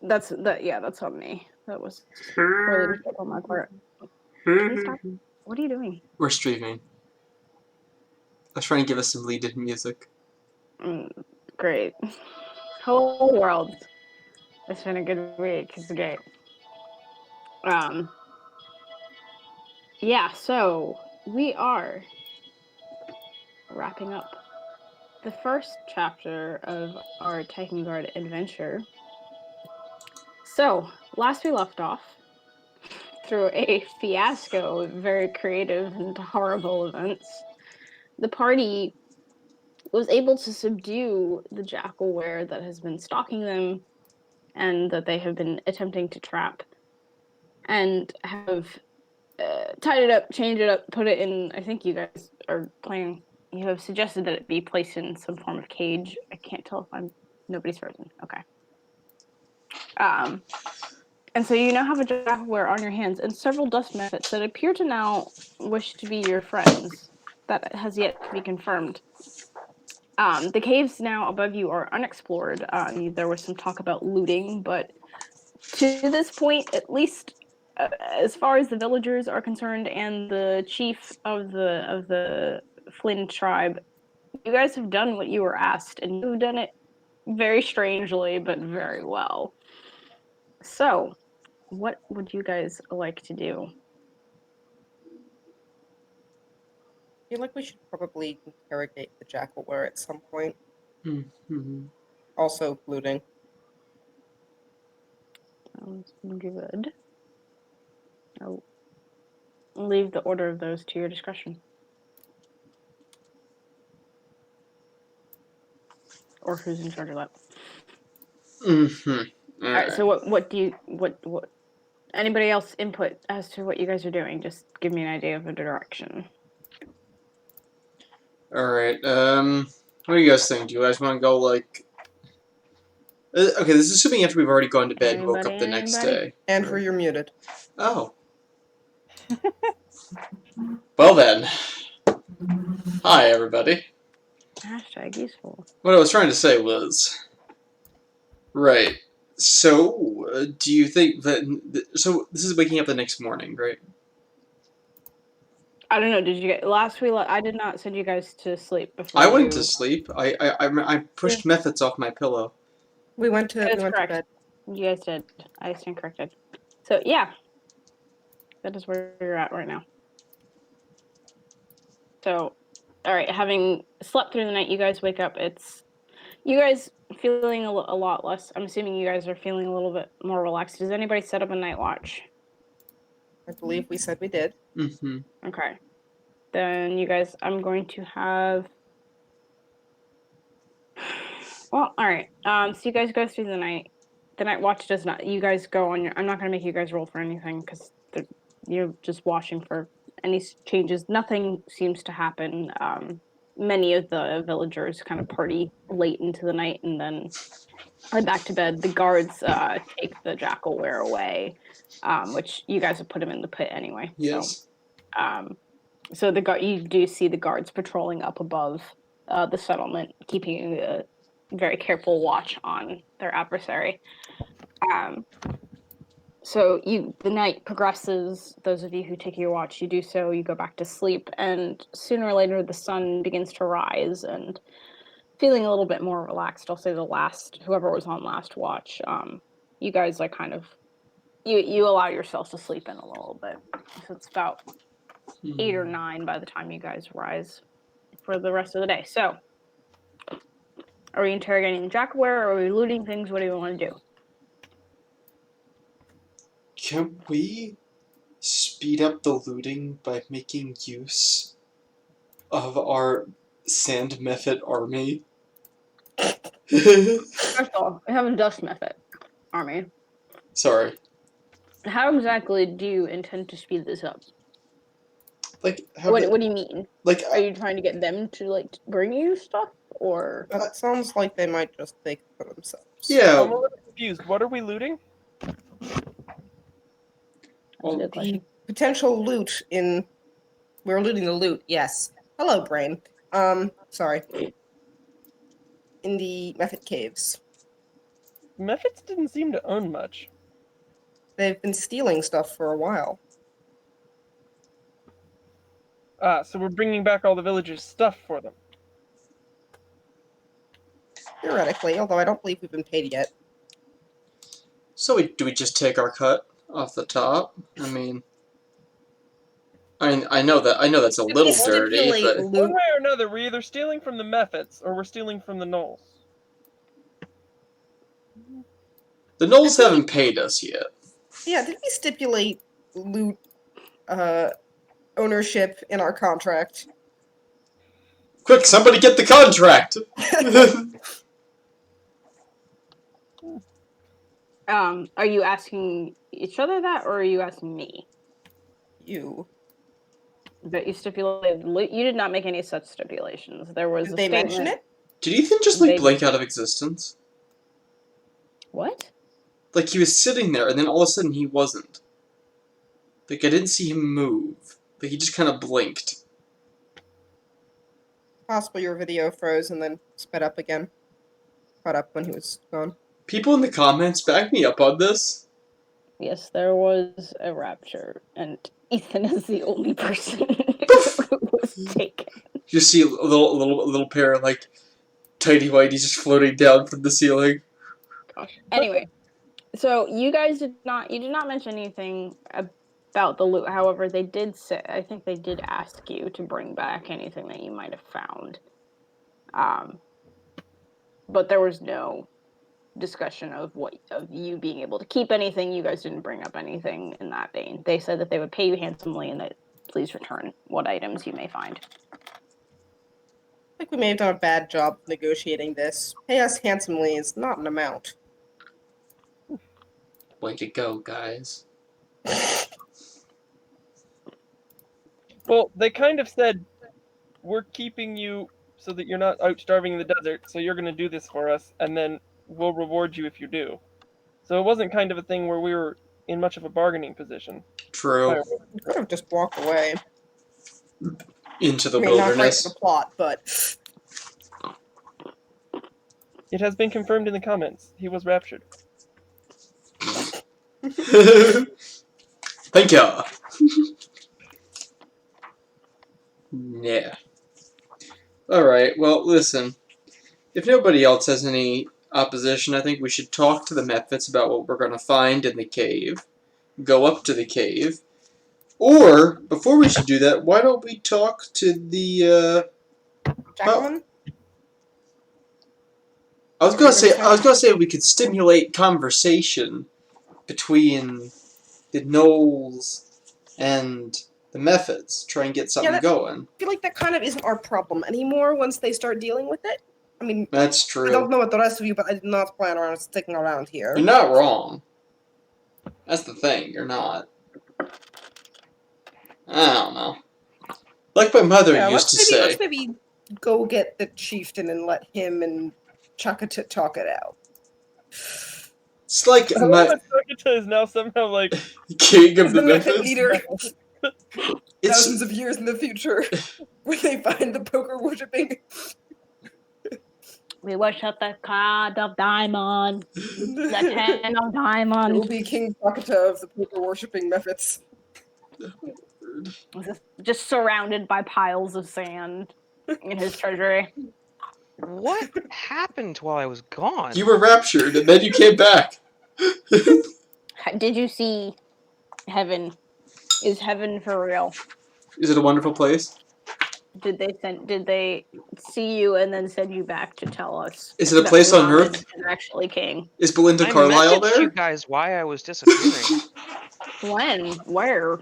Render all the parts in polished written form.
That's on me. That was poor leadership on my part. Can you stop? What are you doing? We're streaming. I was trying to give us some lead-in music. Great. Whole world. It's been a good week. It's great. Yeah, so we are wrapping up the first chapter of our Taikangaard adventure. So, last we left off, through a fiasco of very creative and horrible events, the party was able to subdue the jackalware that has been stalking them and that they have been attempting to trap, and have tied it up, changed it up, put it in. I think you guys are planning. You have suggested that it be placed in some form of cage. I can't tell if I'm. Nobody's frozen. Okay. And so you now have a jackalware on your hands and several dust methods that appear to now wish to be your friends. That has yet to be confirmed. The caves now above you are unexplored. There was some talk about looting, but to this point, at least as far as the villagers are concerned and the chief of the Flynn tribe, you guys have done what you were asked, and you've done it very strangely, but very well. So, what would you guys like to do? I feel like we should probably interrogate the jackalware at some point. Mm-hmm. Also, looting. Sounds good. I'll leave the order of those to your discretion. Or who's in charge of that? Mm-hmm. All right. So what do you what anybody else input as to what you guys are doing? Just give me an idea of the direction. Alright, what do you guys think? Do you guys want to go, like... okay, this is assuming after we've already gone to bed and woke up the next day. Andrew, you're muted. Oh. Well then. Hi, everybody. Hashtag useful. What I was trying to say was... Right. So, do you think that... So, this is waking up the next morning, right? I don't know. Did you get last week? I did not send you guys to sleep before. I went to sleep. I pushed methods off my pillow. We went to bed. You guys did. I stand corrected. So yeah, that is where you're at right now. So, all right. Having slept through the night, you guys wake up. You guys feeling a lot less. I'm assuming you guys are feeling a little bit more relaxed. Does anybody set up a night watch? I believe we said we did. Mm-hmm. Okay. Then you guys, I'm going to have... Well, all right. So you guys go through the night. The night watch does not... You guys go on your... I'm not going to make you guys roll for anything because you're just watching for any changes. Nothing seems to happen. Many of the villagers kind of party late into the night and then head back to bed. The guards take the jackalware away, which you guys have put him in the pit anyway. Yes. So you do see the guards patrolling up above the settlement, keeping a very careful watch on their adversary. So the night progresses. Those of you who take your watch, you do so. You go back to sleep, and sooner or later, the sun begins to rise, and feeling a little bit more relaxed. I'll say whoever was on last watch, you guys like kind of you allow yourselves to sleep in a little bit. So it's about 8 or 9 by the time you guys rise for the rest of the day. So, are we interrogating the jackalware, or are we looting things? What do you want to do? Can we speed up the looting by making use of our sand method army? First of all, we have a dust method army. Sorry. How exactly do you intend to speed this up? Like, what do you mean? Like, are you trying to get them to like bring you stuff, or? That sounds like they might just take it for themselves. Yeah. I'm a little confused. What are we looting? Well, the potential loot in... We're looting the loot, yes. Hello, brain. Sorry. In the Method Caves. Mephits didn't seem to own much. They've been stealing stuff for a while. Ah, so we're bringing back all the villagers' stuff for them. Theoretically, although I don't believe we've been paid yet. So do we just take our cut off the top? I know that's a Did little we dirty, stipulate but One loot? way or another, we're either stealing from the Mephits or we're stealing from the Knolls. the Knolls haven't paid us yet. Yeah, did we stipulate loot ownership in our contract? Quick, somebody get the contract! Are you asking each other that, or are you asking me? You. But you stipulated. You did not make any such stipulations. There was Did a they statement. mention it? Did Ethan just, They- blink out of existence? What? Like, he was sitting there, and then all of a sudden he wasn't. Like, I didn't see him move. Like, he just kind of blinked. Possible your video froze and then sped up again. Caught up when he was gone. People in the comments back me up on this. Yes, there was a rapture, and Ethan is the only person who was taken. You see a little pair of, like, tidy whities just floating down from the ceiling. Gosh. Anyway, so you did not mention anything about the loot. However, they did say, I think they did ask you to bring back anything that you might have found. But there was no discussion of you being able to keep anything. You guys didn't bring up anything in that vein. They said that they would pay you handsomely and that please return what items you may find. I think we may have done a bad job negotiating this. Pay us handsomely is not an amount. Way to go, guys. Well, they kind of said, we're keeping you so that you're not out starving in the desert, so you're going to do this for us, and then we'll reward you if you do. So it wasn't kind of a thing where we were in much of a bargaining position. True. We could have just walked away. Into the I mean, not great wilderness. for the plot, but It has been confirmed in the comments. He was raptured. Thank ya. Yeah. Alright, well, listen. If nobody else has any opposition, I think we should talk to the Mephits about what we're going to find in the cave. Go up to the cave. Or, before we should do that, why don't we talk to the, Jacqueline? I was gonna say we could stimulate conversation between the Knolls and the Mephits. Try and get something going. I feel like that kind of isn't our problem anymore once they start dealing with it. I mean, That's I true. don't know about the rest of you, but I did not plan on sticking around here. You're not wrong. That's the thing, you're not. I don't know. Like my mother used to say. Let's maybe go get the chieftain and let him and Chakata talk it out. It's like I love my that Sakata is now somehow like, king of the The Mephit Mephits. leader, It's thousands of years in the future, when they find the poker worshipping. We worship the god of diamond, the ten of It will diamond. be King Chakata of the poker worshipping Mephits. Just surrounded by piles of sand in his treasury. What happened while I was gone? You were raptured and then you came back. Did you see heaven? Is heaven for real? Is it a wonderful place? Did they see you and then send you back to tell us? Is it a that place on Muhammad Earth? is actually king? Is Belinda I Carlisle messaged you there? guys why I was disappearing When? Where?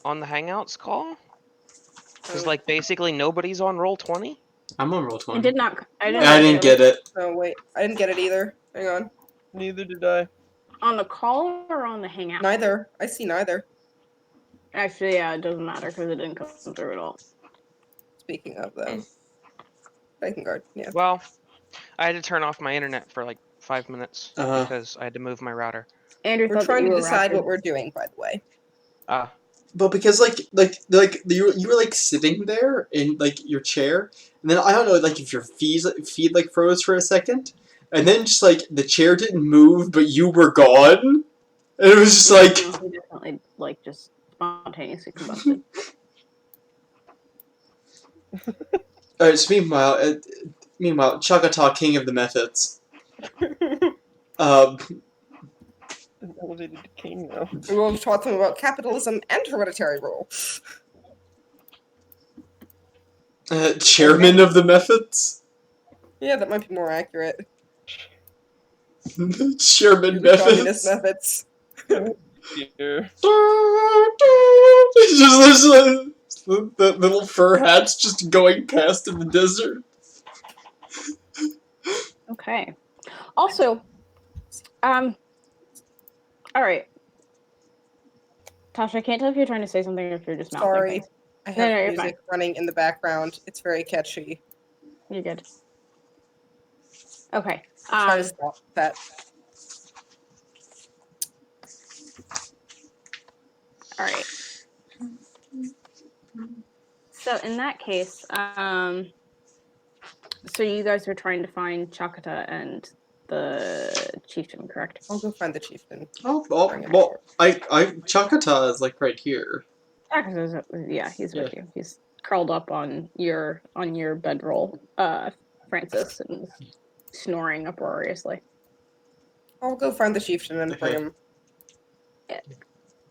on the Hangouts call. Because like basically nobody's on roll 20. I'm on roll I 20. did not. I didn't get it. Oh, wait. I didn't get it either. Hang on. neither did I. On the call or on the hangout? Neither. I see neither. Actually, yeah, it doesn't matter because it didn't come through at all. Speaking of them. Taikangaard, yeah. Well, I had to turn off my internet for like 5 minutes Uh-huh. because I had to move my router. Andrew We're thought that trying you to were decide raptured. what we're doing, by the way. But because you were like sitting there in like your chair, and then I don't know like if your feed like froze for a second, and then just like the chair didn't move, but you were gone, and it was just like. He definitely like just spontaneously combusted. Alright, so meanwhile, Chakata, king of the methods. An elevated to king now. We will talk to them about capitalism and hereditary rule. Chairman of the methods? Yeah, that might be more accurate. Chairman The communist methods. methods. Here. Just the little fur hats just going past in the desert. Okay. Also, all right. Tasha, I can't tell if you're trying to say something or if you're just mouthing Sorry. things. I have No, you're music running in the background. It's very catchy. You're good. Okay. Try to stop that. All right. So in that case, so you guys are trying to find Chakata and the chieftain, correct? I'll go find the chieftain. Well, Chakata is like right here. Chakata's, yeah, he's with you. He's curled up on your bedroll, Francis, and snoring uproariously. I'll go find the chieftain and bring him.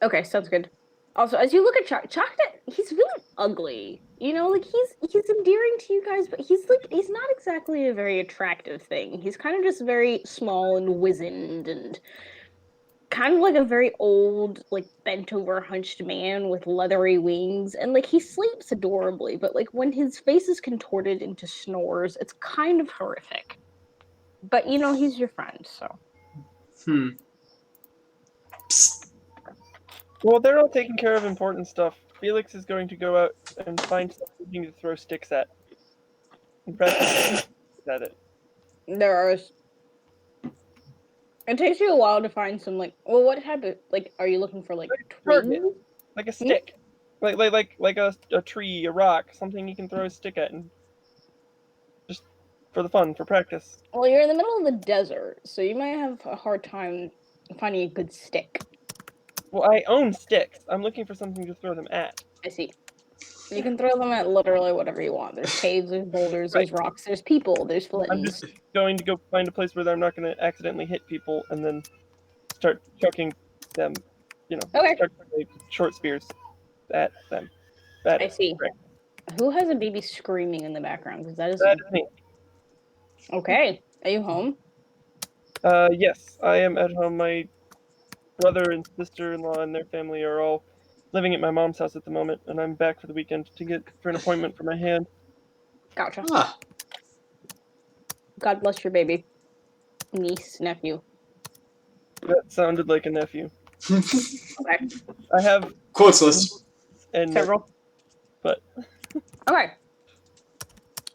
Okay, sounds good. Also, as you look at Chakata, he's really ugly. You know, like he's endearing to you guys, but he's not exactly a very attractive thing. He's kind of just very small and wizened and kind of like a very old, like bent over, hunched man with leathery wings, and like he sleeps adorably, but like when his face is contorted into snores, it's kind of horrific. But you know, he's your friend, so. Psst. Well, they're all taking care of important stuff. Felix is going to go out and find something to throw sticks at. And practice at it. There are. It takes you a while to find some like. Well, what type of like? Are you looking for like Target. twigs? Like a stick. Like a tree, a rock, something you can throw a stick at and just for the fun, for practice. Well, you're in the middle of the desert, so you might have a hard time finding a good stick. Well, I own sticks. I'm looking for something to throw them at. I see. You can throw them at literally whatever you want. There's caves, there's boulders, there's rocks, there's people, there's I'm flints. just going to go find a place where I'm not going to accidentally hit people and then start chucking them, Okay. start chucking short spears at them. I see. Right. Who has a baby screaming in the background? Because that is me. Okay. Are you home? Yes, I am at home. My brother and sister-in-law and their family are all living at my mom's house at the moment, and I'm back for the weekend for an appointment for my hand. Gotcha. Ah. God bless your baby. Niece, nephew. That sounded like a nephew. Okay. I have Quotes list. and Several. But Okay.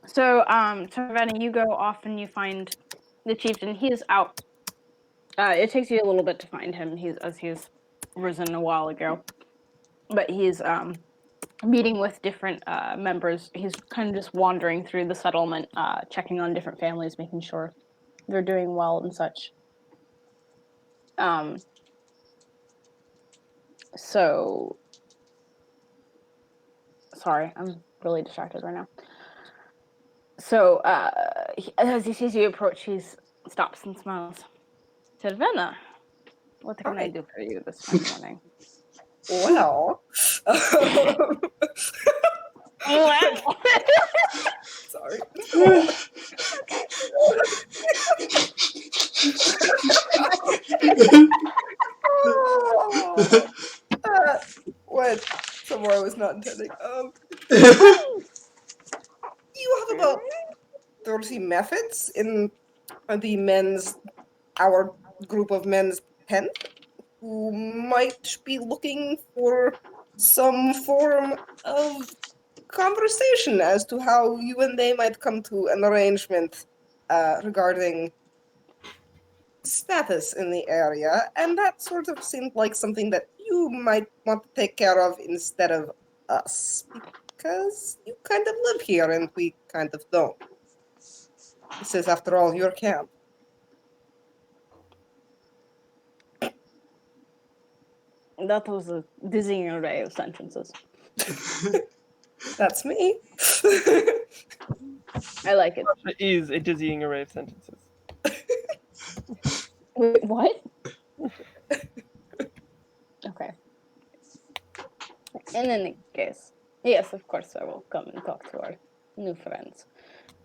So, Vanna, you go off and you find the chieftain. He is out. It takes you a little bit to find him. He's risen a while ago, but he's meeting with different members. He's kind of just wandering through the settlement, checking on different families, making sure they're doing well and such. So, sorry, I'm really distracted right now. So, as he sees you approach, he stops and smiles. Cervena, what can I do for you this fine morning? Well, sorry. Went somewhere I was not intending. You have about 30 methods in our group of men's tent who might be looking for some form of conversation as to how you and they might come to an arrangement regarding status in the area, and that sort of seemed like something that you might want to take care of instead of us, because you kind of live here and we kind of don't. This is, after all, your camp. That was a dizzying array of sentences. That's me. I like it. It is a dizzying array of sentences. Wait, what? Okay. In any case, yes, of course I will come and talk to our new friends.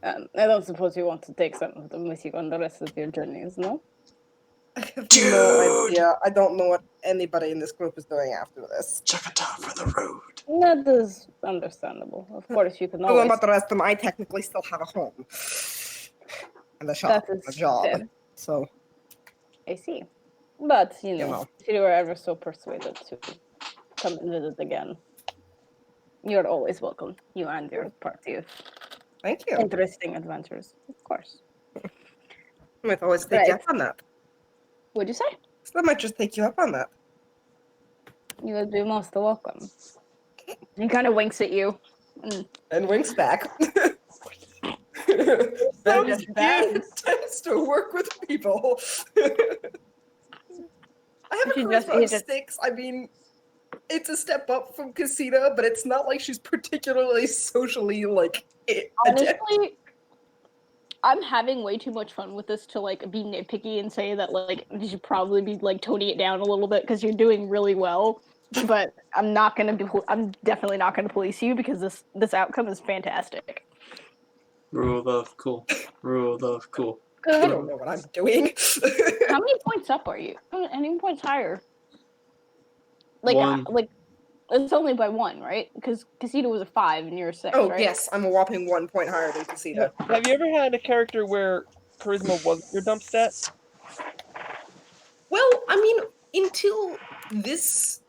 I don't suppose you want to take some of them with you on the rest of your journeys, no? I have Dude! no idea. I don't know what anybody in this group is doing after this. Check it out for the road. That is understandable. Of course, you can I don't know always. about the rest of them. I technically still have a home. And a shop. That is A job. fair. So, I see. But, you know, know. if you were ever so persuaded to come and visit again, you're always welcome. You and your party of thank you. interesting adventures, of course. I might always take you Right. up on that. What'd you say? So I might just take you up on that. You would be most welcome. He kind of winks at you. And winks back. So That just bad. tends to work with people. I have a She charisma he of 6. I mean, it's a step up from Casita, but it's not like she's particularly socially, like, adept. Honestly, I'm having way too much fun with this to, like, be nitpicky and say that, like, you should probably be, like, toning it down a little bit because you're doing really well. But I'm definitely not gonna police you because this outcome is fantastic. Rule of cool. Rule of cool. I don't know what I'm doing. How many points up are you? How many points higher? Like, One. like, it's only by 1, right? Because Casita was a 5 and you're a 6, Oh, right? yes, I'm a whopping 1 point higher than Casita. Have you ever had a character where charisma wasn't your dump stat? Well, I mean, until this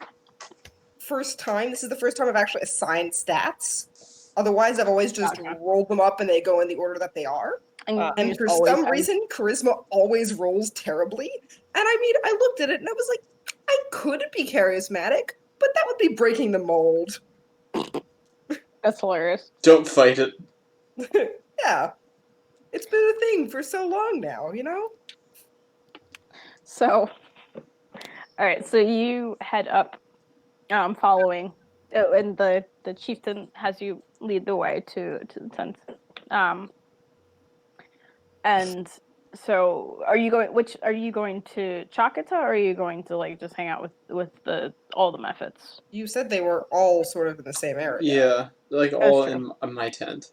first time, this is the first time I've actually assigned stats. Otherwise, I've always just Gotcha. rolled them up and they go in the order that they are. And, you And just for always some have- reason, charisma always rolls terribly. And I mean, I looked at it and I was like, I could be charismatic, but that would be breaking the mold. That's hilarious. Don't fight it. Yeah. It's been a thing for so long now, you know? So, all right. So you head up, following, and the chieftain has you lead the way to the tent. And so, are you going to Chakata, or are you going to, like, just hang out with all the methods? You said they were all sort of in the same area. Yeah, like That's all true. in my tent.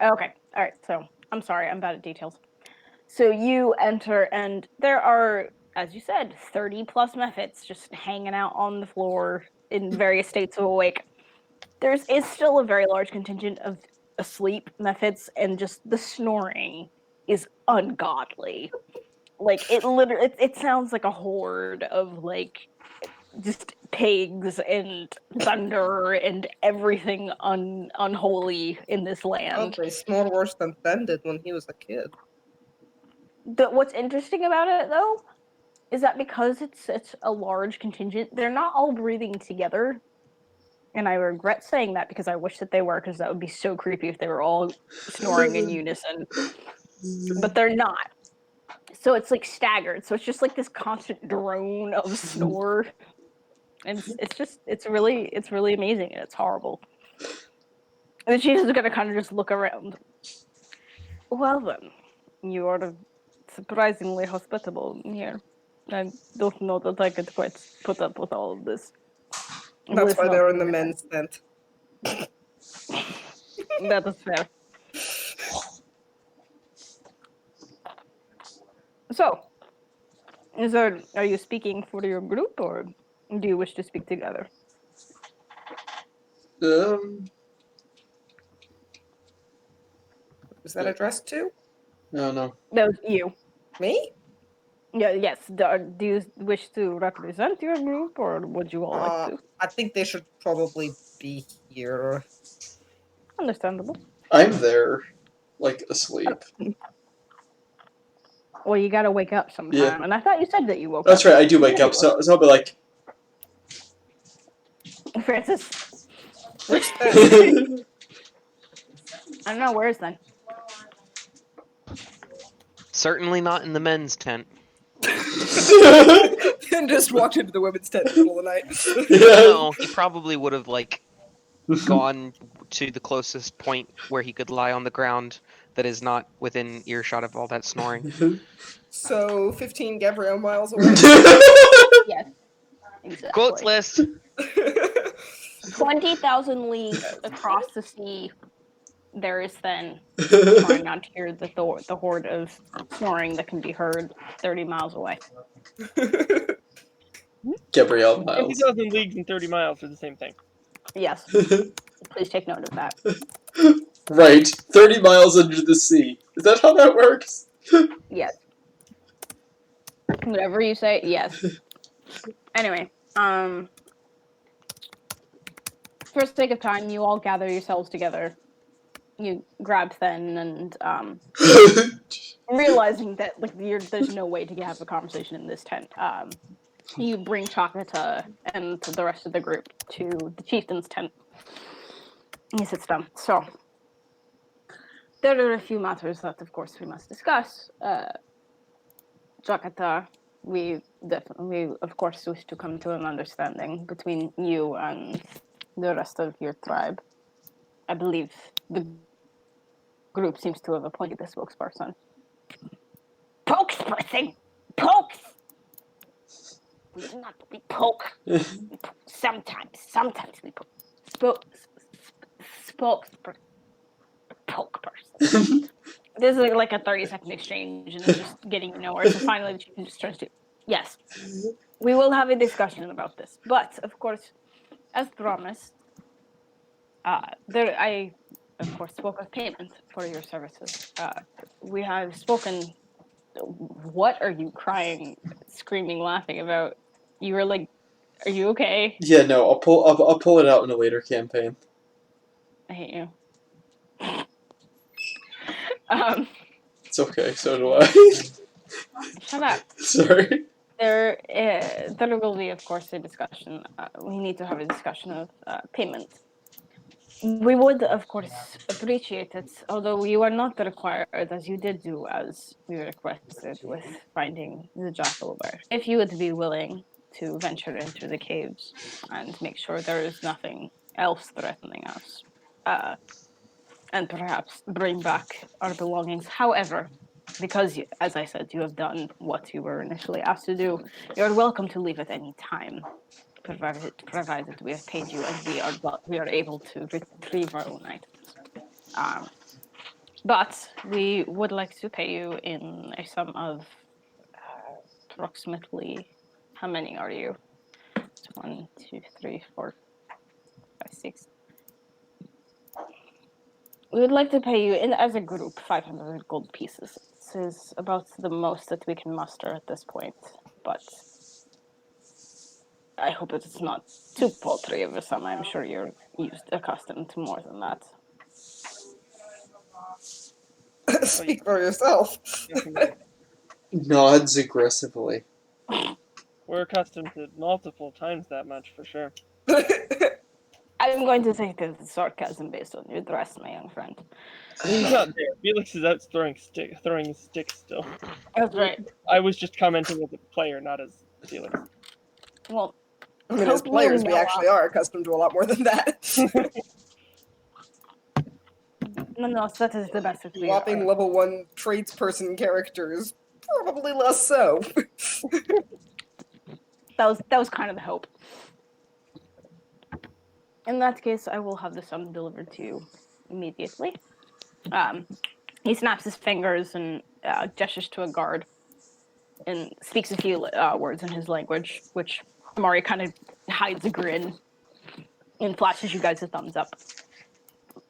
Okay. All right. So I'm sorry, I'm bad at details. So you enter, and there are, as you said, 30 plus methods just hanging out on the floor in various states of awake. There is still a very large contingent of asleep methods, and just the snoring is ungodly. Like, it sounds like a horde of, like, just pigs and thunder and everything unholy in this Oh, land. they snore worse than Ben did when he was a kid. What's interesting about it, though, is that because it's such a large contingent, they're not all breathing together. And I regret saying that because I wish that they were, because that would be so creepy if they were all snoring in unison. But they're not. So it's, like, staggered. So it's just like this constant drone of snore. And it's really amazing, and it's horrible. And then she's gonna kind of just look around. Well then, you are surprisingly hospitable here. I don't know that I could quite put up with all of this. That's why Listen they're up in the to me. men's tent. That is fair. So, are you speaking for your group, or do you wish to speak together? Was that addressed to? No. That was you. Me? Yeah, yes. Do you wish to represent your group, or would you all like to? I think they should probably be here. Understandable. I'm there, like, asleep. Well, you gotta wake up sometime. Yeah. And I thought you said that you woke That's up. right, I do wake up, so I'll be like... Francis, Which then? I don't know, where's then? Certainly not in the men's tent. and just walked into the women's tent in the middle of the night. No, he probably would have like gone to the closest point where he could lie on the ground that is not within earshot of all that snoring. So 15 Gabrielle miles away. Yes, exactly. Quotes list. 20,000 leagues across the sea. There is then trying not to hear the horde of snoring that can be heard 30 miles away. Gabrielle Miles. 20,000 leagues and 30 miles are the same thing. Yes, please take note of that. Right, 30 miles under the sea. Is that how that works? Yes. Whatever you say, yes. Anyway, for sake of time, you all gather yourselves together. You grab Fen and realizing that like there's no way to have a conversation in this tent. You bring Chakata and the rest of the group to the chieftain's tent. He sits down. So there are a few matters that, of course, we must discuss. Chakata, we of course wish to come to an understanding between you and the rest of your tribe. I believe the group seems to have appointed a spokesperson. Spokesperson? Pokes! We do not we poke. Sometimes we poke. Spokesperson. Poke person. This is like a 30-second exchange, and it's just getting nowhere. So finally, the chieftain just turns to, yes, we will have a discussion about this. But of course, as promised, I of course spoke of payment for your services. We have spoken. What are you crying, screaming, laughing about? You were like, are you okay? Yeah, no, I'll pull it out in a later campaign. I hate you. It's okay, so do I. Shut up. Sorry. There will be, of course, a discussion. We need to have a discussion of payment. We would, of course, appreciate it, although you are not required, as you did do as we requested with finding the jackal bear. If you would be willing to venture into the caves and make sure there is nothing else threatening us, and perhaps bring back our belongings. However, because, as I said, you have done what you were initially asked to do, you're welcome to leave at any time, provided we have paid you and we are able to retrieve our own items. But we would like to pay you in a sum of approximately, how many are you? 1, 2, 3, 4, 5, 6. We would like to pay you, as a group, 500 gold pieces. This is about the most that we can muster at this point, but I hope it's not too paltry of a sum. I'm sure you're accustomed to more than that. Speak for yourself. Nods aggressively. We're accustomed to multiple times that much, for sure. I'm going to take this as sarcasm based on your dress, my young friend. He's not there. Felix is out throwing his stick still. That's right. I was just commenting as a player, not as Felix. Well, I mean, as players, we actually are accustomed to a lot more than that. no, so that is the best that we Whopping are. level 1 tradesperson characters, probably less so. That was kind of the hope. In that case, I will have the sum delivered to you immediately. He snaps his fingers and gestures to a guard and speaks a few words in his language, which Amari kind of hides a grin and flashes you guys a thumbs up.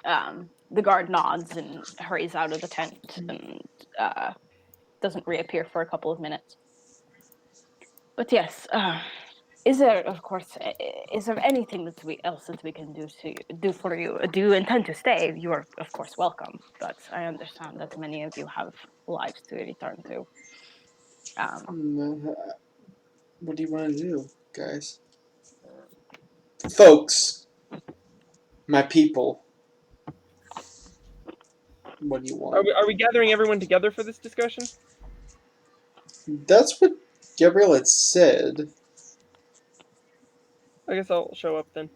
The guard nods and hurries out of the tent and doesn't reappear for a couple of minutes. But yes, is there anything else that we can do for you? Do you intend to stay? You are, of course, welcome. But I understand that many of you have lives to return to. What do you want to do, guys? Folks, my people. What do you want? Are we gathering everyone together for this discussion? That's what Gabriel had said. I guess I'll show up then.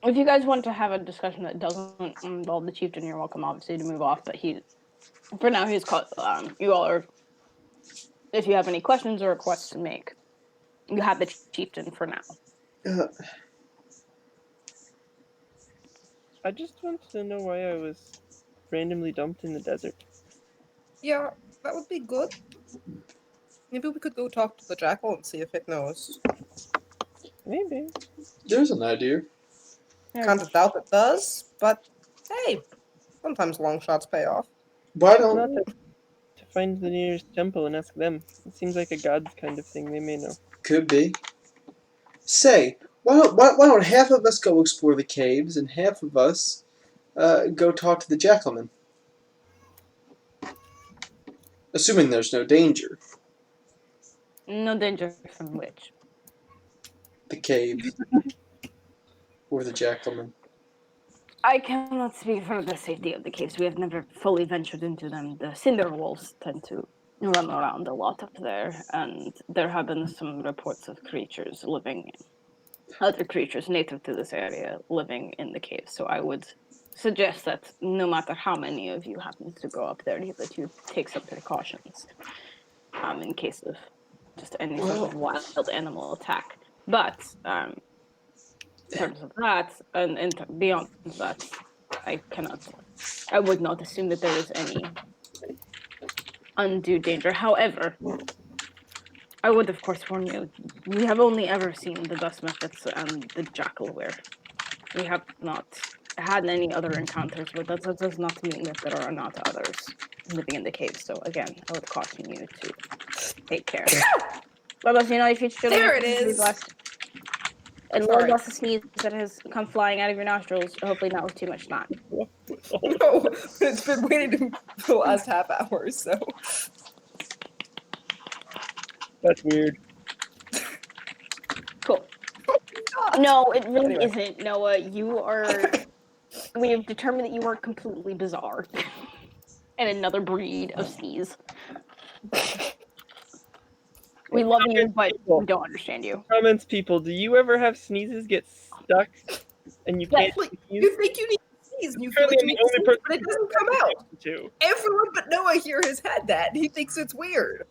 If you guys want to have a discussion that doesn't involve the chieftain, you're welcome, obviously, to move off. But for now, he's called. You all are. If you have any questions or requests to make, you have the chieftain for now. I just wanted to know why I was randomly dumped in the desert. Yeah, that would be good. Maybe we could go talk to the jackal and see if it knows. Maybe. There's an idea. Kind of doubt it does, but hey, sometimes long shots pay off. Why Not don't to find the nearest temple and ask them. It seems like a god's kind of thing. They may know. could be? Say, why don't half of us go explore the caves and half of us go talk to the jackalman? Assuming there's no danger. No danger from which. The cave. Or the jackalman. I cannot speak for the safety of the caves. We have never fully ventured into them. The cinder wolves tend to run around a lot up there, and there have been some reports of creatures other creatures native to this area living in the caves. So I would suggest that no matter how many of you happen to go up there, that you take some precautions in case of just any sort of wild animal attack. But in terms of that, and beyond that, I would not assume that there is any undue danger. However, I would, of course, warn you, we have only ever seen the dust methods and the jackalware. We have not had any other encounters with it. That does not mean that there are not others living in the caves. So again, I would caution you to take care. Let us know if it's still There it is. And Sorry. Lord lost a sneeze that has come flying out of your nostrils. Hopefully not with too much snot. No, it's been waiting for the last half hour, so. That's weird. Cool. No, it really Anyway. isn't, Noah. We have determined that you are completely bizarre. And another breed of sneeze. We love you, but we don't understand you. Comments, people. Do you ever have sneezes get stuck and you can't Like, sneeze? you think you need to sneeze, and you feel Apparently like I'm you the need only to sneeze, person but it doesn't come out. to. Everyone but Noah here has had that, and he thinks it's weird.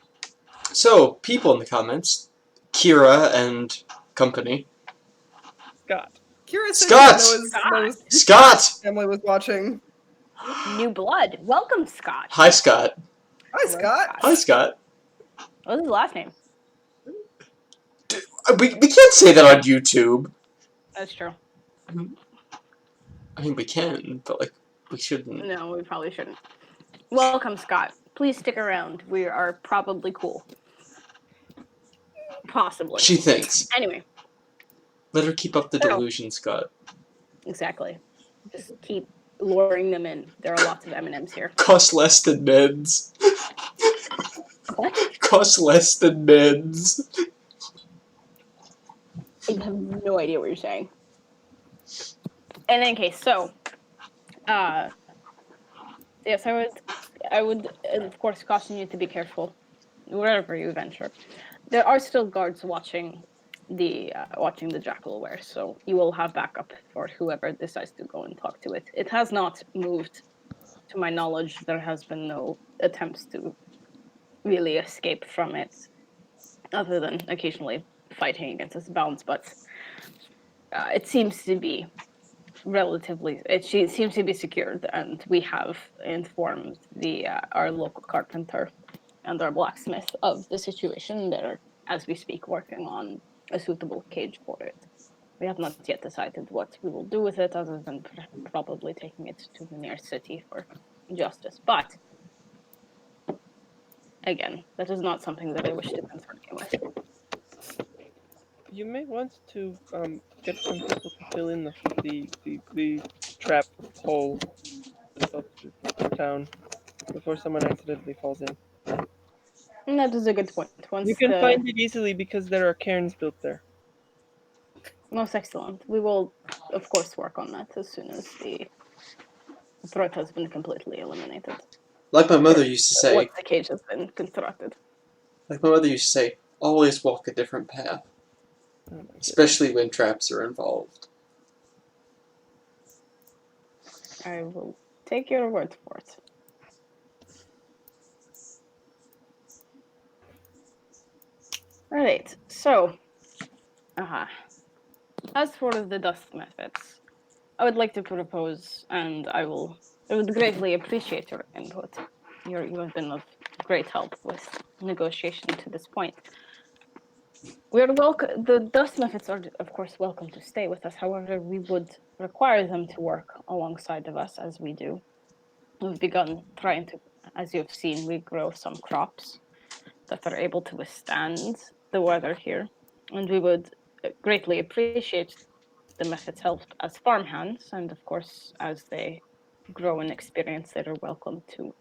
So, people in the comments, Kira and company. Scott. Kira said Scott! Noah's Scott! family was watching. New blood. Welcome, Scott. Hi, Scott. Hi, Hello, Scott. Hi, Scott. What's his last name? We can't say that on YouTube. That's true. I mean, we can, but, like, we shouldn't. No, we probably shouldn't. Welcome, Scott. Please stick around. We are probably cool. Possibly. She thinks. Anyway, Let her keep up the delusion, Scott. exactly. Just keep luring them in. There are lots of M&Ms here. Cost less than meds. What? Cost less than meds. I have no idea what you're saying. In any case, so, yes, I would, of course, caution you to be careful wherever you venture. There are still guards watching the jackalware, so you will have backup for whoever decides to go and talk to it. It has not moved, to my knowledge. There has been no attempts to really escape from it, other than occasionally fighting against its bounds, but it seems to be seems to be secured, and we have informed our local carpenter and our blacksmith of the situation. They're, as we speak, working on a suitable cage for it. We have not yet decided what we will do with it, other than probably taking it to the nearest city for justice. But again, that is not something that I wish to concern you with. You may want to get some people to fill in the trap hole of the town before someone accidentally falls in. And that is a good point. You can find it easily because there are cairns built there. Most excellent. We will, of course, work on that as soon as the threat has been completely eliminated. Like my mother used to say, Once the cage has been constructed. always walk a different path, Oh my goodness. especially when traps are involved. I will take your word for it. Alright, so, as for the dust methods, I would like to propose, and I would greatly appreciate your input. You have been of great help with negotiation to this point. We are welcome. The dust methods are, of course, welcome to stay with us. However, we would require them to work alongside of us as we do. We've begun trying to, as you've seen, we grow some crops that are able to withstand the weather here, and we would greatly appreciate the method's help as farmhands, and of course, as they grow in experience, they are welcome to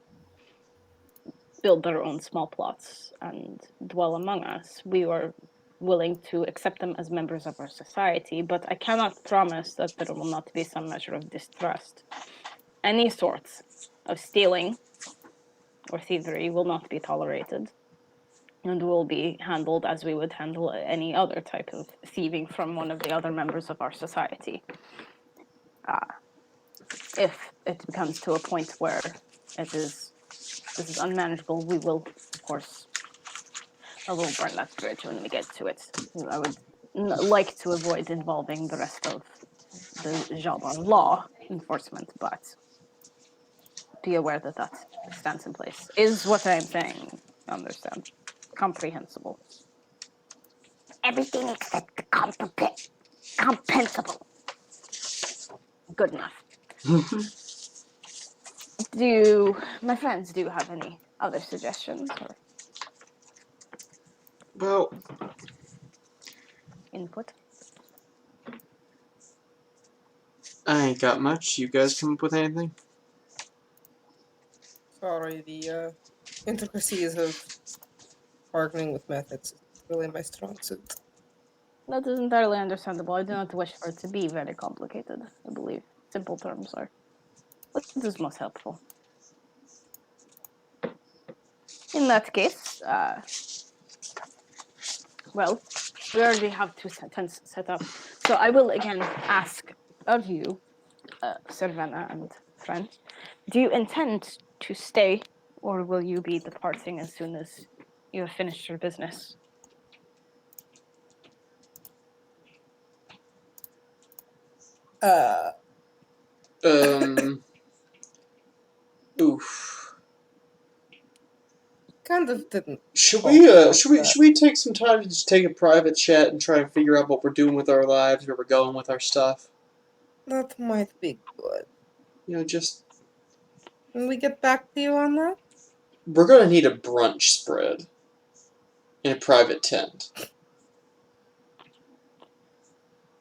build their own small plots and dwell among us. We are willing to accept them as members of our society, but I cannot promise that there will not be some measure of distrust. Any sorts of stealing or thievery will not be tolerated and will be handled as we would handle any other type of thieving from one of the other members of our society. If it comes to a point where this is unmanageable, we will, of course, I will burn that bridge when we get to it. I would like to avoid involving the rest of the job on law enforcement, but be aware that that stands in place. Is what I'm saying, understand? Comprehensible. Everything except compensable. Good enough. My friends, do you have any other suggestions or Well, input? I ain't got much. You guys come up with anything? Sorry, the intricacies of bargaining with methods is really my strong suit. That is entirely understandable. I do not wish for it to be very complicated. I believe simple terms are what is most helpful. In that case, well, we already have two tents set up. So I will again ask of you, Servana and friend, do you intend to stay, or will you be departing as soon as you have finished your business? Oof. Kind of didn't. Should talk we about should we that. should we take some time to just take a private chat and try and figure out what we're doing with our lives, where we're going with our stuff? That might be good. Just Can we get back to you on that? we're gonna need a brunch spread in a private tent.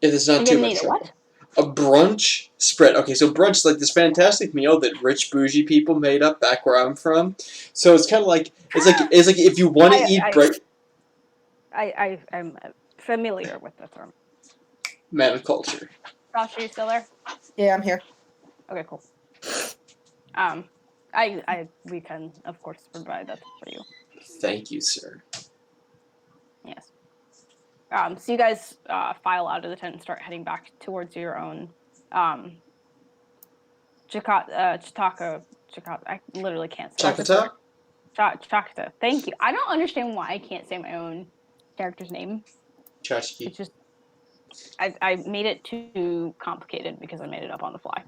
If it's not You're too gonna much need a trouble. what? A brunch spread. Okay, so brunch is like this fantastic meal that rich bougie people made up back where I'm from. So it's kind of like it's like if you want to eat break. I'm familiar with the term. Man of culture. Josh, are you still there? Yeah, I'm here. Okay, cool. We can of course provide that for you. Thank you, sir. Yes. So you guys file out of the tent and start heading back towards your own Chitaka. I literally can't say it. Chakata? Chakata. Thank you. I don't understand why I can't say my own character's name. Chachki. It's just I made it too complicated because I made it up on the fly.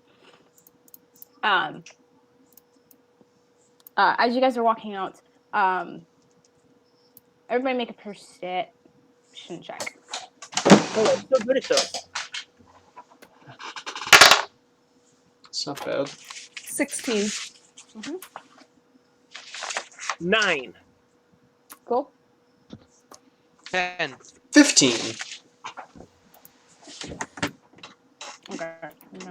As you guys are walking out, everybody make a perception check. Oh, I'm so good at those. It's not bad. 16. 9. Cool. 10. 15. Okay. No.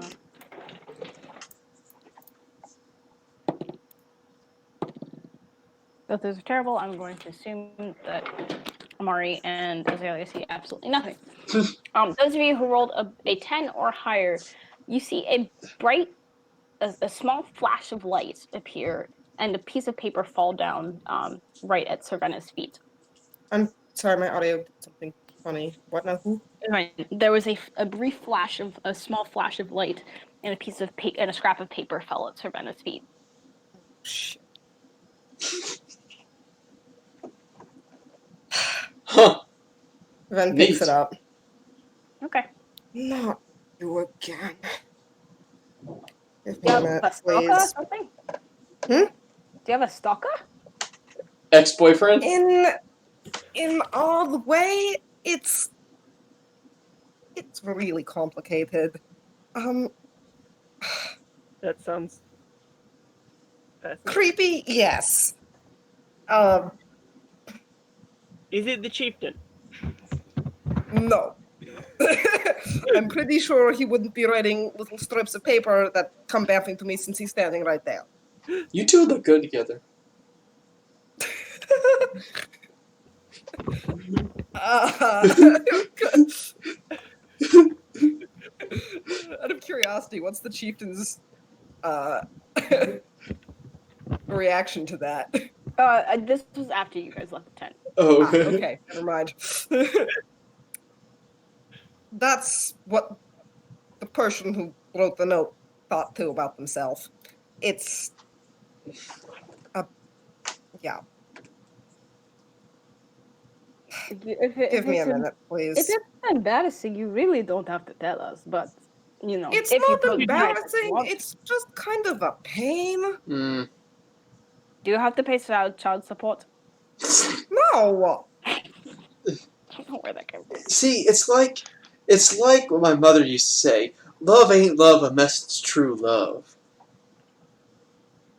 If those are terrible, I'm going to assume that Amari and Azalea see absolutely nothing. Those of you who rolled a 10 or higher, you see a small flash of light appear and a piece of paper fall down right at Cervena's feet. I'm sorry, my audio did something funny. What now? Who? Right. There was a brief flash of a small flash of light, and a piece of and a scrap of paper fell at Cervena's feet. Shit. Huh. Ven picks Neat. it up. Okay. Not you again. Give Do me you a have minute, a stalker or please. something? Hmm? Do you have a stalker? Ex-boyfriend? In odd way, it's really complicated. That sounds fascinating. Creepy, yes. Is it the chieftain? No. I'm pretty sure he wouldn't be writing little strips of paper that come baffling to me since he's standing right there. You two look good together. Out of curiosity, what's the chieftain's reaction to that? This was after you guys left the tent. Oh, Ah, okay, never mind. That's what the person who wrote the note thought too about themselves. It's yeah. Give me a minute, If please. it's embarrassing, you really don't have to tell us. But you know, It's if you not feel embarrassing. want- It's just kind of a pain. Mm. Do you have to pay child support? No. I don't know where that came from. See, it's like what my mother used to say. Love ain't love unless it's true love.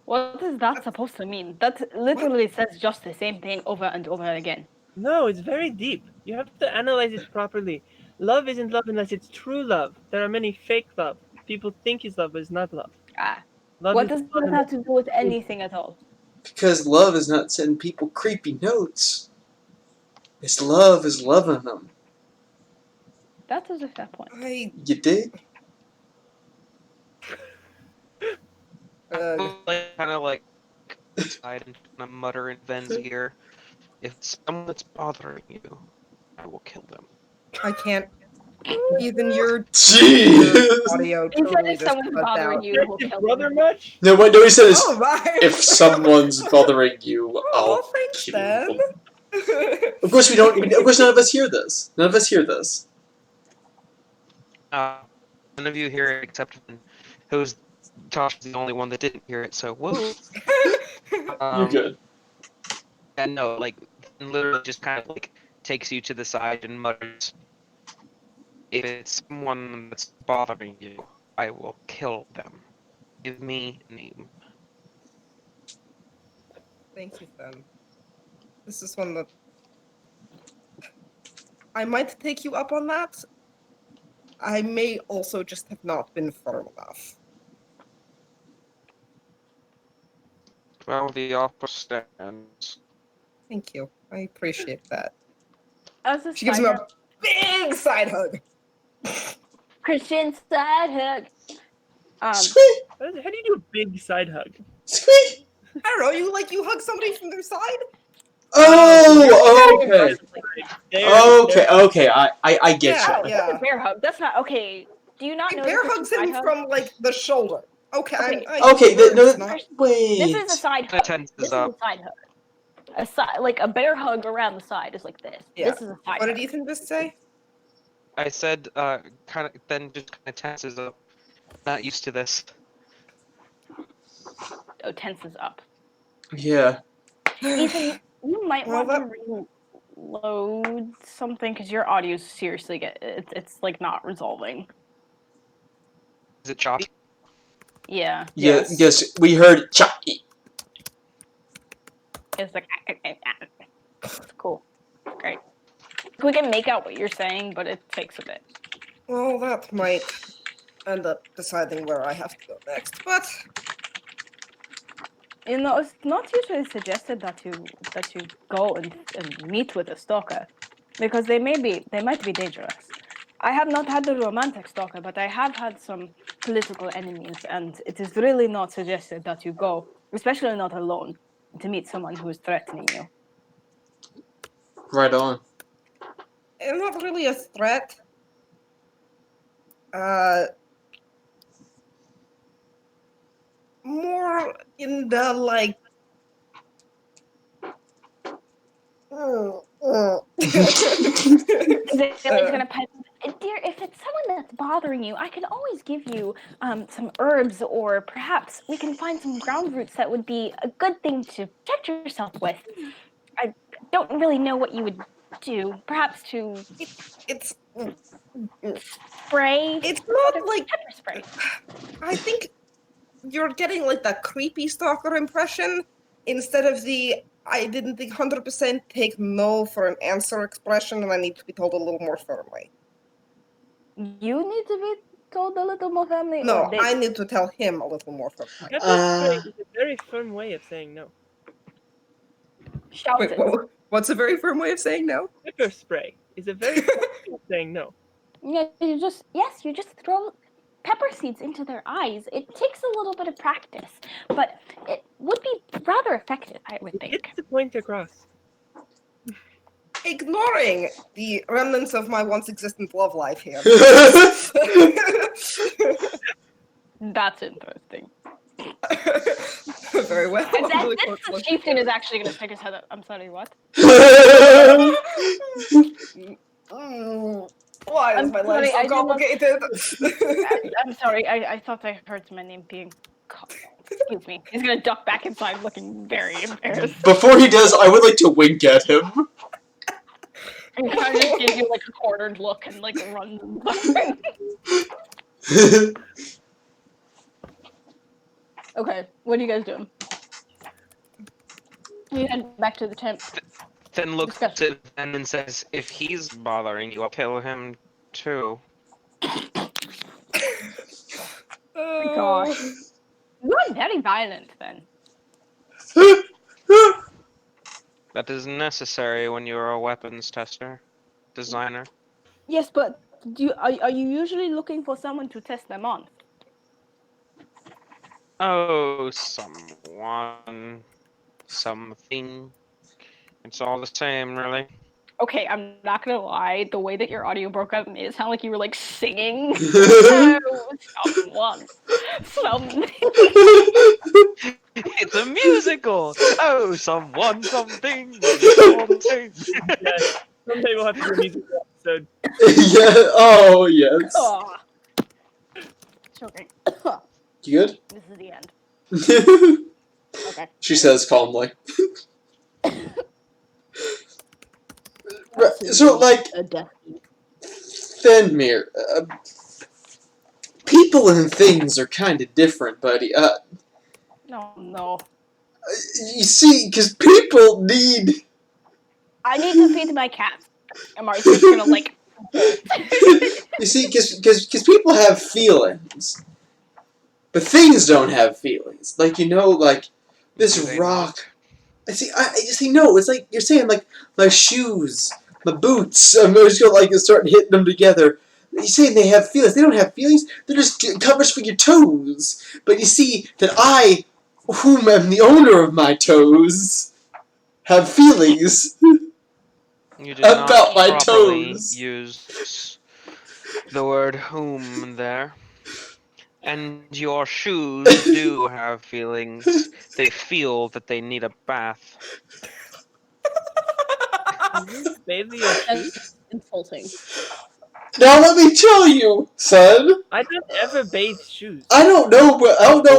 What is that supposed to mean? That literally says just the same thing over and over again. No, it's very deep. You have to analyze it properly. Love isn't love unless it's true love. There are many fake love. People think is love, but it's not love. Love What is does love that have to do with anything at all? Because love is not sending people creepy notes. It's love is loving them. That is a fair point. You dig? Kind of like side and kind of mutter in Ven's ear. If someone's bothering you, I will kill them. I can't. Even your Jeez. audio He said totally if just someone's buzzed bothering out. you, we'll Your kill brother them. much? No, what he said is, Oh, right. if someone's bothering you, I'll Oh, thanks, kill Ben. them. Of course, we don't. Of course, none of us hear this. None of us hear this. None of you hear it except Vin, who's Tosh's the only one that didn't hear it. So woo. You're good. And no, like Vin literally just kind of like takes you to the side and mutters, "If it's someone that's bothering you, I will kill them. Give me a name." Thank you, Ben. This is one that I might take you up on that. I may also just have not been firm enough. Well, the offer stands. Thank you. I appreciate that. As a She gives side him note, a big side hug. Christian side hug. Squeak! How do you do a big side hug? Squeak! I don't know, you hug somebody from their side? Oh, Very okay. aggressively. Okay. I get Yeah, you. yeah. That's a bear hug. That's not okay. Do you not Hey, know Bear this is hugs a side him hug? from, like, the shoulder. Okay, Okay. Okay, no, it's not. wait. This is a side hug. Tenses This is up. a side hug. A side, like a bear hug around the side is like this. Yeah. This is a side What hug. did Ethan just say? I said, kind of. Then just kind of tenses up. Not used to this. Oh, tenses up. Yeah. Ethan, you might Well, want to reload something because your audio seriously it's like not resolving. Is it choppy? Yeah, Yes, we heard choppy. it's like cool, great. We can make out what you're saying, but it takes a bit. Well, that might end up deciding where I have to go next, but You know, it's not usually suggested that you go and meet with a stalker because they might be dangerous. I have not had the romantic stalker, but I have had some political enemies, and it is really not suggested that you go, especially not alone, to meet someone who is threatening you. Right on. It's not really a threat. More in the like. Zaylene's gonna pipe. Dear, if it's someone that's bothering you, I can always give you some herbs, or perhaps we can find some ground roots that would be a good thing to protect yourself with. I don't really know what you would do. Perhaps to It's spray. it's not like Pepper spray. I think you're getting like that creepy stalker impression instead of the I didn't think 100% take no for an answer expression, and I need to be told a little more firmly. You need to be told a little more firmly. No, or they... I need to tell him a little more firmly. Pepper spray is a very firm way of saying no. Shout Wait, it. what's a very firm way of saying no? Pepper spray is a very firm way of saying no. Yeah, you just throw pepper seeds into their eyes. It takes a little bit of practice, but it would be rather effective, I would think. Get the point across. Ignoring the remnants of my once existent love life here. That's interesting. Very well. This chieftain is actually going to stick his head up. I'm sorry, what? Why is I'm my sorry, life so I did not- complicated? I'm sorry, I thought I heard my name being called. Excuse me. He's going to duck back inside looking very embarrassed. Before he does, I would like to wink at him. And kind of just gives you like a cornered look and like runs. Okay, what are you guys doing? You head back to the tent. Then looks Disgusting. at Ben and says, "If he's bothering you, I'll kill him too." Oh gosh. You are very violent then. That is necessary when you're a weapons tester, designer. Yes, but are you usually looking for someone to test them on? Oh, someone, something. It's all the same, really. Okay, I'm not gonna lie. The way that your audio broke up, made it sound like you were like singing. Oh, someone, something. It's a musical. Oh, someone, something. It's all the same. Yes. Someday we'll have to do a musical episode. Yeah. Oh yes. Oh. Choking. You good? This is the end. Okay. She says calmly. Right, so, like, A death. Fenmir, people and things are kind of different, buddy. No. You see, because people need... I need to feed my cat. And Marty's just gonna like. You see, because people have feelings. But things don't have feelings. Like, you know, like, this Do they rock... I see, no, it's like, you're saying, like, my shoes, my boots, I'm just gonna, like, start hitting them together. You're saying they have feelings. They don't have feelings. They're just covers for your toes. But you see that I, whom am the owner of my toes, have feelings. You did About not my properly toes. use the word whom there. And your shoes do have feelings. They feel that they need a bath. Bathe your shoes. That's insulting. Now let me tell you, son. I don't ever bathe shoes. I don't know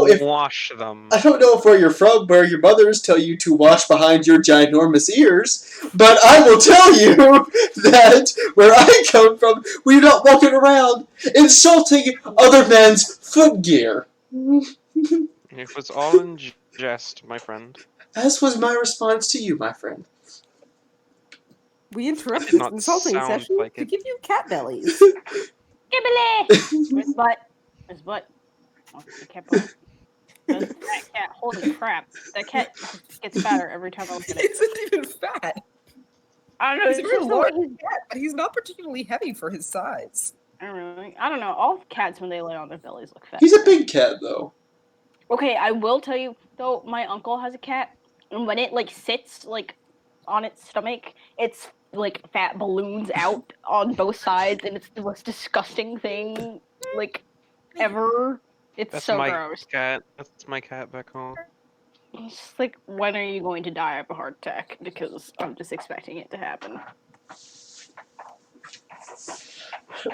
if Wash them. I don't know where you're from, where your mothers tell you to wash behind your ginormous ears, but I will tell you that where I come from, we're not walking around insulting other men's footgear. It was all in jest, my friend. As was my response to you, my friend. We interrupted Did this not insulting sound session like to it. give you cat bellies. Gibbly! Where's butt? Where's butt? Oh, the cat butt. That cat, holy crap. That cat gets fatter every time I look at it. It's not even fat. I don't know. He's a It's very just the way large he's. cat, but he's not particularly heavy for his size. I don't know. All cats when they lay on their bellies look fat. He's a big cat, though. Okay, I will tell you though. My uncle has a cat, and when it like sits like on its stomach, it's like fat balloons out on both sides, and it's the most disgusting thing like ever. It's That's so my gross. cat. That's my cat back home. It's just like, when are you going to die of a heart attack? Because I'm just expecting it to happen.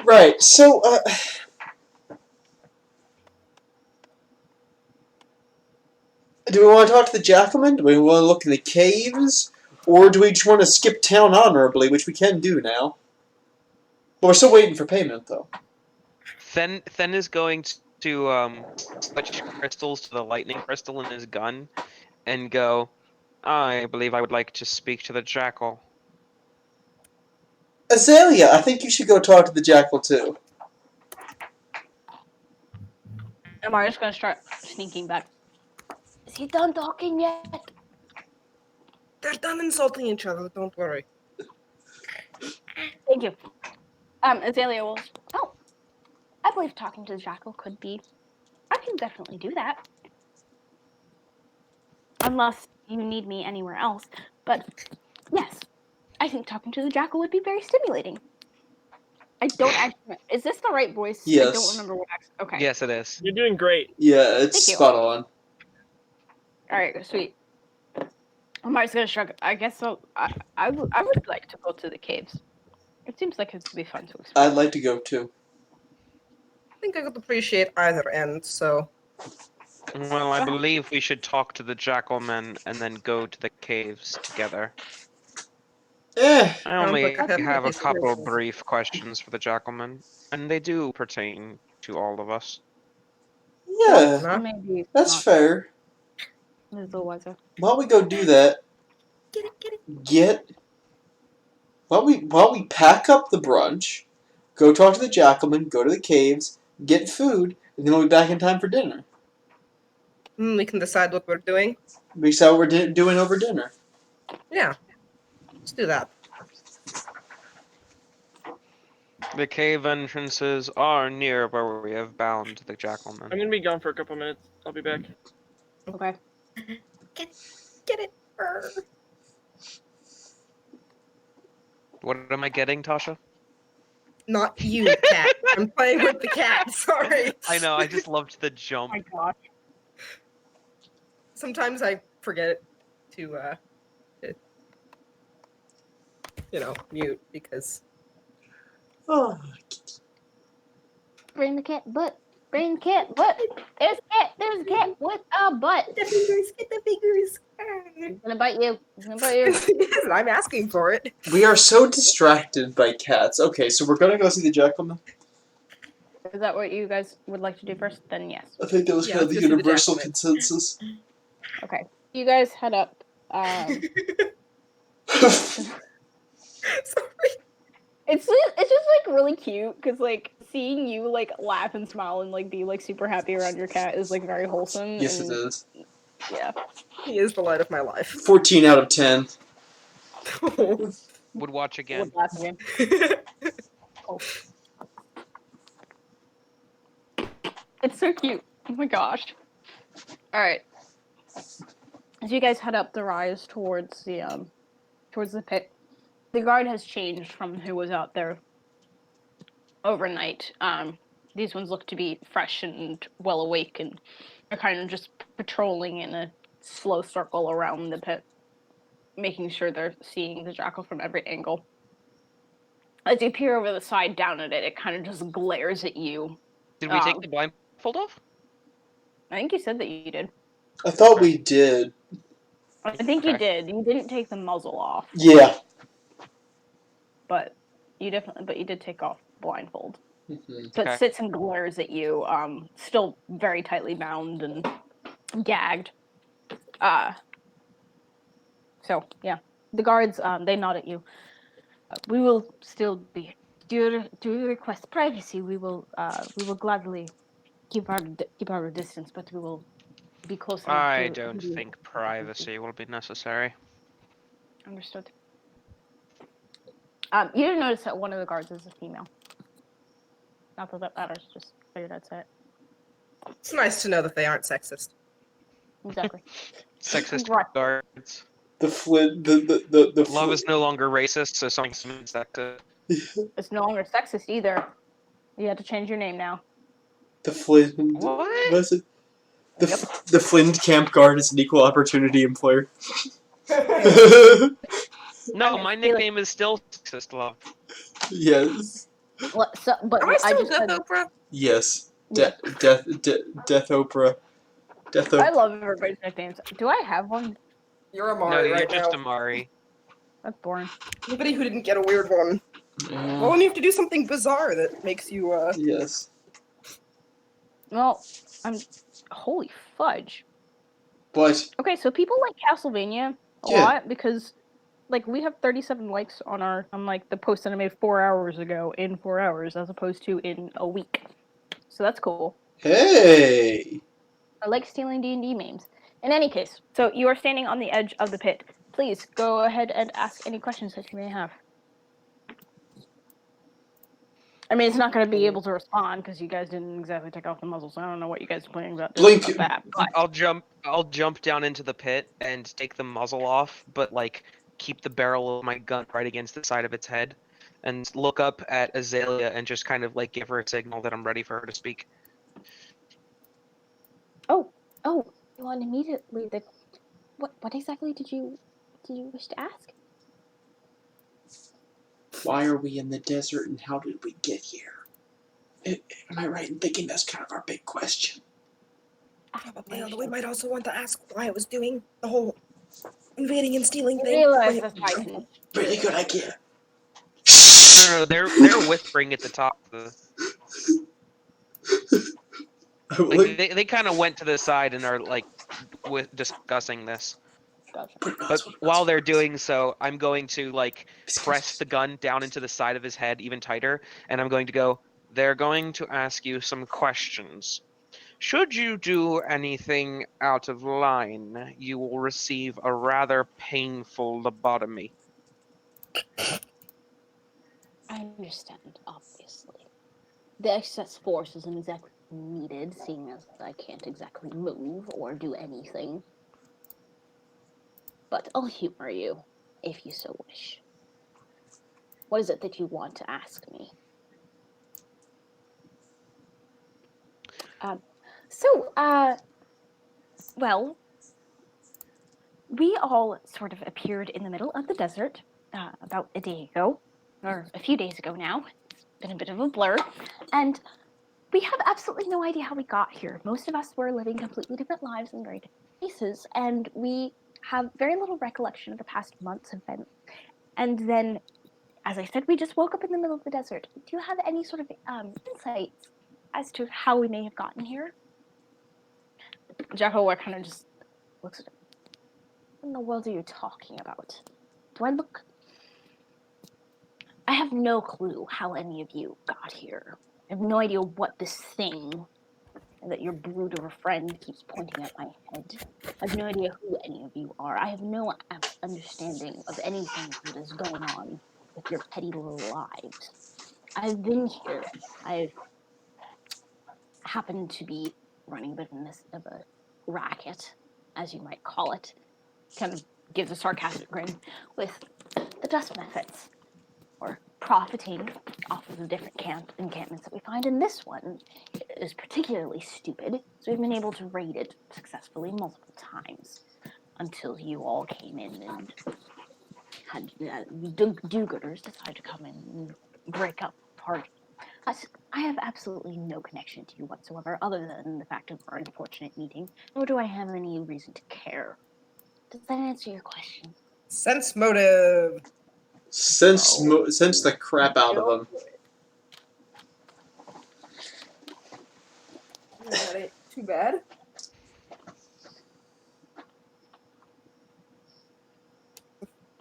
Right, so, do we want to talk to the Jackalman? Do we want to look in the caves? Or do we just want to skip town honorably, which we can do now? But we're still waiting for payment, though. Then is going to switch crystals to the lightning crystal in his gun and go, I believe I would like to speak to the jackal. Azalea, I think you should go talk to the Jackal, too. Am I just gonna start sneaking back? Is he done talking yet? They're done insulting each other, don't worry. Thank you. Azalea will. Oh, I believe talking to the jackal could be. I can definitely do that. Unless you need me anywhere else. But yes, I think talking to the jackal would be very stimulating. I don't actually. Is this the right voice? I don't Yes. remember what accent. Okay. Yes, it is. You're doing great. Yeah, it's Thank you. spot on. Alright, sweet. I'm just gonna shrug. I guess so. I would like to go to the caves. It seems like it would be fun to explore. I'd like to go, too. I think I could appreciate either end, so. Well, I believe we should talk to the jackalmen and then go to the caves together. I only like I have have a nice couple choices. brief questions for the jackalmen, and they do pertain to all of us. Yeah, Huh? Maybe that's not. fair. A little wiser. Why don't we go do that? Get it. Why don't we pack up the brunch, go talk to the Jackalman, go to the caves, get food, and then we'll be back in time for dinner. We can decide what we're doing. We decide what we're doing over dinner. Yeah. Let's do that. The cave entrances are near where we have bound the jackalmen. I'm gonna be gone for a couple minutes. I'll be back. Okay. Get it. Brr. What am I getting, Tasha? Not you, cat. I'm playing with the cat. Sorry. I know, I just loved the jump. Oh my gosh. Sometimes I forget to mute because. Oh, Bring the cat butt. Bring the cat butt. There's a cat. There's a cat with a butt. Get the fingers. He's gonna bite you. He's gonna bite you. I'm asking for it. we are so distracted by cats. Okay, so we're gonna go see the Jackalman. Is that what you guys would like to do first? Then yes. I think that was Yeah, kind of the let's go see the universal Jackalman. consensus. Okay. You guys head up. Sorry. It's just like really cute because like seeing you like laugh and smile and like be like super happy around your cat is like very wholesome. Yes, and, it is. Yeah. He is the light of my life. 14 out of 10. Would watch again. Would laugh again. Oh. It's so cute. Oh my gosh. All right. As you guys head up the rise towards the pit, the guard has changed from who was out there overnight. These ones look to be fresh and well awake and are kind of just patrolling in a slow circle around the pit, making sure they're seeing the jackal from every angle. As you peer over the side down at it, it kind of just glares at you. Did we take the blindfold off? I think you said that you did. I thought we did. I think you Okay. did. You didn't take the muzzle off, Yeah. but you did take off blindfold. Mhm. But Okay. sits and glares at you, still very tightly bound and gagged. So yeah, the guards they nod at you. We will still be. Do you request privacy? We will gladly keep our distance, but we will be close enough. I to don't you. think privacy will be necessary. Understood. You didn't notice that one of the guards is a female. Not that that matters, just figured I'd say it. It's nice to know that they aren't sexist. Exactly. Sexist Right. guards. The Flint, the Love is no longer racist, so something's sexist. It's no longer sexist either. You had to change your name now. the Flint. What? Was it? The Flint camp guard is an equal opportunity employer. No, my I feel like- nickname is still sexist, Love. Yes. Well, but Am I still just Death said, Oprah? Yes. Yeah. Death Oprah. Death I Oprah. love everybody's nicknames. Do I have one? You're No, Amari you're right just now. Amari. That's boring. Anybody who didn't get a weird one. Well, when you have to do something bizarre that makes you, Yes. Well, holy fudge. But Okay, so people like Castlevania a Yeah. lot because, like, we have 37 likes on like the post that I made 4 hours ago in 4 hours as opposed to in a week. So that's cool. hey. I like stealing D&D memes. In any case, so you are standing on the edge of the pit. Please go ahead and ask any questions that you may have. I mean, it's not going to be able to respond because you guys didn't exactly take off the muzzle, so I don't know what you guys are planning about doing Blink. about that. But I'll jump down into the pit and take the muzzle off, but like keep the barrel of my gun right against the side of its head, and look up at Azalea and just kind of like give her a signal that I'm ready for her to speak. oh, you want immediately the what exactly did you wish to ask? Why are we in the desert and how did we get here? Am I right in thinking that's kind of our big question? Probably, although we might also want to ask why I was doing the whole invading and stealing I thing. realize Wait, that's Titan. Really good idea. No, they're whispering at the top. Like they kind of went to the side and are like discussing this. Gotcha. But while they're doing so, I'm going to like press the gun down into the side of his head even tighter, and I'm going to go, they're going to ask you some questions. Should you do anything out of line, you will receive a rather painful lobotomy. I understand, obviously. The excess force isn't exactly needed, seeing as I can't exactly move or do anything. But I'll humor you, if you so wish. What is it that you want to ask me? Well, we all sort of appeared in the middle of the desert about a day ago, or a few days ago now. It's been a bit of a blur. And we have absolutely no idea how we got here. Most of us were living completely different lives in very different places, and we have very little recollection of the past month's events. And then, as I said, we just woke up in the middle of the desert. Do you have any sort of insights as to how we may have gotten here? Jehovah kind of just looks at him. What in the world are you talking about? Do I look... I have no clue how any of you got here. I have no idea what this thing that your brute of a friend keeps pointing at my head. I have no idea who any of you are. I have no understanding of anything that is going on with your petty little lives. I've been here. I've happened to be running a bit of a racket, as you might call it. Kind of gives a sarcastic grin with the dust methods, or profiting off of the different encampments that we find. And this one is particularly stupid, so we've been able to raid it successfully multiple times until you all came in and had do-gooders decide to come in and break up the party. I have absolutely no connection to you whatsoever, other than the fact of our unfortunate meeting, nor do I have any reason to care. Does that answer your question? sense motive. Sense the crap out of them. That ain't too bad.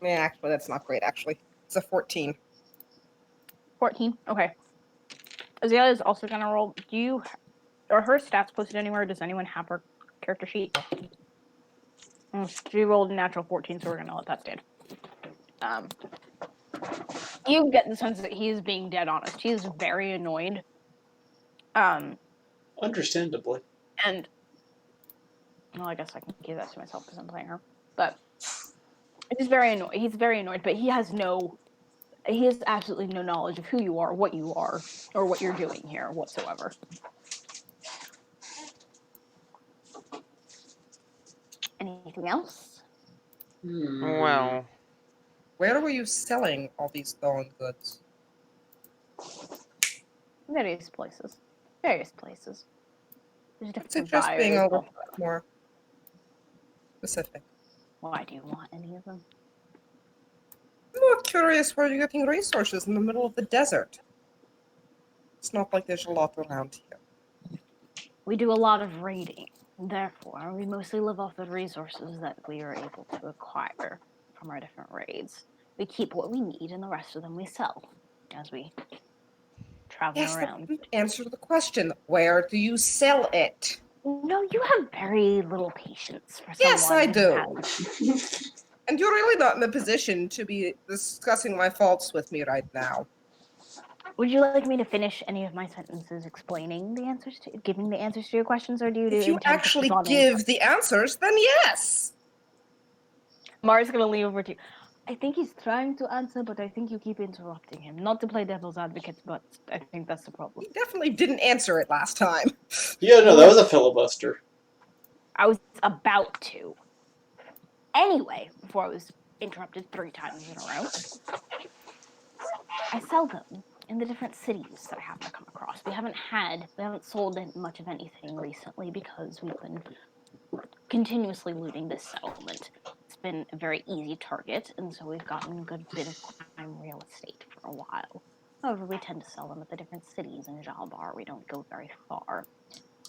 Yeah, actually, that's not great, actually. It's a 14. 14? Okay. Azalea is also gonna roll. Are her stats posted anywhere? Does anyone have her character sheet? She rolled a natural 14, so we're gonna let that stand. You get the sense that he is being dead honest. He is very annoyed. Understandably. And well, I guess I can give that to myself because I'm playing her. But he's very annoyed. He's very annoyed, but he has absolutely no knowledge of who you are, what you are, or what you're doing here whatsoever. Anything else? Well, Where were you selling all these stolen goods? Various places. Various places. There's I'd different suggest being buyers. a little bit more specific. Why do you want any of them? I'm more curious where you're getting resources in the middle of the desert. It's not like there's a lot around here. We do a lot of raiding. Therefore, we mostly live off the resources that we are able to acquire from our different raids. We keep what we need, and the rest of them we sell as we travel Yes, that around. didn't answer the question. Where do you sell it? No, you have very little patience for someone. Yes, I who do. has- And you're really not in a position to be discussing my faults with me right now. Would you like me to finish any of my sentences explaining the answers to, giving the answers to your questions, or do you If you intend to actually keep on give the answers, then yes. Mara's gonna lean over to you. I think he's trying to answer, but I think you keep interrupting him. Not to play devil's advocate, but I think that's the problem. You definitely didn't answer it last time. Yeah, no, that was a filibuster. I was about to. Anyway, before I was interrupted 3 times in a row, I sell them in the different cities that I happen to come across. We haven't sold much of anything recently because we've been continuously looting this settlement. It's been a very easy target, and so we've gotten a good bit of prime real estate for a while. However, we tend to sell them at the different cities in Jalbar. We don't go very far,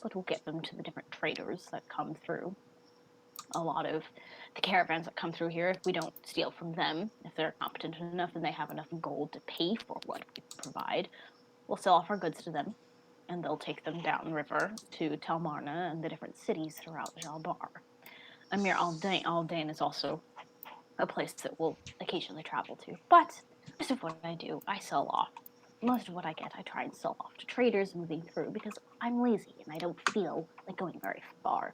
but we'll get them to the different traders that come through. A lot of the caravans that come through here, if we don't steal from them, if they're competent enough and they have enough gold to pay for what we provide, we'll sell off our goods to them, and they'll take them downriver to Telmarna and the different cities throughout Jalbar. Amir Aldain is also a place that we'll occasionally travel to. But most of what I do, I sell off. Most of what I get, I try and sell off to traders moving through because I'm lazy and I don't feel like going very far.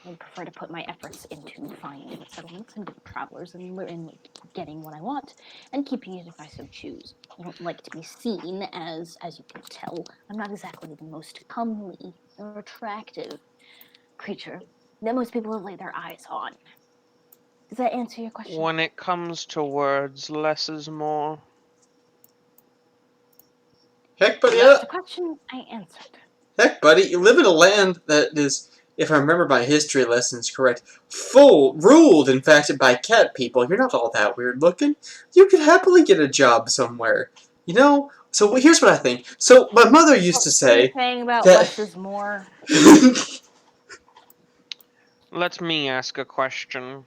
I prefer to put my efforts into finding settlements and different travelers and getting what I want and keeping it if I so choose. I don't like to be seen as you can tell, I'm not exactly the most comely or attractive creature that most people have laid their eyes on. Does that answer your question? when it comes to words, less is more. Heck, buddy, You asked a question, I answered. Heck, buddy, you live in a land that is, if I remember my history lessons correct, ruled, in fact, by cat people. You're not all that weird looking. You could happily get a job somewhere. You know? So here's what I think. So my mother used to say You're saying about that... less is more. Let me ask a question.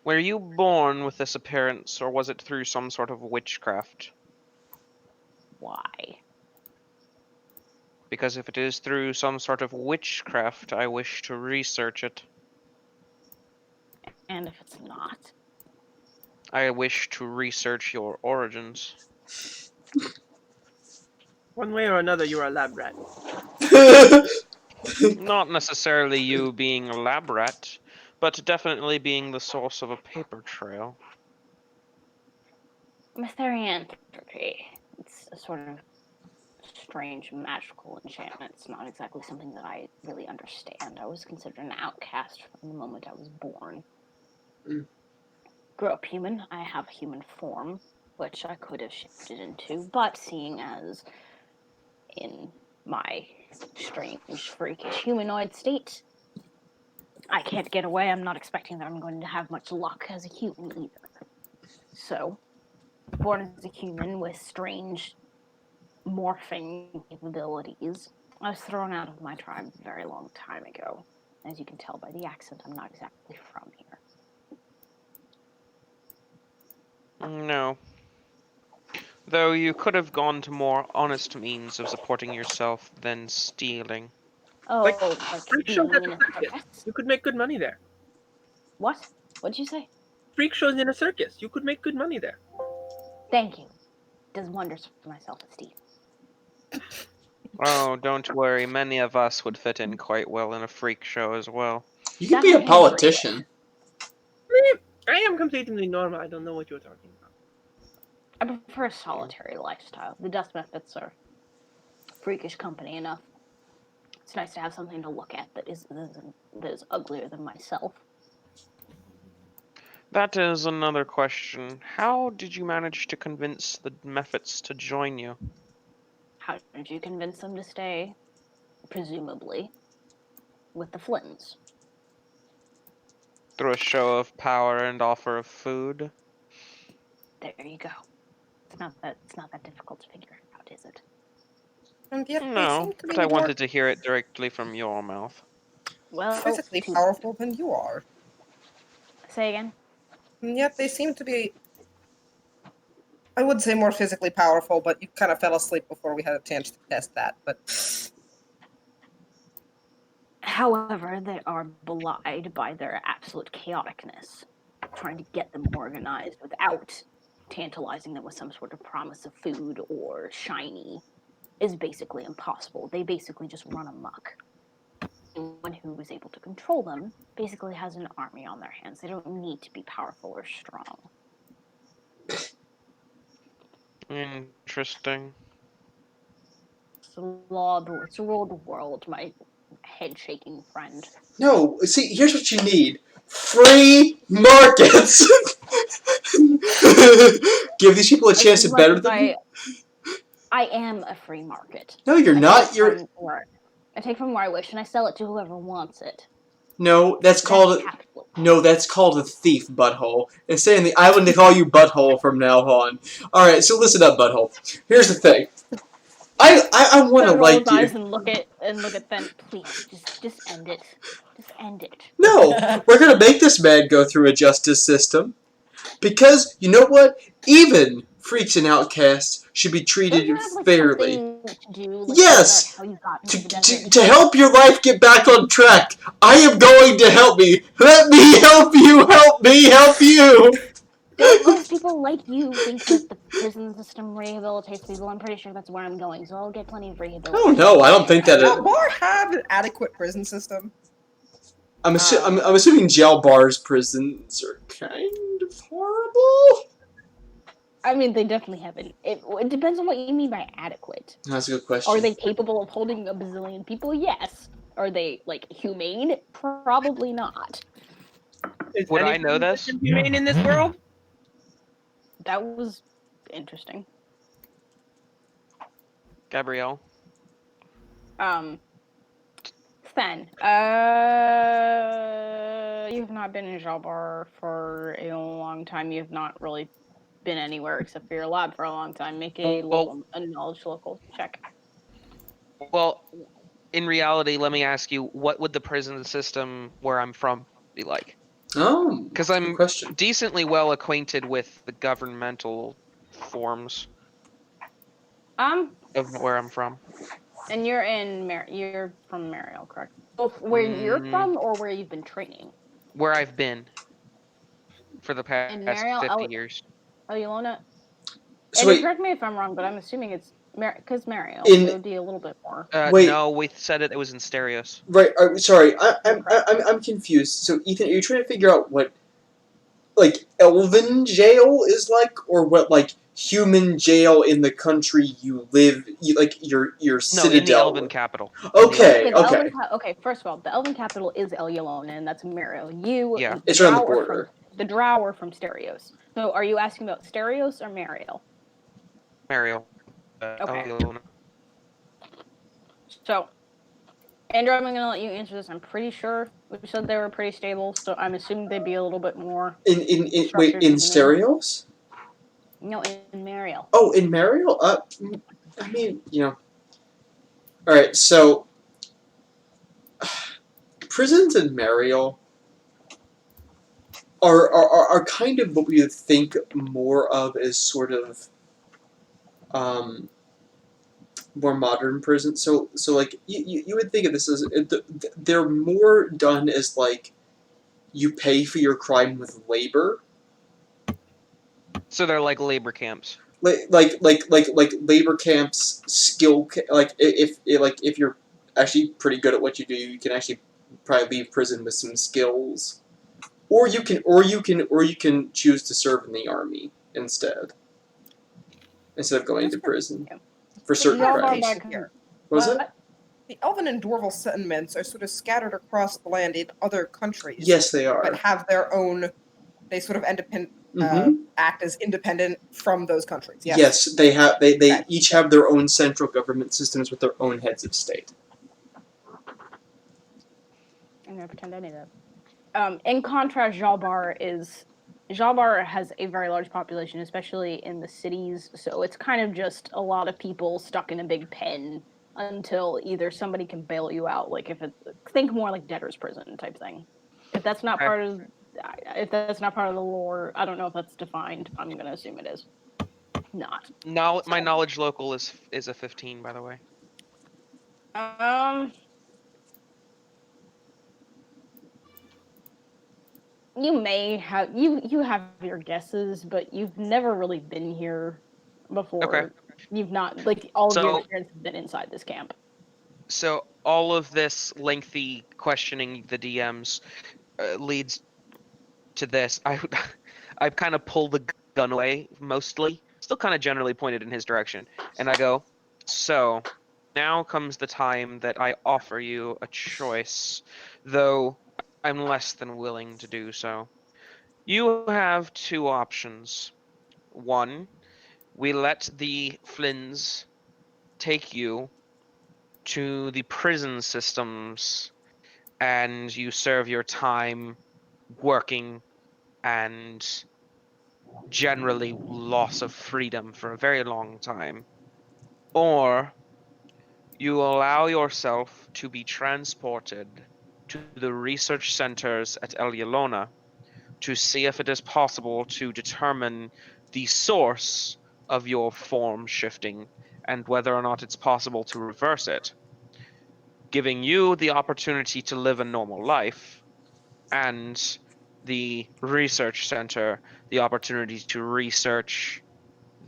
Were you born with this appearance, or was it through some sort of witchcraft? Why? Because if it is through some sort of witchcraft, I wish to research it. And if it's not? I wish to research your origins. One way or another, you're a lab rat. Not necessarily you being a lab rat, but definitely being the source of a paper trail. Mytherianthropy. It's a sort of strange magical enchantment. It's not exactly something that I really understand. I was considered an outcast from the moment I was born. Grew up human. I have a human form, which I could have shifted into, but seeing as in my strange, freakish humanoid state, I can't get away. I'm not expecting that I'm going to have much luck as a human either. So, born as a human with strange morphing capabilities, I was thrown out of my tribe a very long time ago. As you can tell by the accent, I'm not exactly from here. No. Though you could have gone to more honest means of supporting yourself than stealing. Oh, Like, like Freak shows being at in the a circus. circus? You could make good money there. What? What'd you say? Freak shows in a circus. You could make good money there. Thank you. Does wonders for my self-esteem. Oh, don't worry. Many of us would fit in quite well in a freak show as well. You could That be I a can agree politician. I am completely normal. I don't know what you're talking about. I prefer a solitary lifestyle. The dust methods are freakish company enough. It's nice to have something to look at that is uglier than myself. That is another question. How did you manage to convince the Mephits to join you? How did you convince them to stay? Presumably, with the Flintons. Through a show of power and offer of food? There you go. It's not that difficult to figure out, is it? And yet they No, seem to but be I more wanted to hear it directly from your mouth. Well, physically powerful than you are. Say again. And yet they seem to be, I would say, more physically powerful, but you kind of fell asleep before we had a chance to test that. But However, they are belied by their absolute chaoticness. Trying to get them organized without tantalizing them with some sort of promise of food or shiny is basically impossible. They basically just run amok. Anyone who is able to control them basically has an army on their hands. They don't need to be powerful or strong. Interesting. It's the law of the world, my head-shaking friend. No, see, here's what you need. Free markets! Give these people a chance to better them. I am a free market. No, you're not. I take from where I wish, and I sell it to whoever wants it. No, that's called a thief, butthole. And stay in the island to call you butthole from now on. Alright, so listen up, butthole. Here's the thing. I want to like you. And look at them. Please, just end it. Just end it. No, we're gonna make this man go through a justice system. Because, you know what? Even freaks and outcasts should be treated fairly. Yes! To help your life get back on track, I am going to help me. Let me help you, help me, help you! Don't most people like you think that the prison system rehabilitates people? I'm pretty sure that's where I'm going, so I'll get plenty of rehabilitation. Oh no, I don't think that does Bar have an adequate prison system? I'm assuming jail bars prisons are kind of horrible. I mean, they definitely have it. It depends on what you mean by adequate. That's a good question. Are they capable of holding a bazillion people? Yes. Are they, like, humane? Probably not. Would I know this? Humane in this world? That was interesting. Gabrielle? Sven, you've not been in Jalbar for a long time. You've not really been anywhere except for your lab for a long time. Make a knowledge local check. Well, in reality, let me ask you, what would the prison system where I'm from be like? Oh, because I'm decently well acquainted with the governmental forms of where I'm from. And you're you're from Mariel, correct? Both where you're from or where you've been training? Where I've been for the past Mariel, 50 years. Elona? So and correct me if I'm wrong, but I'm assuming it's because Mariel, so it would be a little bit more. No, we said it was in Stereos. Right, sorry, I'm confused. So, Ethan, are you trying to figure out what, like, Elven jail is like, or what, like, human jail in the country you live, your citadel? No, in the Elven capital. Okay. Okay, first of all, the Elven capital is El Yelona, and that's Mariel. It's around the border. The Drow are from Stereos. So, are you asking about Stereos or Mariel? Mariel. Okay. So, Andrew, I'm going to let you answer this. I'm pretty sure we said they were pretty stable, so I'm assuming they'd be a little bit more. In Stereos? No, in Mariel. Oh, in Mariel? I mean, Alright, so prisons in Mariel are kind of what we would think more of as sort of more modern prisons. So like you would think of this as they're more done as like you pay for your crime with labor. So they're like labor camps. like labor camps, if you're actually pretty good at what you do, you can actually probably leave prison with some skills, or you can choose to serve in the army instead of going to prison for certain Y'all are crimes. back Here. What was it? The Elven and Dwarval settlements are sort of scattered across the land in other countries, Yes, they but are. have their own. They sort of act as independent from those countries. Yes. Yes, they have. They Okay. each have their own central government systems with their own heads of state. I'm gonna pretend I knew that. In contrast, Jalbar has a very large population, especially in the cities. So it's kind of just a lot of people stuck in a big pen until either somebody can bail you out. Like think more like debtor's prison type thing. If that's not Okay. part of the lore, I don't know if that's defined. I'm gonna assume it is not. Now, my knowledge local is a 15, by the way. You may have you have your guesses, but you've never really been here before. Okay. You've not all of your So- experience has been inside this camp. So all of this lengthy questioning the DMs leads to this. I kind of pull the gun away mostly, still kind of generally pointed in his direction, and I go, so now comes the time that I offer you a choice, though I'm less than willing to do so. You have two options. One, we let the Flynns take you to the prison systems and you serve your time working and generally loss of freedom for a very long time. Or you allow yourself to be transported to the research centers at El Yalona to see if it is possible to determine the source of your form shifting and whether or not it's possible to reverse it, giving you the opportunity to live a normal life and the research center the opportunity to research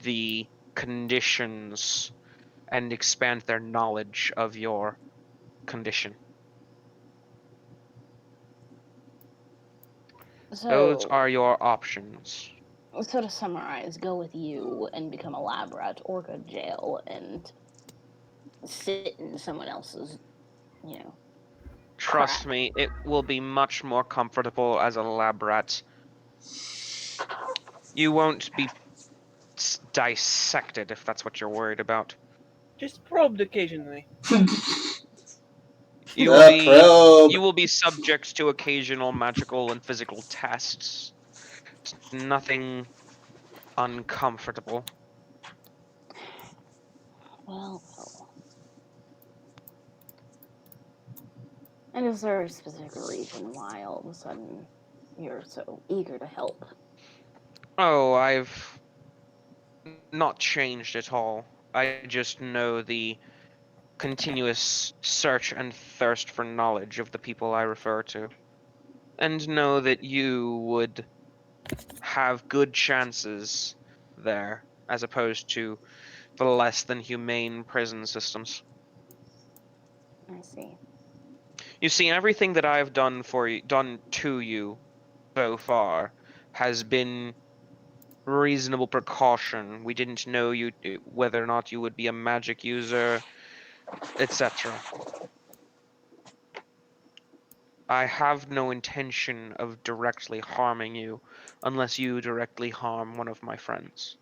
the conditions and expand their knowledge of your condition. Those So, are your options. so to summarize, go with you and become a lab rat, or go to jail and sit in someone else's, Trust crap. me, it will be much more comfortable as a lab rat. You won't be dissected if that's what you're worried about. Just probed occasionally. You will be probe. you will be subject to occasional magical and physical tests. Nothing uncomfortable. Well. And is there a specific reason why all of a sudden you're so eager to help? Oh, I've not changed at all. I just know the continuous search and thirst for knowledge of the people I refer to. And know that you would have good chances there, as opposed to the less than humane prison systems. I see. You see, everything that I've done done to you so far has been reasonable precaution. We didn't know whether or not you would be a magic user, etc. I have no intention of directly harming you unless you directly harm one of my friends.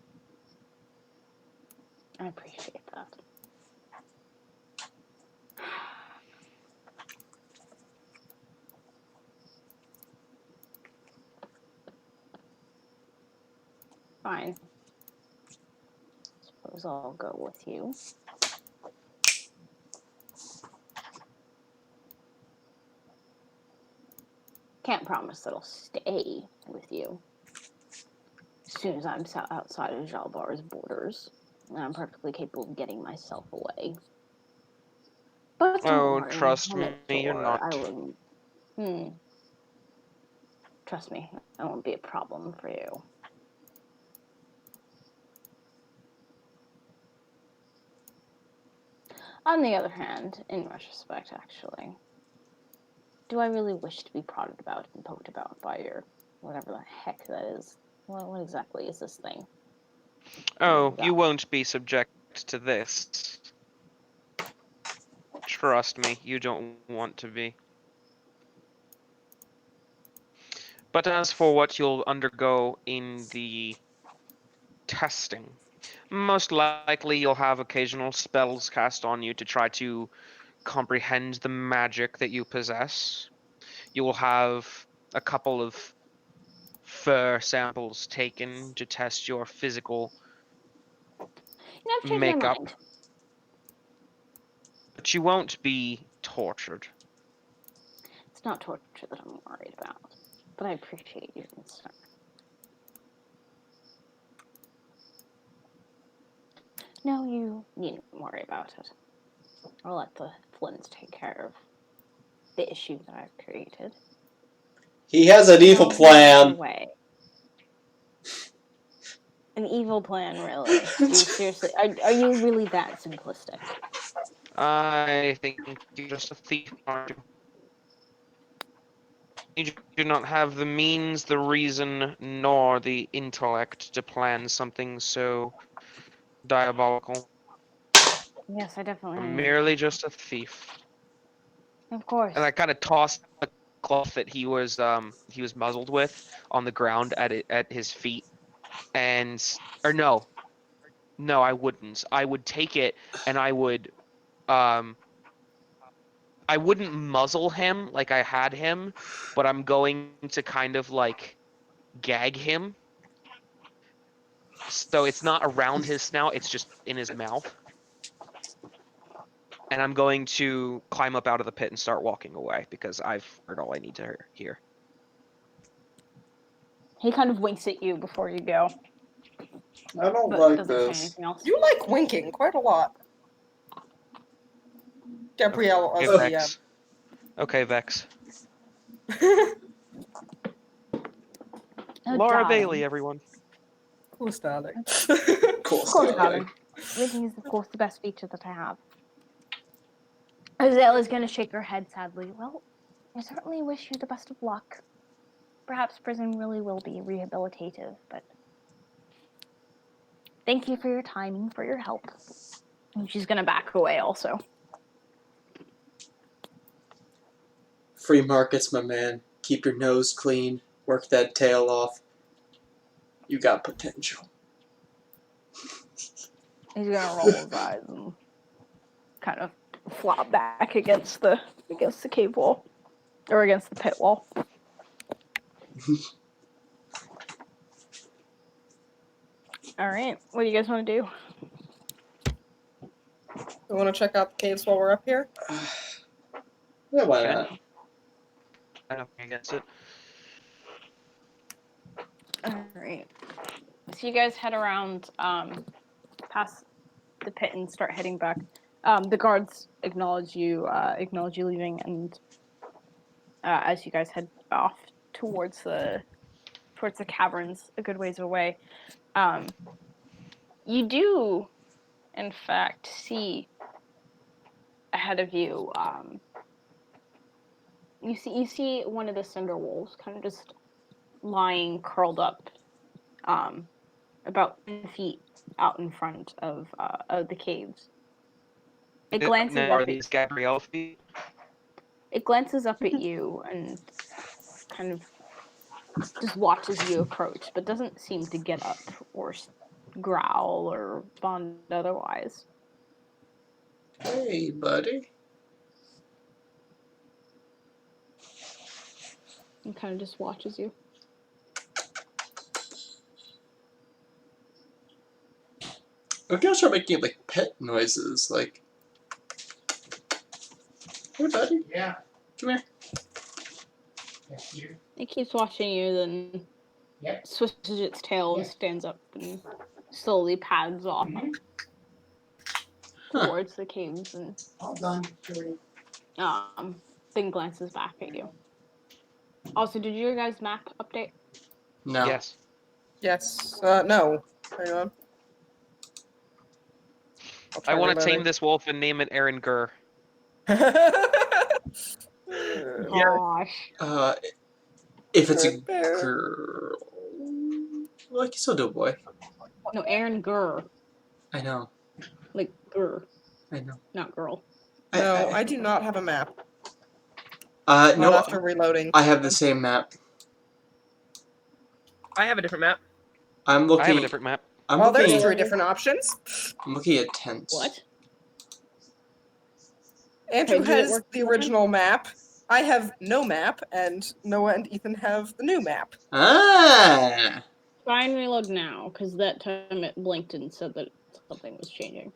I appreciate that. Fine. Suppose I'll go with you. Can't promise that I'll stay with you. As soon as I'm outside of Jalbar's borders, I'm perfectly capable of getting myself away. But don't Oh, worry, trust I'll me, make you're sure I not. will. Trust me, I won't be a problem for you. On the other hand, in retrospect, actually, do I really wish to be prodded about and poked about by your whatever the heck that is? What exactly is this thing? Oh, you That- won't be subject to this. Trust me, you don't want to be. But as for what you'll undergo in the testing, most likely you'll have occasional spells cast on you to try to comprehend the magic that you possess. You will have a couple of fur samples taken to test your physical I've changed my makeup, mind. but you won't be tortured. It's not torture that I'm worried about, but I appreciate your concern. No, you needn't worry about it. I'll let the Flynn's take care of the issue that I've created. He has an evil plan. Away. An evil plan, really? Do you seriously? Are you really that simplistic? I think you're just a thief, aren't you? You do not have the means, the reason, nor the intellect to plan something so diabolical. Yes, I definitely You're am. merely just a thief. Of course. And I kind of tossed the cloth that he was muzzled with on the ground at his feet, or no, I wouldn't. I would take it and um I wouldn't muzzle him like I had him, but I'm going to kind of like gag him. So it's not around his snout, it's just in his mouth. And I'm going to climb up out of the pit and start walking away because I've heard all I need to hear. He kind of winks at you before you go, I don't but like doesn't say this. anything else. You like winking quite a lot. Gabrielle as Okay, the Vex. Okay, Vex. Oh, Laura darling. Bailey, everyone. Who's darling? Of course, darling. Winking is, of course, the best feature that I have. Azale is going to shake her head sadly. Well, I certainly wish you the best of luck. Perhaps prison really will be rehabilitative, but thank you for your time and for your help. And she's going to back away also. Free markets, my man. Keep your nose clean. Work that tail off. You got potential. He's going to roll his eyes and kind of flop back against the cave wall. Or against the pit wall. Alright, what do you guys want to do? You want to check out the caves while we're up here? Yeah, why Okay. not? I don't think against it. Alright. So you guys head around past the pit and start heading back. The guards acknowledge you leaving, and as you guys head off towards the caverns, a good ways away, you do, in fact, see ahead of you. You see one of the cinder wolves kind of just lying curled up, about 10 feet out in front of the caves. It glances Now, up are at these Gabrielle feet? It glances up at you and kind of just watches you approach, but doesn't seem to get up or growl or respond otherwise. Hey, buddy. And kind of just watches you. I'm gonna start making like pet noises, like. Hey, buddy. Yeah. Come here. That's you. It keeps watching you, then Yep. switches its tail and Yeah. stands up and slowly pads off Mhm. towards the caves and All done. Sure. then glances back at you. Also, did your guys' map update? No. Yes. Yes. No. Hang on. I'll try I want to tame reloading. this wolf and name it Aaron Gurr. Yeah. Gosh. If it's a Bear. girl, well, I can still do a boy. No, Aaron Gurr. I know. Like Gurr, I know. not girl. No, I do not have a map. No. Not after reloading. I have the same map. I have a different map. I'm looking. I have a different map. I'm Well, there's looking. three different options. I'm looking at tents. What? Andrew Okay, did it has work the this time? original map. I have no map, and Noah and Ethan have the new map. Ah. Try and reload now, because that time it blinked and said that something was changing.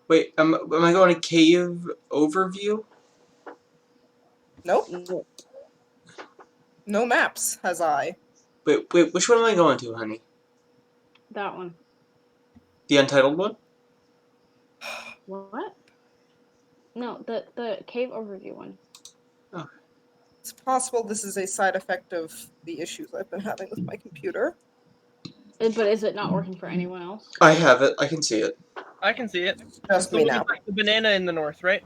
Wait. Am I going to cave overview? Nope, No. no maps has I. Wait. Which one am I going to, honey? That one. The untitled one? What? No, the cave overview one. It's possible this is a side effect of the issues I've been having with my computer. But is it not working for anyone else? I have it. I can see it. I can see it. Just The me one now. with, like, the banana in the north, right?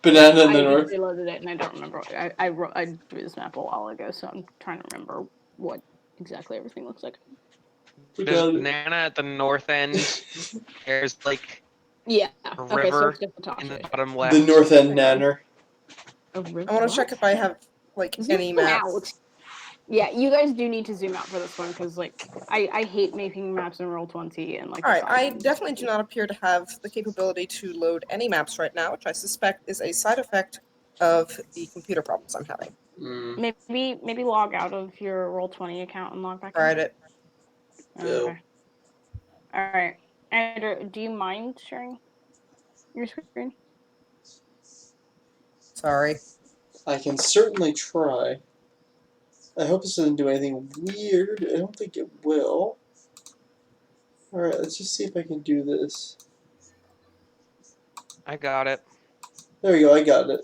Banana in the I north. just reloaded it and I don't remember. I drew this map a while ago, so I'm trying to remember what exactly everything looks like. There's banana at the north end. There's like Yeah. a Okay, so river it's just the top in the shade. bottom left. The north end nanner. A river. I want to check if I have like any Zoom maps. out. Yeah, you guys do need to zoom out for this one because, like, I hate making maps in Roll20 and like. Alright, the I size definitely do not appear to have the capability to load any maps right now, which I suspect is a side effect of the computer problems I'm having. Mm. Maybe log out of your Roll20 account and log back Tried in. it. Okay. All right. Andrew, do you mind sharing your screen? Sorry. I can certainly try. I hope this doesn't do anything weird. I don't think it will. Alright, let's just see if I can do this. I got it. There we go, I got it.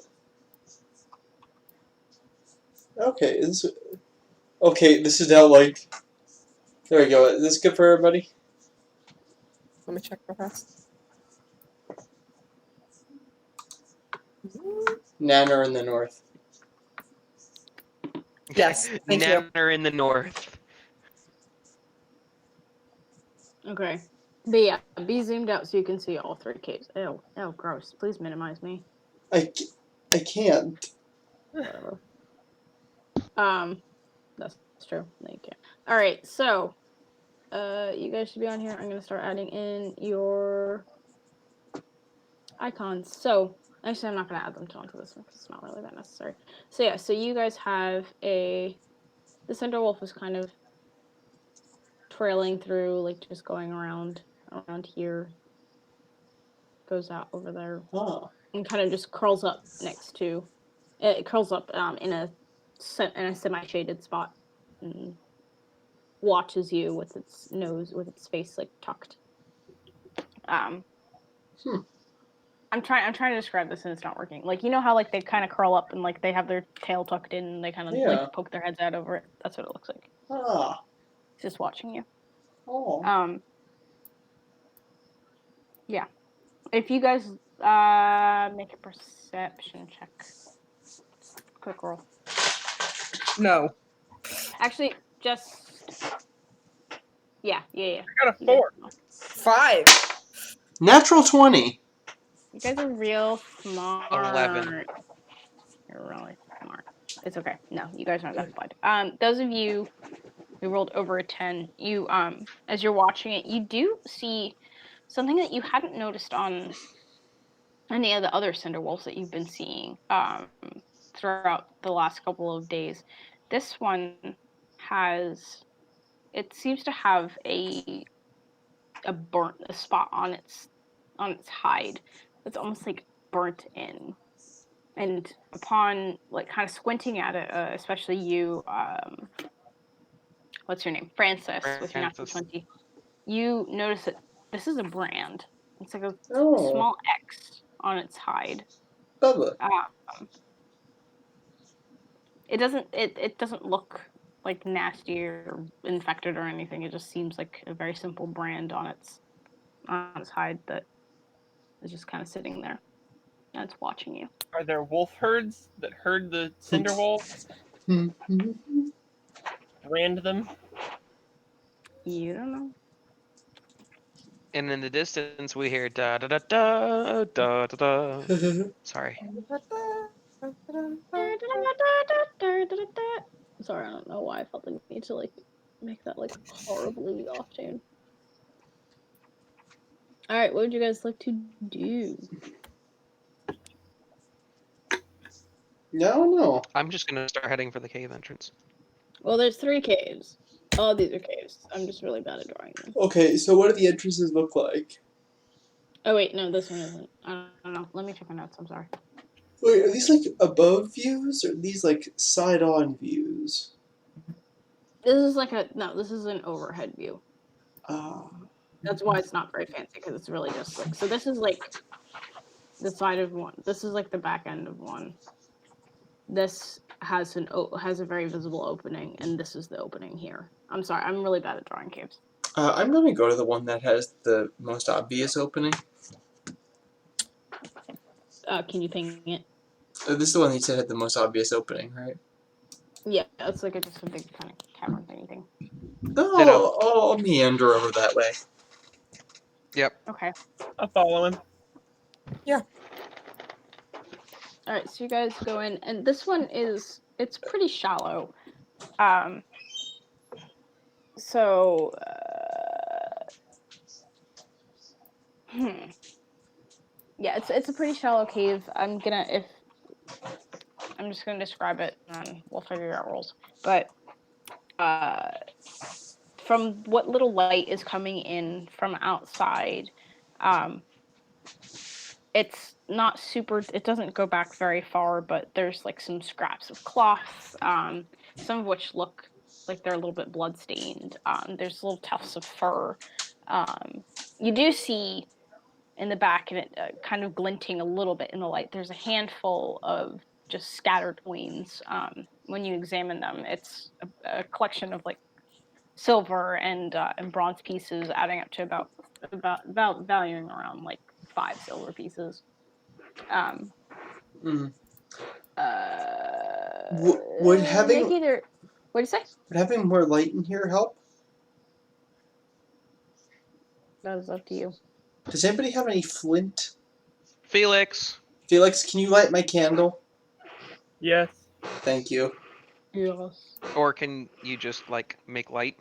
Okay, this is now like... There we go. Is this good for everybody? Let me check real fast. Nanner in the north. Yes, thank you. Nanner in the north. Okay. But yeah, be zoomed out so you can see all three caves. Ew, gross. Please minimize me. I can't. Whatever. That's true. No, you can't. All right, so, you guys should be on here. I'm gonna start adding in your icons. So, actually, I'm not gonna add them onto this one because it's not really that necessary. So yeah, so you guys have the center wolf is kind of trailing through, like just going around here, goes out over there, Ah. and kind of just curls up next to. It curls up in a semi-shaded spot and watches you with its face like tucked. I'm trying to describe this and it's not working. Like, you know how like they kind of curl up and like they have their tail tucked in and they kind of like poke their heads out over it. That's what it looks like. Ah. It's just watching you. Oh. Yeah. If you guys make a perception check. Quick roll. No. Actually, just yeah. I got a You 4. guys- 5. Natural 20. You guys are real smart. 11. You're really smart. It's okay. No, you guys aren't that blind. Those of you who rolled over a 10, you as you're watching it, you do see something that you hadn't noticed on any of the other cinder wolves that you've been seeing throughout the last couple of days. This one seems to have a spot on its hide that's almost like burnt in. And upon like kind of squinting at it, especially you, what's your name, Francis, with your natural 20, you notice that this is a brand. It's like a small X on its hide. Bubba. It doesn't look like nasty or infected or anything. It just seems like a very simple brand on its hide that is just kind of sitting there, and it's watching you. Are there wolf herds that herd the cinder wolves? Brand them? You don't know. And in the distance, we hear da da da da da da da. Sorry. Sorry, I don't know why I felt the need to like make that like horribly off tune. All right, what would you guys like to do? Yeah, I don't know. I'm just gonna start heading for the cave entrance. Well, there's 3 caves. All these are caves. I'm just really bad at drawing them. Okay, so what do the entrances look like? Oh wait, no, this one isn't. I don't know. Let me check my notes. I'm sorry. Wait, are these like above views or are these like side-on views? This is like a no. This is an overhead view. Ah. That's why it's not very fancy because it's really just like so. This is like the side of one. This is like the back end of one. This has has a very visible opening, and this is the opening here. I'm sorry, I'm really bad at drawing caves. I'm gonna go to the one that has the most obvious opening. Can you ping it? This is the one you said had the most obvious opening, right? Yeah, it's like just a big kind of cavern thing. No, I'll meander over that way. Okay. I'll follow him. All right, so you guys go in, and this one it's pretty shallow. So, yeah, it's a pretty shallow cave. I'm just gonna describe it, and we'll figure out rules. But from what little light is coming in from outside, it's not super. It doesn't go back very far, but there's like some scraps of cloth, some of which look like they're a little bit bloodstained. There's little tufts of fur. You do see in the back, and it kind of glinting a little bit in the light. There's a handful of just scattered coins. When you examine them, it's a collection of like silver and bronze pieces, adding up to about valuing around like 5 silver pieces. Mm. Would having Make either. What do you say? would having more light in here help? That is up to you. Does anybody have any flint? Felix. Felix, can you light my candle? Yes. Thank you. Yes. Or can you just like make light?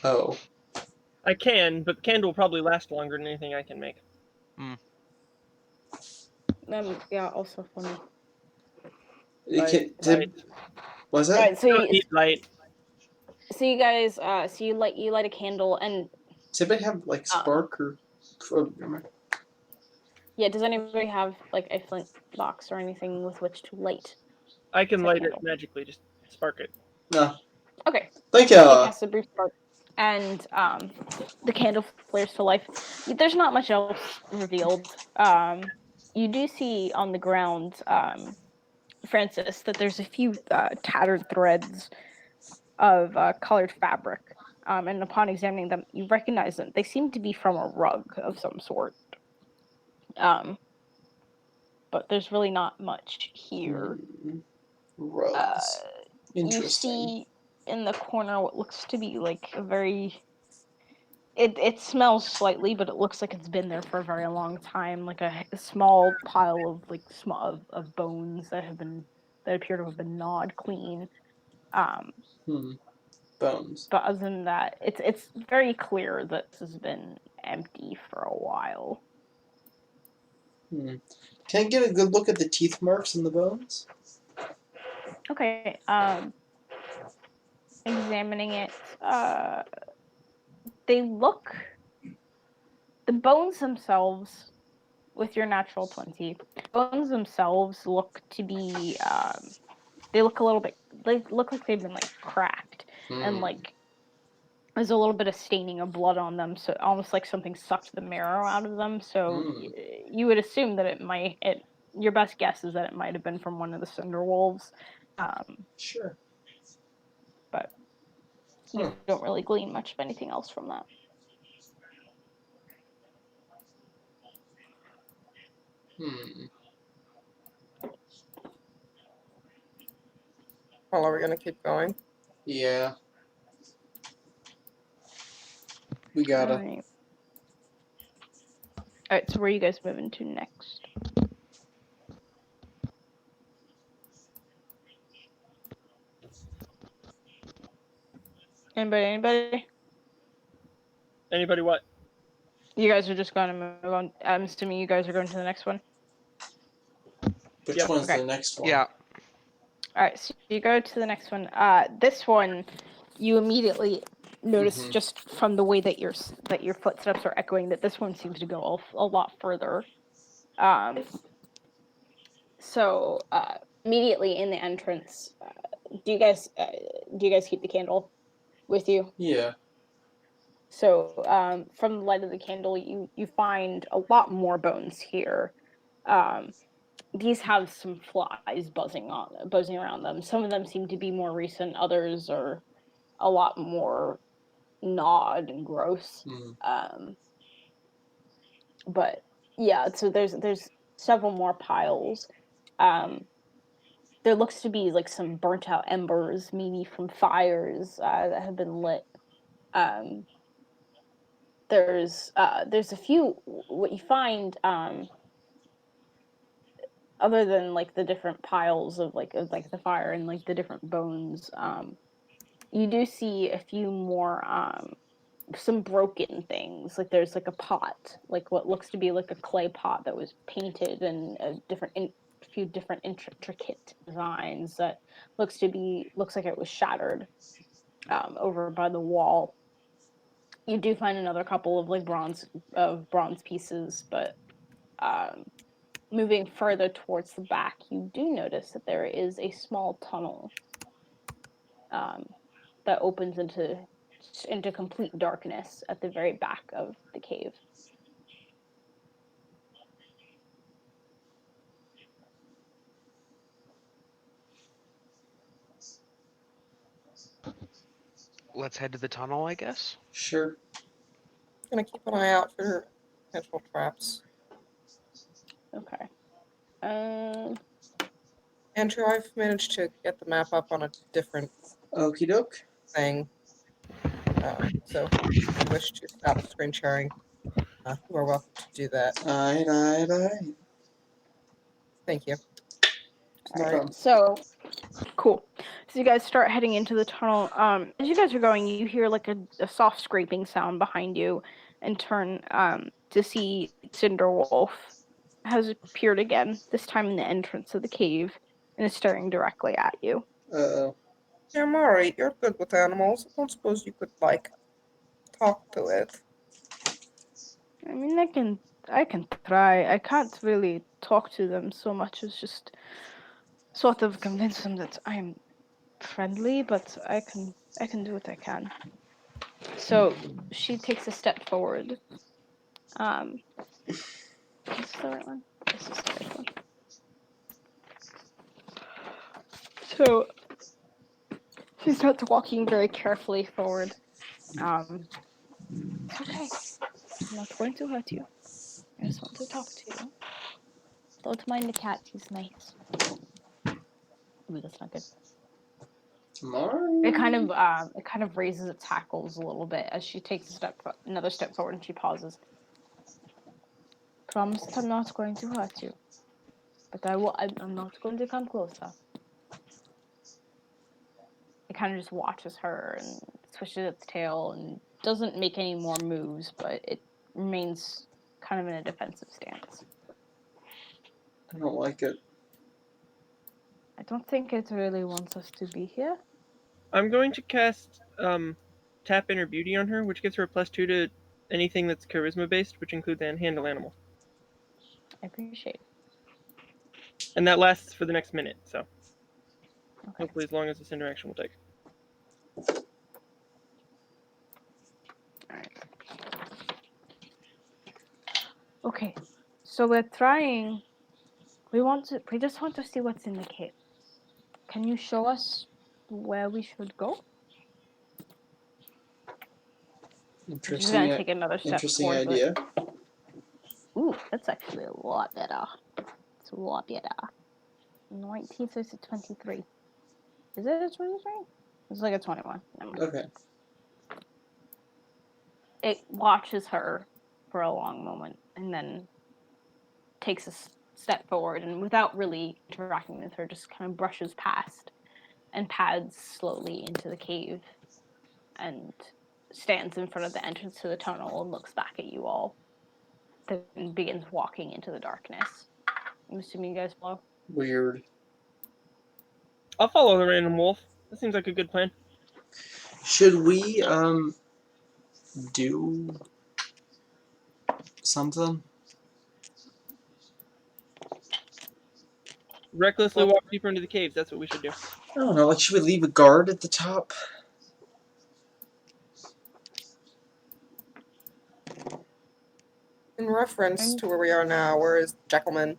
Oh. I can, but the candle will probably last longer than anything I can make. Yeah. Also funny. Light. Was All that? right. So Don't need light. you guys. So you light a candle, and Does anybody have like spark or? Oh, never mind. yeah. Does anybody have like a flint box or anything with which to light? I can Said light candle. it magically. Just spark it. No. Okay. Thank So you you. cast a brief spark, and the candle flares to life. There's not much else revealed. You do see on the ground, Francis, that there's a few tattered threads of colored fabric. And upon examining them, you recognize them. They seem to be from a rug of some sort. But there's really not much here. Rugs. You Interesting. see in the corner what looks to be like a very it smells slightly, but it looks like it's been there for a very long time, like a small pile of like of bones that appear to have been gnawed clean. Bones. But other than that, it's very clear that this has been empty for a while. Can I get a good look at the teeth marks on the bones? Okay, examining it, the bones themselves, with your natural 20, bones themselves look to be, they look a little bit, they look like they've been like cracked, and like there's a little bit of staining of blood on them, so almost like something sucked the marrow out of them. So you would assume that your best guess is that it might have been from one of the cinder wolves. Sure. But you don't really glean much of anything else from that. Well, are we gonna keep going? Yeah. We gotta. Alright. Alright, so where are you guys moving to next? Anybody? Anybody what? You guys are just gonna move on. I'm assuming you guys are going to the next one. Which Yep. one's Okay. the next one? Yeah. Alright, so you go to the next one. This one, you immediately notice Mhm. just from the way that your footsteps are echoing that this one seems to go a lot further. So immediately in the entrance, do you guys keep the candle with you? Yeah. So from the light of the candle, you find a lot more bones here. These have some flies buzzing around them. Some of them seem to be more recent. Others are a lot more gnawed and gross. Mm. But yeah, so there's several more piles. There looks to be like some burnt out embers, maybe from fires that have been lit. Um, there's a few. What you find, other than like the different piles of like the fire and like the different bones, you do see a few more some broken things. Like there's like a pot, like what looks to be like a clay pot that was painted in a few different intricate designs that looks like it was shattered over by the wall. You do find another couple of like bronze pieces, but um, moving further towards the back, you do notice that there is a small tunnel um, that opens into complete darkness at the very back of the cave. Let's head to the tunnel, I guess. Sure. Gonna keep an eye out for potential traps. Okay. Andrew, I've managed to get the map up on a different Okie doke. thing. So if you wish to stop screen sharing, you are welcome to do that. Aye. Thank you. No All problem. right. So cool. So you guys start heading into the tunnel. As you guys are going, you hear like a soft scraping sound behind you, and turn to see Cinderwolf has appeared again. This time in the entrance of the cave, and is staring directly at you. Uh-oh. Yeah, Mari, you're good with animals. I don't suppose you could, like, talk to it. I mean, I can try. I can't really talk to them so much as just sort of convince them that I'm friendly, but I can do what I can. So she takes a step forward. Is this the right one? This is the right one. So she starts walking very carefully forward. It's okay. I'm not going to hurt you. I just want to talk to you. Don't mind the cat. He's nice. Ooh, that's not good. Mari? It kind of raises its hackles a little bit as she takes another step forward, and she pauses. Promise I'm not going to hurt you, but I'm not going to come closer. It kind of just watches her and swishes its tail and doesn't make any more moves, but it remains kind of in a defensive stance. I don't like it. I don't think it really wants us to be here. I'm going to cast Tap Inner Beauty on her, which gives her a +2 to anything that's charisma based, which includes handle animal. I appreciate it. And that lasts for the next minute, so Okay. hopefully as long as this interaction will take. Alright. Okay. So we're trying. We just want to see what's in the cave. Can you show us where we should go? She's gonna take another step Interesting towards idea. it. Ooh, that's actually a lot better. swap it. 19 says it's 23. Is it a 23? It's like a 21. Never mind. Okay. It watches her for a long moment and then takes a step forward and without really interacting with her, just kind of brushes past and pads slowly into the cave and stands in front of the entrance to the tunnel and looks back at you all. Then begins walking into the darkness. I'm assuming you guys follow. Weird. I'll follow the random wolf. That seems like a good plan. Should we do something? Recklessly walk deeper into the caves. That's what we should do. I don't know. Like, should we leave a guard at the top? In reference to where we are now, where is Jackalman?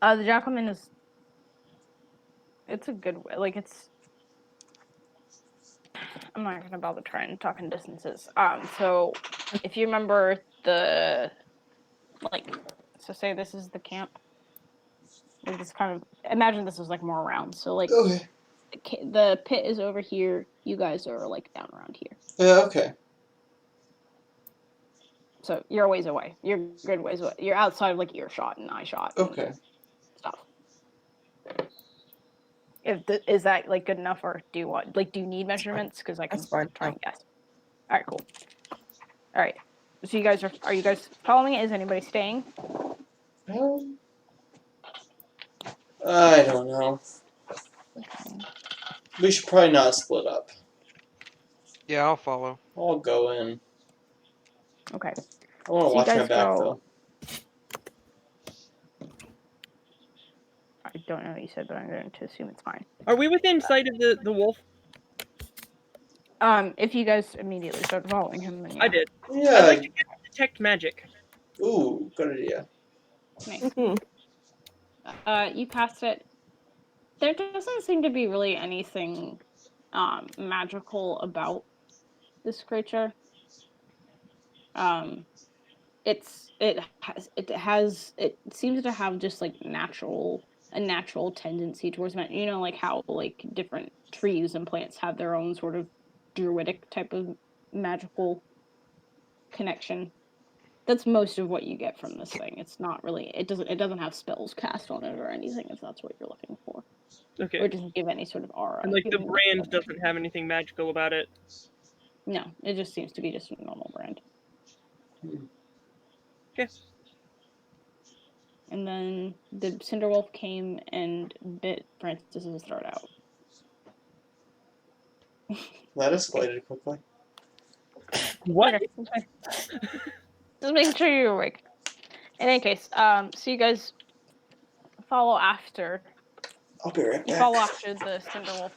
The Jackalman is. It's a good way. Like, it's. I'm not gonna bother trying to talk in distances. So if you remember the. Like, so say this is the camp. Like, this kind of. Imagine this was, like, more around. So, like, Okay. the pit is over here. You guys are, like, down around here. Yeah, okay. So you're a ways away. You're a good ways away. You're outside of, like, earshot and eye shot. And Okay. stuff. Is that, like, good enough, or do you need measurements? Because I can That's fine. try and guess. All right, cool. All right. So you guys are you guys following it? Is anybody staying? I don't know. Okay. We should probably not split up. Yeah, I'll follow. I'll go in. Okay. I want to So you watch my guys back, go- though. I don't know what you said, but I'm going to assume it's fine. Are we within sight of the wolf? If you guys immediately start following him, then yeah. I did. Yeah. I'd like to detect magic. Ooh, good idea. Nice. Mhm. You cast it. There doesn't seem to be really anything magical about this creature. It seems to have just like a natural tendency towards magic. You know, like how like different trees and plants have their own sort of druidic type of magical connection. That's most of what you get from this thing. It's not really. It doesn't have spells cast on it or anything. If that's what you're looking for, Okay. or it doesn't give any sort of aura. And like the giving brand off doesn't have anything magical about it. No, it just seems to be just a normal brand. Okay. And then the Cinderwolf came and bit Francis's throat out. That escalated quickly. What? Okay. Just making sure you're awake. In any case, so you guys follow after. I'll be right You back. follow after the Cinderwolf,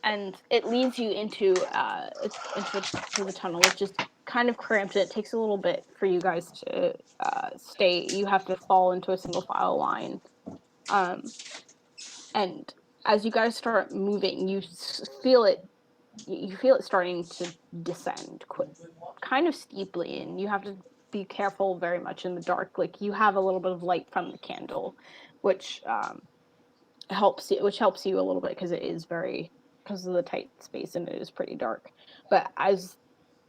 and it leads you into the tunnel. It's just kind of cramped. It takes a little bit for you guys to stay. You have to fall into a single file line, and as you guys start moving, you feel it. You feel it starting to descend, kind of steeply, and you have to be careful very much in the dark. Like you have a little bit of light from the candle, which helps you a little bit because it is because of the tight space and it is pretty dark. But as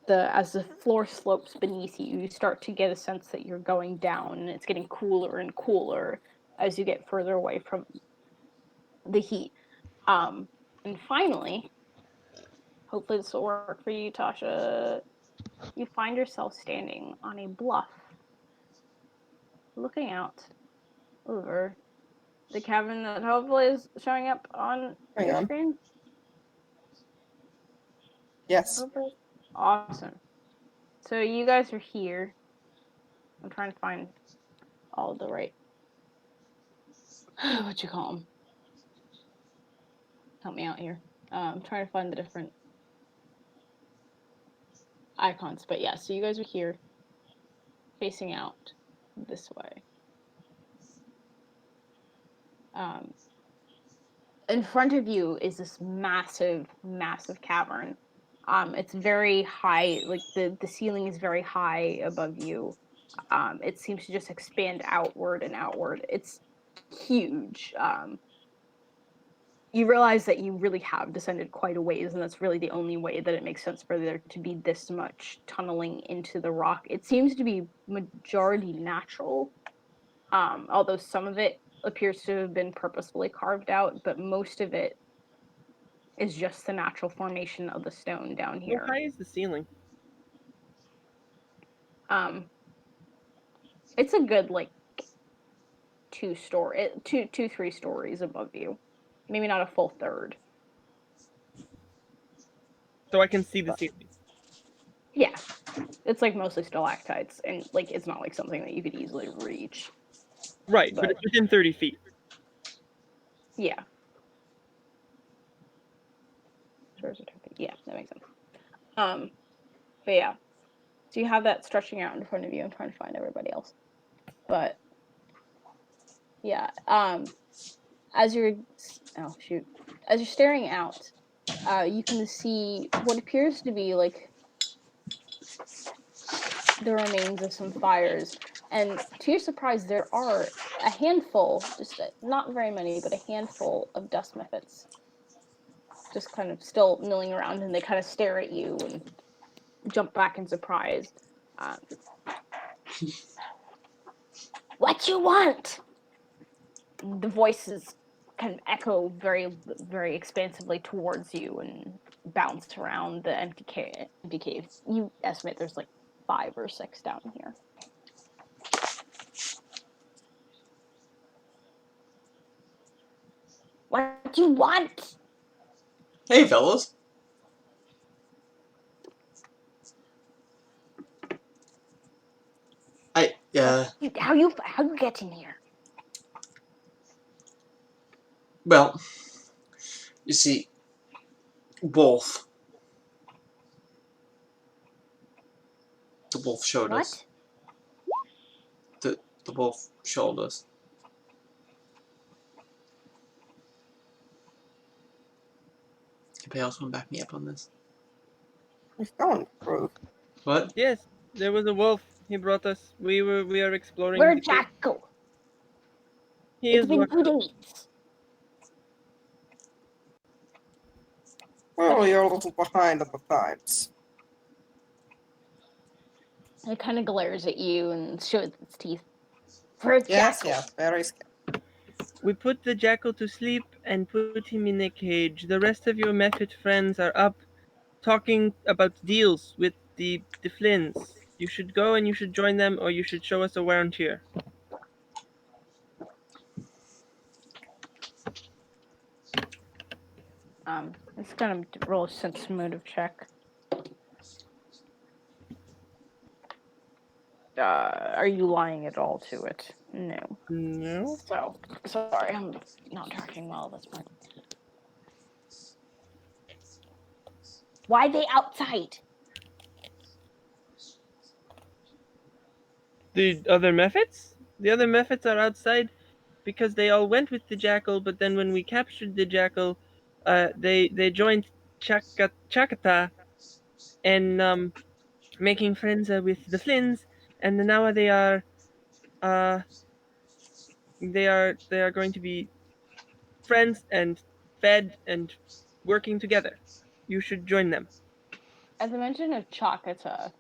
the floor slopes beneath you, you start to get a sense that you're going down, and it's getting cooler and cooler as you get further away from the heat. And finally, hopefully this will work for you, Tasha. You find yourself standing on a bluff, looking out over the cabin that hopefully is showing up on Hang your on. screen. Yes. Awesome. So you guys are here. I'm trying to find all the right. What you call them? Help me out here. I'm trying to find the different icons, but yeah. So you guys are here, facing out this way. In front of you is this massive, massive cavern. It's very high. Like the ceiling is very high above you. It seems to just expand outward and outward. It's huge. You realize that you really have descended quite a ways, and that's really the only way that it makes sense for there to be this much tunneling into the rock. It seems to be majority natural, although some of it appears to have been purposefully carved out, but most of it is just the natural formation of the stone down How here. high is the ceiling? It's a good like 3 stories above you. Maybe not a full third. So I can see the ceiling. Yeah. It's like mostly stalactites, and like it's not like something that you could easily reach. Right, but But- it's within 30 feet. Yeah. Yeah, that makes sense. But yeah. So you have that stretching out in front of you. I'm trying to find everybody else. But yeah, as you're as you're staring out, you can see what appears to be like the remains of some fires. And to your surprise, there are a handful, not very many, but a handful of dust mephits just kind of still milling around, and they kind of stare at you and jump back in surprise. What you want? The voices kind of echo very, very expansively towards you and bounce around the empty cave. You estimate there's like 5 or 6 down here. What do you want? Hey, fellas. How you get in here? Well, you see, Wolf. The wolf showed us. What? The wolf showed us. Anybody else want to back me up on this? We found proof. What? Yes, there was a wolf. He brought us. We are exploring. We're the cave. Jackal. He It's is been what? 2 days. Well, you're a little behind on the times. It kind of glares at you and shows its teeth. For a Yes, jackal. yes, very scary. We put the jackal to sleep and put him in a cage. The rest of your Mephit friends are up talking about deals with the Flynns. You should go and you should join them, or you should show us around here. It's gonna roll a sense motive check. Are you lying at all to it? No. No. So, sorry, I'm not tracking well at this point. Why are they outside? The other Mephits? The other Mephits are outside because they all went with the jackal, but then when we captured the jackal, they joined Chakata and making friends with the Flynns, and now they are going to be friends and fed and working together. You should join them. At the mention of Chakata,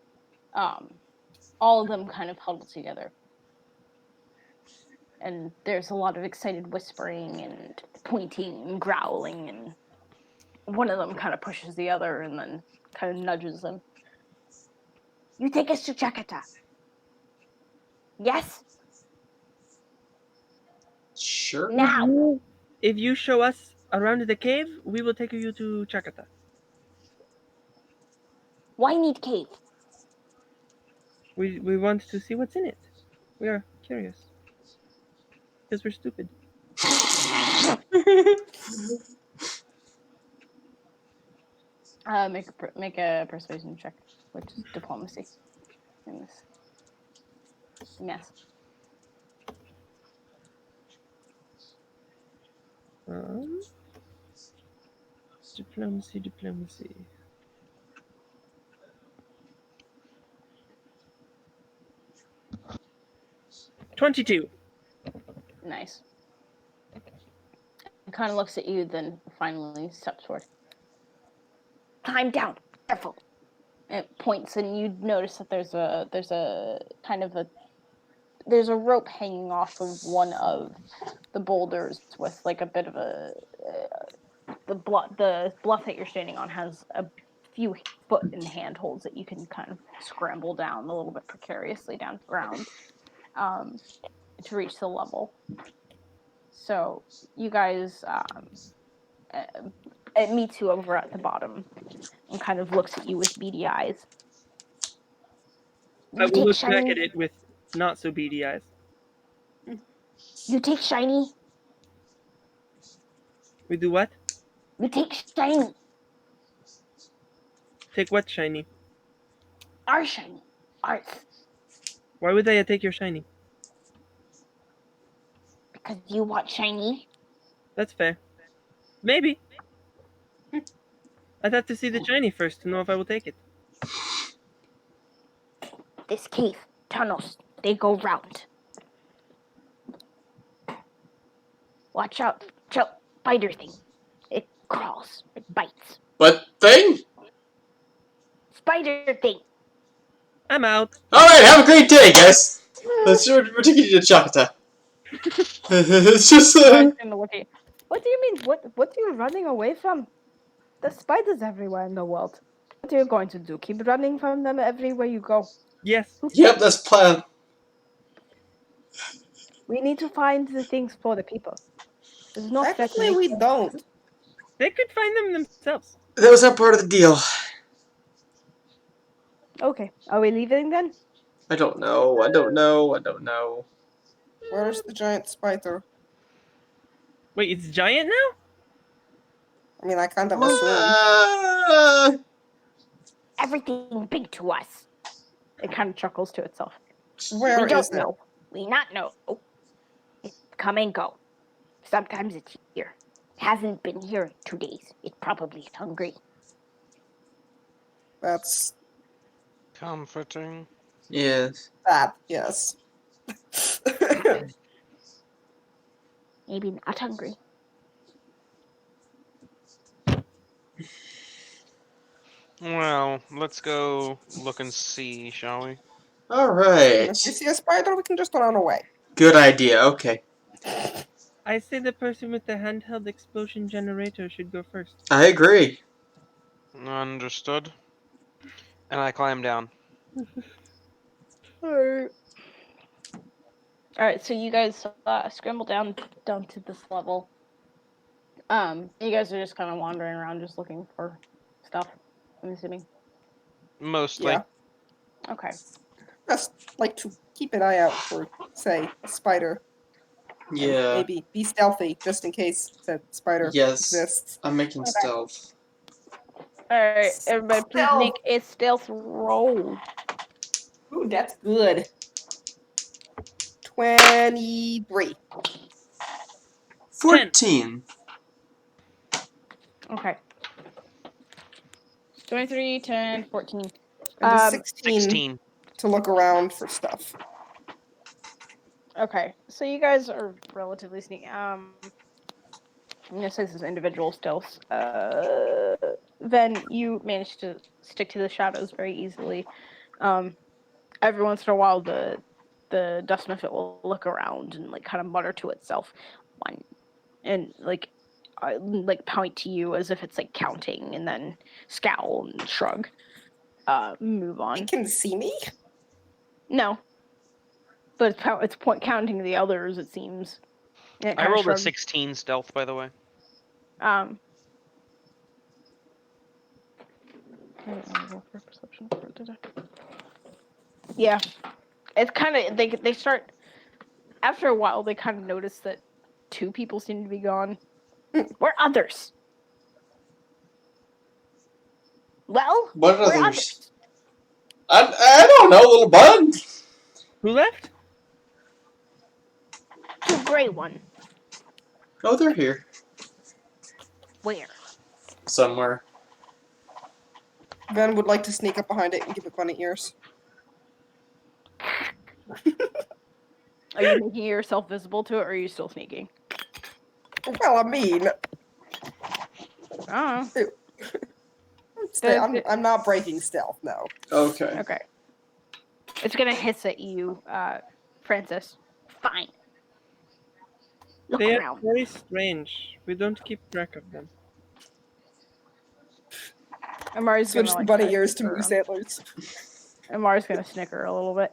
all of them kind of huddle together. And there's a lot of excited whispering and pointing and growling, and one of them kind of pushes the other and then kind of nudges them. You take us to Chakata. Yes? Sure. Now. If you show us around the cave, we will take you to Chakata. Why need cave? We want to see what's in it. We are curious. Because we're stupid. Make a persuasion check, which is diplomacy in this mess. Diplomacy. 22. Nice. It kind of looks at you, then finally steps forward. Climb down. Careful. It points, and you notice that there's a kind of there's a rope hanging off of one of the boulders with like a bit of a the bluff that you're standing on has a few foot and handholds that you can kind of scramble down a little bit precariously down to the ground to reach the level. So you guys, it meets you over at the bottom and kind of looks at you with beady eyes. I will look back at it with not so beady eyes. You take shiny. We do what? You take shiny. Take what shiny? Our shiny. Ours. Why would I take your shiny? Because you want shiny. That's fair. Maybe. I'd have to see the shiny first to know if I will take it. This cave, tunnels, they go round. Watch out, spider thing. It crawls, it bites. What thing? Spider thing. I'm out. Alright, have a great day, guys. We're taking you to Chakata. It's just I'm gonna look at you. What do you mean? What are you running away from? There's spiders everywhere in the world. What are you going to do? Keep running from them everywhere you go. Yes. Yep, that's the plan. We need to find the things for the people. There's no Technically, we don't. They could find them themselves. That was not part of the deal. Okay, are we leaving then? I don't know. Where's the giant spider? Wait, it's giant now? I mean, I kind of assume. Everything big to us. It kind of chuckles to itself. Where we is don't it? know. We not know. It come and go. Sometimes it's here. Hasn't been here in 2 days. It probably is hungry. That's Comforting. Yes. that, yes. Maybe not hungry. Well, let's go look and see, shall we? Alright. If we see a spider, we can just run away. Good idea, okay. I say the person with the handheld explosion generator should go first. I agree. Understood. And I climb down. Alright, so you guys scramble down to this level. You guys are just kind of wandering around, just looking for stuff, I'm assuming. Mostly. Yeah. Okay. Just like to keep an eye out for, say, a spider. And Yeah. maybe be stealthy, just in case that spider Yes. exists. I'm making stealth. Alright, everybody please Stealth. make a stealth roll. Ooh, that's good. 23. 14. Okay. 23, 10, 14. And a 16 16. to look around for stuff. Okay, so you guys are relatively sneaky. I'm gonna say this is individual stealth. Then you managed to stick to the shadows very easily. Every once in a while, the dust method will look around and like kind of mutter to itself, one, and like point to you as if it's like counting, and then scowl and shrug. Move on. It can see me? No. But it's counting the others, it seems. And it I kinda rolled a shrugs. 16 stealth, by the way. Roll for perception. Yeah. It's kind of, they start, after a while, they kind of notice that 2 people seem to be gone. Where others? Well, What where others? I don't know, little bud. Who left? 2 gray one. Oh, they're here. Where? Somewhere. Ven would like to sneak up behind it and give it bunny ears. Are you making yourself visible to it, or are you still sneaking? Well, I mean, I don't know. I'm not breaking stealth, no. Okay. Okay. It's gonna hiss at you, Francis. Fine. Look They are around. very strange. We don't keep track of them. Amari's Switch gonna the like bunny kinda ears to snicker moose around. antlers. Amari's gonna snicker a little bit.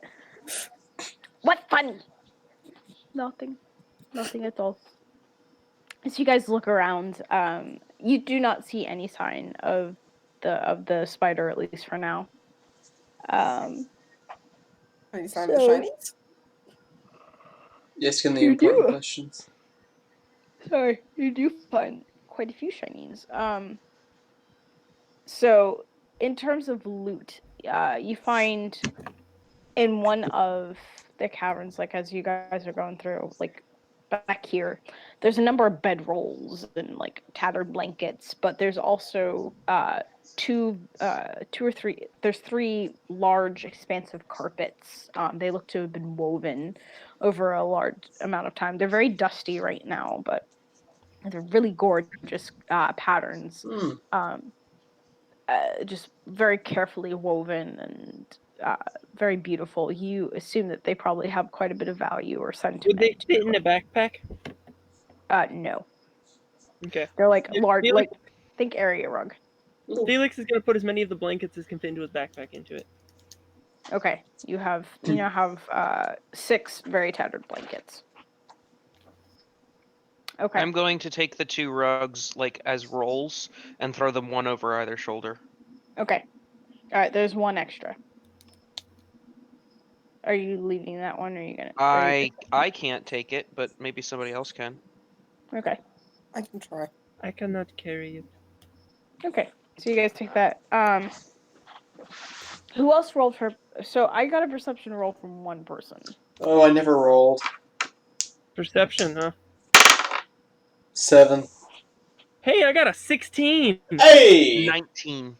What funny? Nothing. Nothing at all. As you guys look around, you do not see any sign of the spider, at least for now. Any sign of the So- shinies? Asking the You important do. questions. Sorry, you do find quite a few shinies. So in terms of loot, you find in one of the caverns, like as you guys are going through, like back here, there's a number of bedrolls and like tattered blankets, but there's also two or three. There's three large, expansive carpets. They look to have been woven over a large amount of time. They're very dusty right now, but they're really gorgeous patterns. Just very carefully woven and very beautiful. You assume that they probably have quite a bit of value or sentiment. Would they fit in a backpack? No, Okay. they're like Yeah, large. Felix- Like think area rug. Felix is gonna put as many of the blankets as can fit into his backpack into it. Okay, you now have 6 very tattered blankets. Okay, I'm going to take the 2 rugs like as rolls and throw them one over either shoulder. okay. All right, there's one extra. Are you leaving that one, or are you gonna? I can't take it, but maybe somebody else can. Okay. I can try. I cannot carry it. Okay. So you guys take that. Who else rolled for? So I got a perception roll from one person. Oh, I never rolled. Perception, huh? 7. Hey, I got a 16! Hey! 19.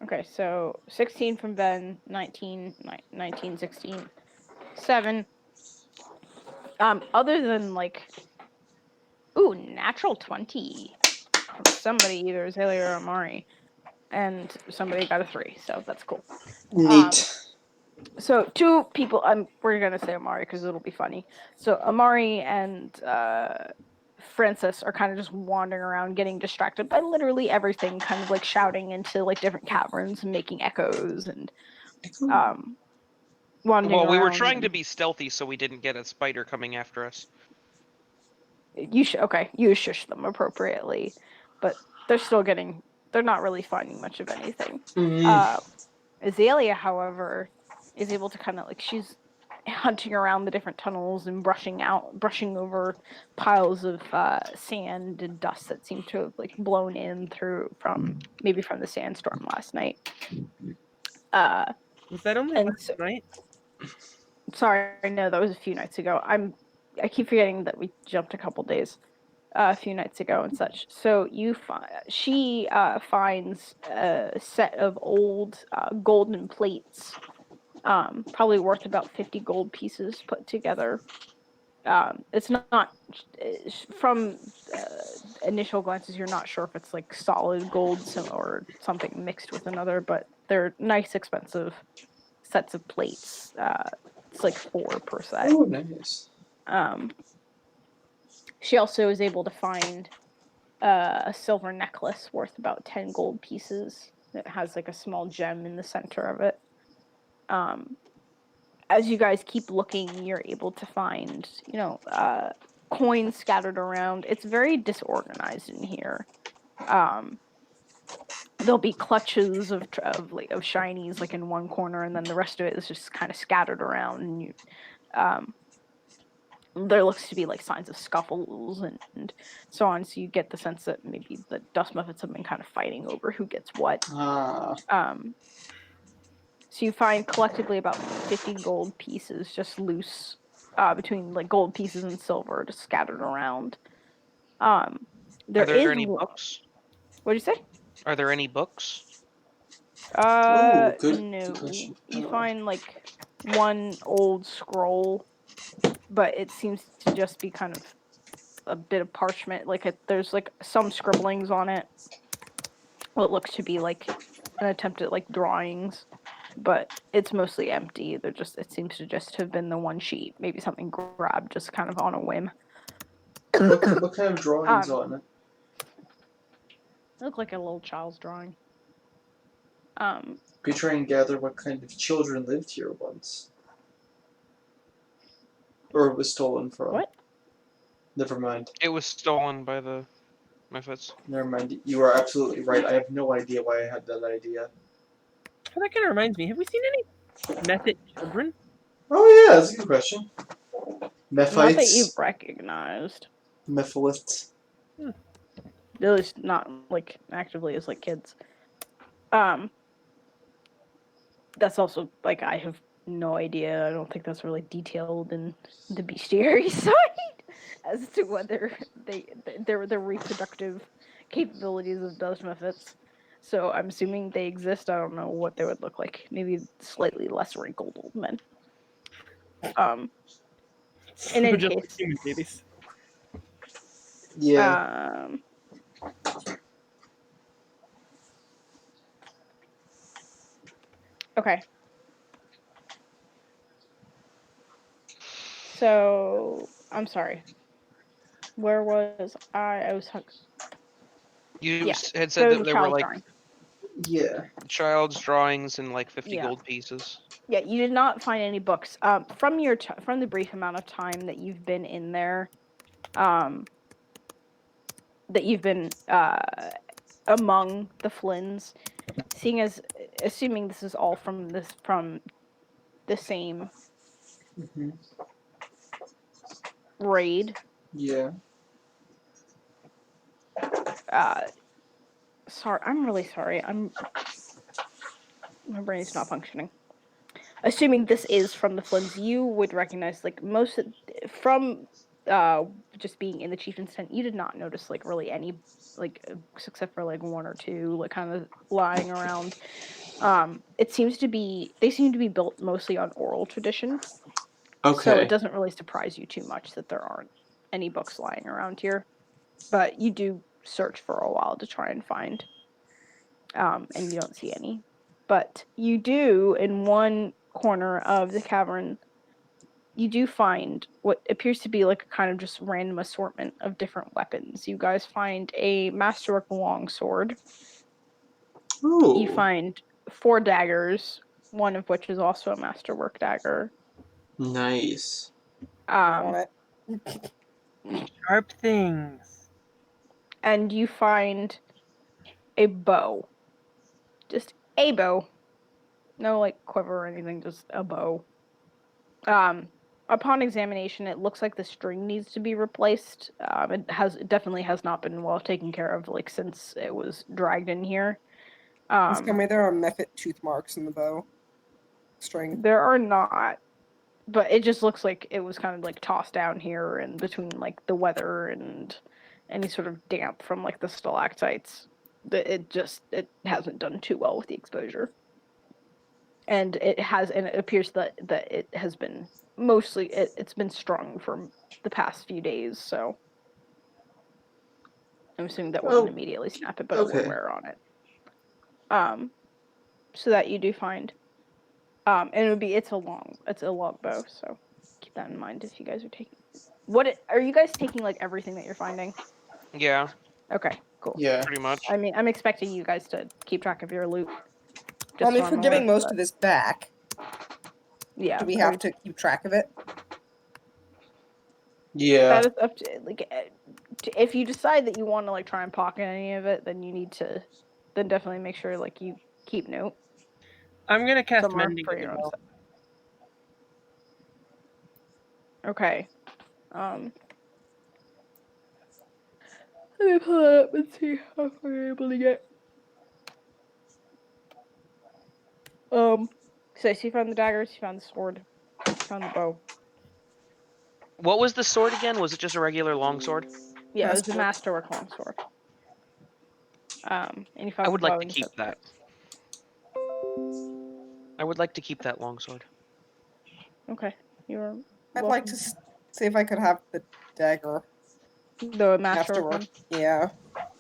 Okay, so 16 from Ben, 19, 16, 7. Other than like, ooh, natural 20 from somebody, either Azalea or Amari, and somebody got a 3, so that's cool. Neat. So 2 people, we're gonna say Amari because it'll be funny. So Amari and Francis are kind of just wandering around, getting distracted by literally everything, kind of like shouting into like different caverns and making echoes and wandering Well, we were around trying to and- be stealthy so we didn't get a spider coming after us. You shush them appropriately, but they're not really finding much of anything. Azalea, however, is able to kind of like she's hunting around the different tunnels and brushing over piles of sand and dust that seem to have like blown in from the sandstorm last night. Was that only And last night? Sorry, no, that was a few nights ago. I keep forgetting that we jumped a couple days. A few nights ago and such. So she finds a set of old golden plates, probably worth about 50 gold pieces put together. It's not from initial glances, you're not sure if it's like solid gold or something mixed with another, but they're nice, expensive sets of plates. It's like 4 per set. Oh, nice. She also is able to find a silver necklace worth about 10 gold pieces that has like a small gem in the center of it. As you guys keep looking, you're able to find, coins scattered around. It's very disorganized in here. There'll be clutches of shinies like in one corner, and then the rest of it is just kind of scattered around. And there looks to be like signs of scuffles and so on. So you get the sense that maybe the dust muffets have been kind of fighting over who gets what. So you find collectively about 50 gold pieces just loose between like gold pieces and silver just scattered around. Are there any books? What'd you say? Are there any books? Ooh, good No. question. You find like one old scroll but it seems to just be kind of a bit of parchment. There's like some scribblings on it. What looks to be like an attempt at like drawings, but it's mostly empty. It seems to just have been the one sheet, maybe something grabbed just kind of on a whim. What kind of drawings Um, on it? It looked like a little child's drawing. We try and gather what kind of children lived here once. Or was stolen from. What? Never mind. It was stolen by the Mephits. Never mind. You are absolutely right. I have no idea why I had that idea. Oh, that kind of reminds me. Have we seen any Mephit children? Oh yeah, that's a good question. Not that you've Mephites, recognized. Mephilists. At least not like actively as like kids. That's also like I have no idea. I don't think that's really detailed in the bestiary side as to whether they're the reproductive capabilities of those Mephits. So I'm assuming they exist. I don't know what they would look like. Maybe slightly less wrinkled old men. In any Just case, like human babies. Yeah. Okay. So I'm sorry. Where was I? I was You Yeah, had there said was that a there were child's like drawing. Yeah. child's drawings and like 50 Yeah. gold pieces. Yeah, you did not find any books. From from the brief amount of time that you've been in there, that you've been among the Flynns, assuming this is all from the same Hmm. raid. Yeah. Sorry, I'm really sorry. My brain's not functioning. Assuming this is from the Flynns, you would recognize like from just being in the chieftain's tent, you did not notice like really any like except for like one or two like kind of lying around. They seem to be built mostly on oral tradition. Okay. So it doesn't really surprise you too much that there aren't any books lying around here. But you do search for a while to try and find. And you don't see any. But you do, in one corner of the cavern, you do find what appears to be like a kind of just random assortment of different weapons. You guys find a masterwork longsword. Ooh. You find 4 daggers, one of which is also a masterwork dagger. Nice. On it. Sharp things. And you find a bow. Just a bow. No like quiver or anything, just a bow. Upon examination, it looks like the string needs to be replaced. It definitely has not been well taken care of, like since it was dragged in here. Please tell me there are Mephit tooth marks in the bow string. There are not, but it just looks like it was kind of like tossed down here and between like the weather and any sort of damp from like the stalactites. It hasn't done too well with the exposure. And it appears that it has been mostly it's been strung for the past few days, so I'm assuming that wouldn't immediately snap it, but it okay. would wear on it. So that you do find. And it's a long bow, so keep that in mind if you guys are taking. Are you guys taking like everything that you're finding? Yeah, Okay, cool. Yeah. pretty much. I mean, I'm expecting you guys to keep track of your loot. Well, I mean, so if we're I'm giving aware, most but- of this back, yeah, do we have to keep track of it? Yeah. That is up to like if you decide that you want to like try and pocket any of it, then you need to definitely make sure like you keep note I'm gonna cast somewhere mending for as your own well. stuff. Okay. Let me pull it up and see how far you're able to get. So you found the daggers, you found the sword, you found the bow. What was the sword again? Was it just a regular longsword? Yeah, it was a Masterwork. masterwork longsword. And you found I the would bow like to and you keep found that. I would like to keep that longsword. Okay, you're I'd like to see if I could have the dagger The masterwork afterward. one. Yeah,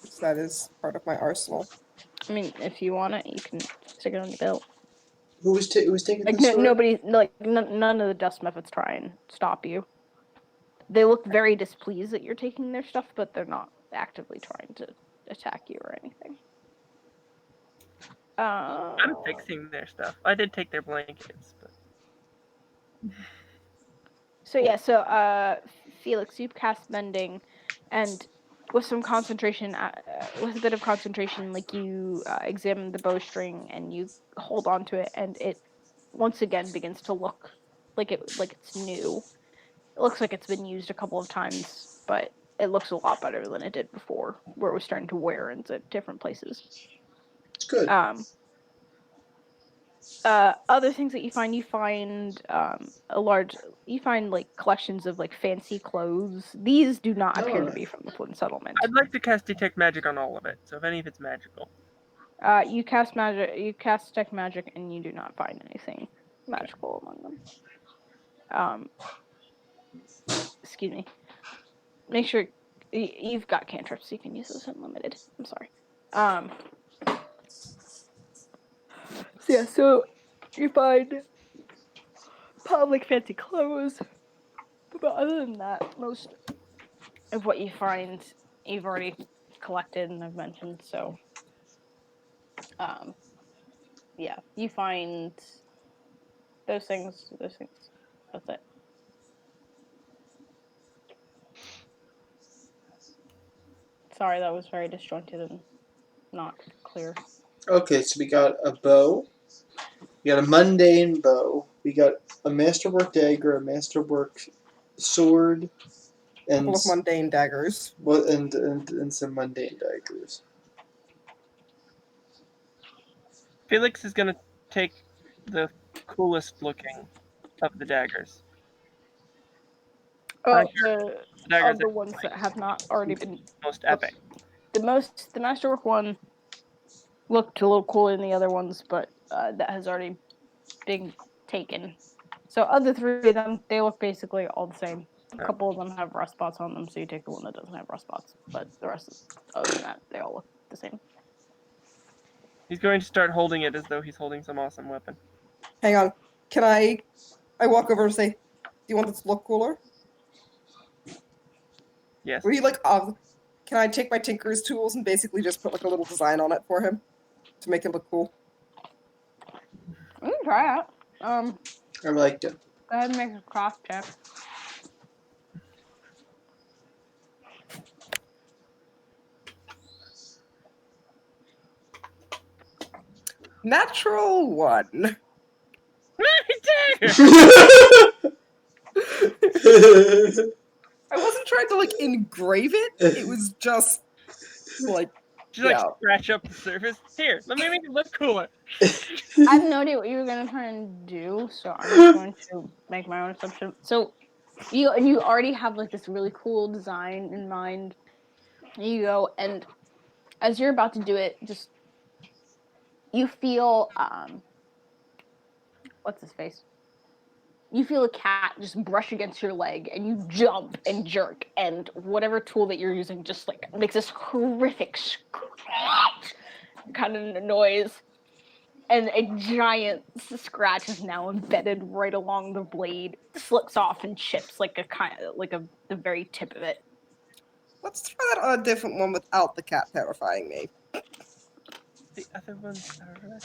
so that is part of my arsenal. I mean, if you want it, you can stick it on your belt. Who was taking Like the sword? nobody, like none of the dust methods try and stop you. They look very displeased that you're taking their stuff, but they're not actively trying to attack you or anything. I'm fixing their stuff. I did take their blankets, but So yeah, Felix, you cast mending, and with some concentration, with a bit of concentration, like you examine the bowstring and you hold on to it, and it once again begins to look like it's new. It looks like it's been used a couple of times, but it looks a lot better than it did before, where it was starting to wear into different places. It's good. Other things that you find like collections of like fancy clothes. These do not appear to be from the Flint settlement. I'd like to cast detect magic on all of it. So if any of it's magical, You cast detect magic, and you do not find anything magical among them. Excuse me. Make sure you've got cantrips, so you can use those unlimited. I'm sorry. So you find public fancy clothes, but other than that, most of what you find you've already collected and I've mentioned. So, yeah, you find those things. That's it. Sorry, that was very disjointed and not clear. Okay, so we got a bow. We got a mundane bow. We got a masterwork dagger, a masterwork sword, A and couple of mundane daggers. and some mundane daggers. Felix is gonna take the coolest looking of the daggers. Oh, The the daggers other are ones that have not already been most epic. the masterwork one looked a little cooler than the other ones, but that has already been taken. So other three of them, they look basically all the same. A couple of them have rust spots on them, so you take the one that doesn't have rust spots. But the rest, other than that, they all look the same. He's going to start holding it as though he's holding some awesome weapon. Hang on. Can I walk over and say, "Do you want this to look cooler?" Yes. Would he can I take my tinker's tools and basically just put like a little design on it for him to make it look cool? You can try it. I like it. Go ahead and make a craft check. Natural 1. I wasn't trying to like engrave it. It was just like Just scratch up the surface. Here, let me make it look cooler. I have no idea what you were gonna try and do, so I'm just going to make my own assumption. So you already have like this really cool design in mind. You go, and as you're about to do it, just you feel what's his face? You feel a cat just brush against your leg, and you jump and jerk, and whatever tool that you're using just like makes this horrific scratch kind of noise, and a giant scratch is now embedded right along the blade, slips off and chips like the very tip of it. Let's try that on a different one without the cat terrifying me. The other ones are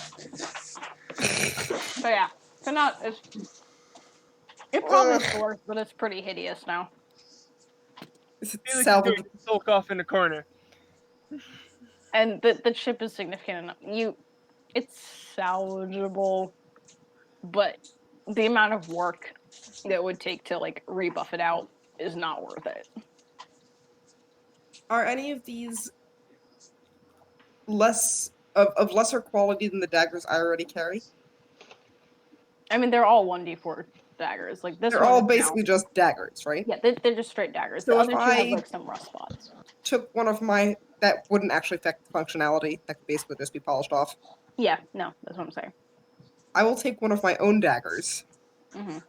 So yeah, so not as it probably still works, but it's pretty hideous now. Is it Felix salvage? is sulk off in a corner. And the chip is significant enough. It's salvageable, but the amount of work that it would take to like rebuff it out is not worth it. Are any of these of lesser quality than the daggers I already carry? I mean, they're all 1d4 daggers. Like this They're one all is basically now, just daggers, right? yeah, they're just straight daggers. So The if other two I have like some rust spots. took one of my that wouldn't actually affect the functionality. That could basically just be polished off. Yeah, no, that's what I'm saying. I will take one of my own daggers Mm-hmm.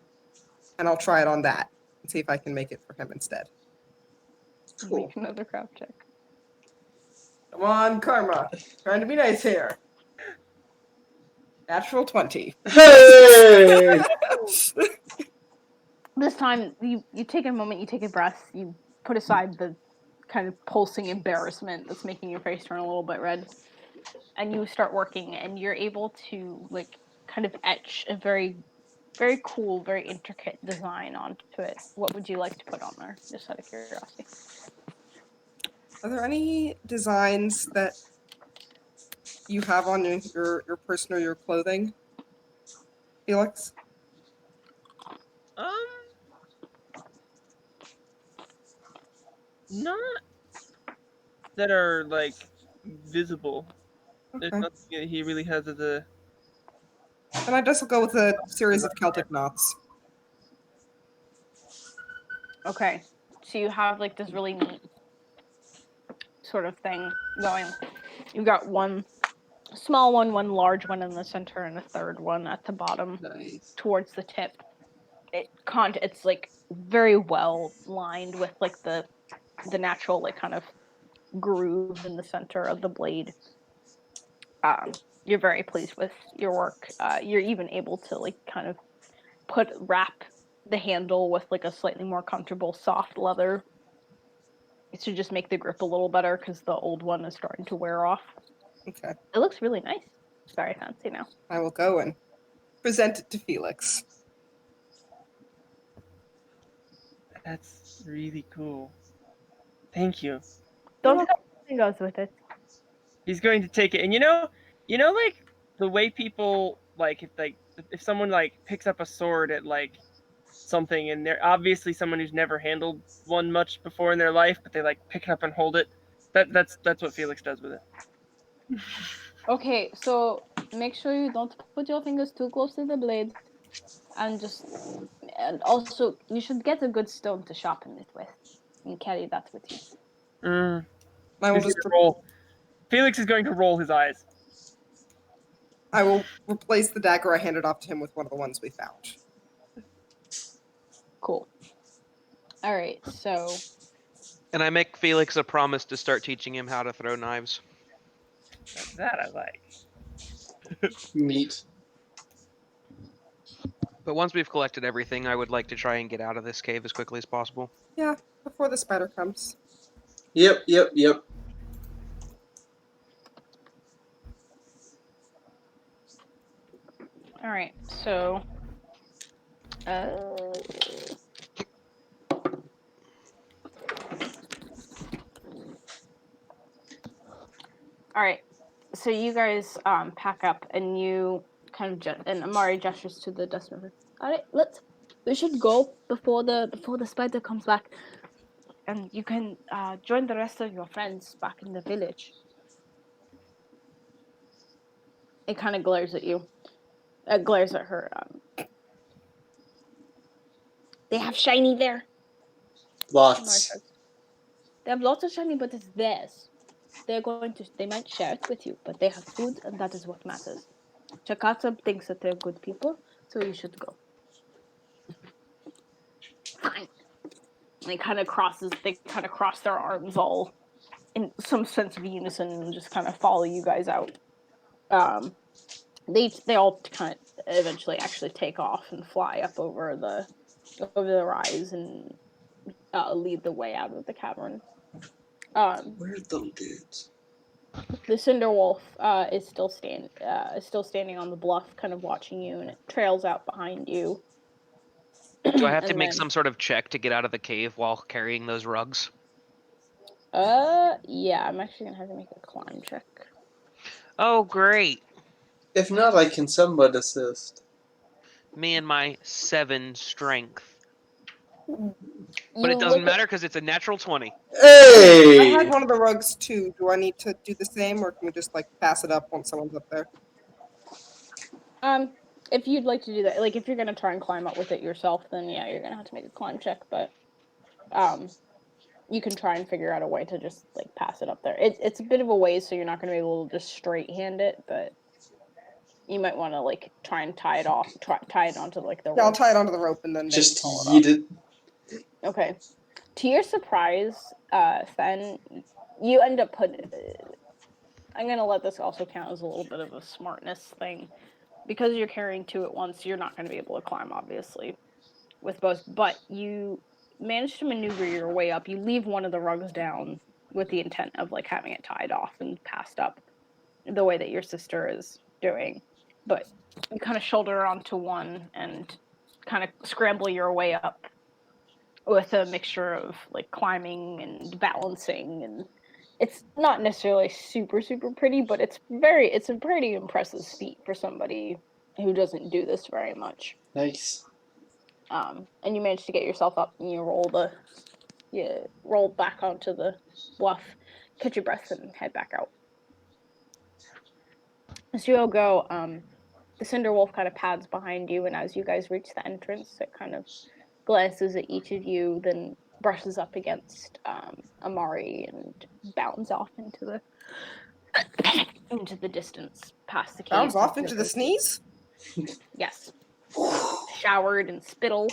and I'll try it on that and see if I can make it for him instead. Cool. Make another craft check. Come on, Karma. Trying to be nice here. Natural 20. Hey! This time, you take a moment, you take a breath, you put aside the kind of pulsing embarrassment that's making your face turn a little bit red, and you start working, and you're able to like kind of etch a very, very cool, very intricate design onto it. What would you like to put on there, just out of curiosity? Are there any designs that you have on your person or your clothing, Felix? Not that are like visible. There's Okay. nothing that he really has as a. And I just go with a series of Celtic knots. Okay, so you have like this really neat sort of thing going. You've got one small one large one in the center, and a third one at the bottom Nice. towards the tip. It's like very well lined with like the natural like kind of groove in the center of the blade. You're very pleased with your work. You're even able to like kind of wrap the handle with like a slightly more comfortable soft leather to just make the grip a little better because the old one is starting to wear off. Okay. It looks really nice. It's very fancy now. I will go and present it to Felix. That's really cool. Thank you. Don't have goes with it. He's going to take it, and like the way people like if someone like picks up a sword at like something, and they're obviously someone who's never handled one much before in their life, but they like pick it up and hold it. That's what Felix does with it. Okay, so make sure you don't put your fingers too close to the blade, and also you should get a good stone to sharpen it with, and carry that with you. I will He's just gonna roll. Felix is going to roll his eyes. I will replace the dagger I handed off to him with one of the ones we found. Cool. All right, so And I make Felix a promise to start teaching him how to throw knives. That I like. Neat. But once we've collected everything, I would like to try and get out of this cave as quickly as possible. Yeah, before the spider comes. Yep. all right, so all right, so you guys pack up, and you kind of and Amari gestures to the dustman. All right, we should go before the spider comes back, and you can join the rest of your friends back in the village. It kind of glares at you. It glares at her. They have shiny there. Lots. They have lots of shiny, but it's theirs. They might share it with you, but they have food, and that is what matters. Chakata thinks that they're good people, so you should go. Fine. And they kind of cross their arms all in some sense of unison and just kind of follow you guys out. They all kind of eventually actually take off and fly up over the rise and lead the way out of the cavern. Where's the dudes? The Cinder Wolf is still standing on the bluff, kind of watching you, and it trails out behind you. Do I have to And make then- some sort of check to get out of the cave while carrying those rugs? Yeah, I'm actually gonna have to make a climb check. Oh, great. If not, I can somewhat assist. Me and my 7 strength. But You it doesn't look matter because it's a natural 20. I Hey! had one of the rugs too. Do I need to do the same, or can we just like pass it up once someone's up there? if you'd like to do that, like if you're gonna try and climb up with it yourself, then yeah, you're gonna have to make a climb check. But you can try and figure out a way to just like pass it up there. It's a bit of a ways, so you're not gonna be able to just straight hand it, but You might want to like try and tie it off, tie it onto like the Yeah, I'll rope. tie it onto the rope and then maybe Just haul it yeet up. it. Okay. To your surprise, Fen, you end up I'm gonna let this also count as a little bit of a smartness thing. Because you're carrying two at once, you're not going to be able to climb, obviously, with both. But you manage to maneuver your way up. You leave one of the rugs down with the intent of like having it tied off and passed up, the way that your sister is doing. But you kind of shoulder onto one and kind of scramble your way up with a mixture of like climbing and balancing, and it's not necessarily super pretty, but it's a pretty impressive feat for somebody who doesn't do this very much. Nice. And you manage to get yourself up and you roll back onto the bluff, catch your breath and head back out. As you all go, the Cinder Wolf kind of pads behind you, and as you guys reach the entrance, it kind of glances at each of you, then brushes up against Amari and bounds off into the distance past the cave. Bounce off into the sneeze? Yes. Showered in spittle.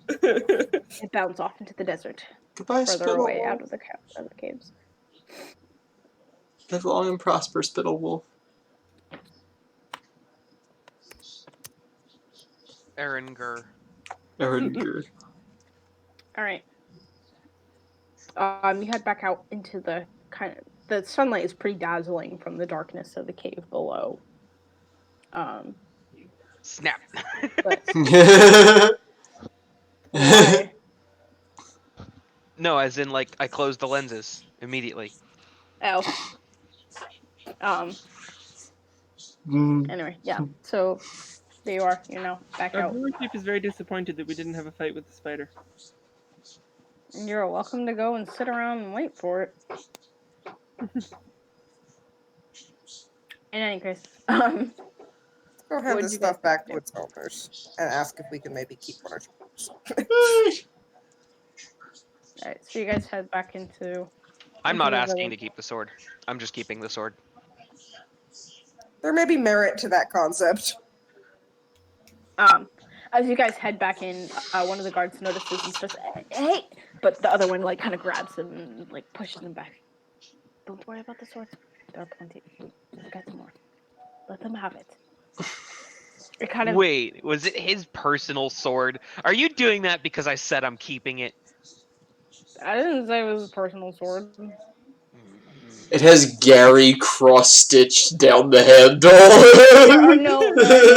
It bounds off into the desert, Goodbye, further Spittle away Wolf. out of the caves. Live long and prosper, Spittle Wolf. Eringer. Eringer. All right. You head back out into the the sunlight is pretty dazzling from the darkness of the cave below. Snap. But why? No, as in like I closed the lenses immediately. Oh. Anyway, yeah. So there you are. You're now back Our out. brewer chief is very disappointed that we didn't have a fight with the spider. You're welcome to go and sit around and wait for it. In any case, Go hand What'd this you guys stuff back do? to its owners and ask if we can maybe keep one or two. alright, so you guys head back into. I'm not the asking village. to keep the sword. I'm just keeping the sword. There may be merit to that concept. As you guys head back in, one of the guards notices and says, "Hey!" But the other one like kind of grabs him and like pushes him back. Don't worry about the swords. There are plenty. We'll get some more. Let them have it. It kind of. Wait, was it his personal sword? Are you doing that because I said I'm keeping it? I didn't say it was a personal sword. It has Gary cross-stitched down the handle. There are no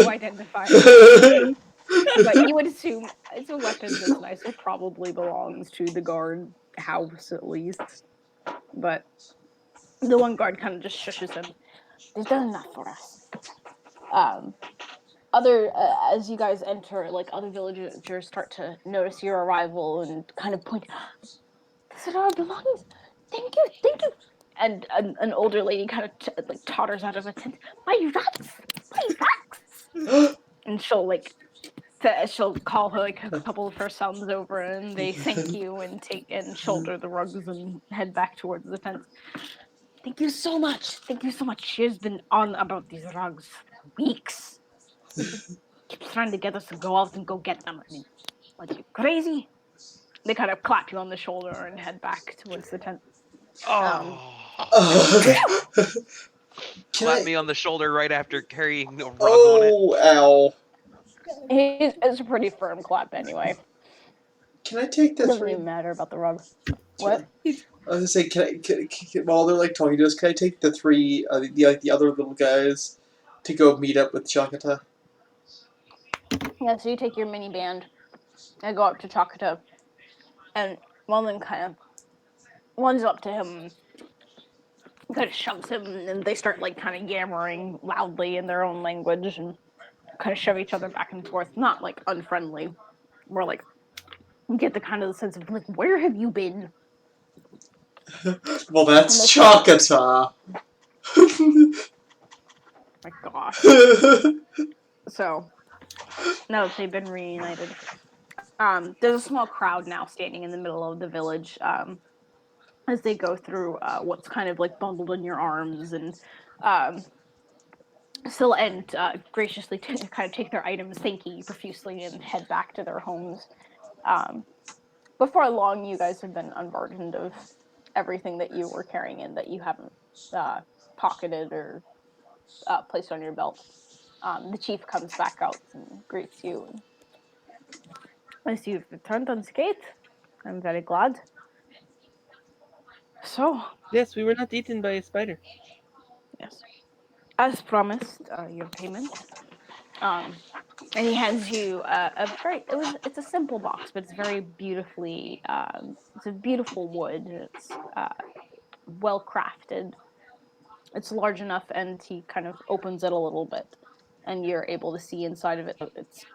identifiers. But you would assume it's a weapon this nice. It probably belongs to the guard house at least. But the one guard kind of just shushes him. They've done enough for us. As you guys enter, like other villagers start to notice your arrival and kind of point. These are our belongings. Thank you. And an older lady kind of like totters out of a tent. My rugs. And she'll call her like a couple of her sons over, and they thank you and take and shoulder the rugs and head back towards the tent. Thank you so much. She has been on about these rugs for weeks. Keeps trying to get us to go out and go get them. I mean, what are you crazy? They kind of clap you on the shoulder and head back towards the tent. Slap me on the shoulder right after carrying a rug on it. Ow. It's a pretty firm clap anyway. Can I take It the doesn't three? even matter about the rug. What? I was gonna say, while they're like talking to us, can I take the three, the other little guys, to go meet up with Chakata? Yeah, so you take your mini band and go up to Chakata, and one of them kind of runs up to him, kind of shoves him, and they start like kind of yammering loudly in their own language and kind of shove each other back and forth. Not like unfriendly, more like you get the kind of the sense of like, where have you been? Well, that's Chakata. My gosh. So now that they've been reunited, there's a small crowd now standing in the middle of the village as they go through what's kind of like bundled in your arms, and Scylla and graciously kind of take their items, thanking you profusely, and head back to their homes. Before long, you guys have been unburdened of everything that you were carrying in that you haven't pocketed or placed on your belt. The chief comes back out and greets you. And as you've returned unscathed, I'm very glad. So, Yes, we were not eaten by a spider. yes, as promised, your payment. And he hands you it's a simple box, but it's very beautifully, it's a beautiful wood. It's well crafted. It's large enough, and he kind of opens it a little bit, and you're able to see inside of it. It's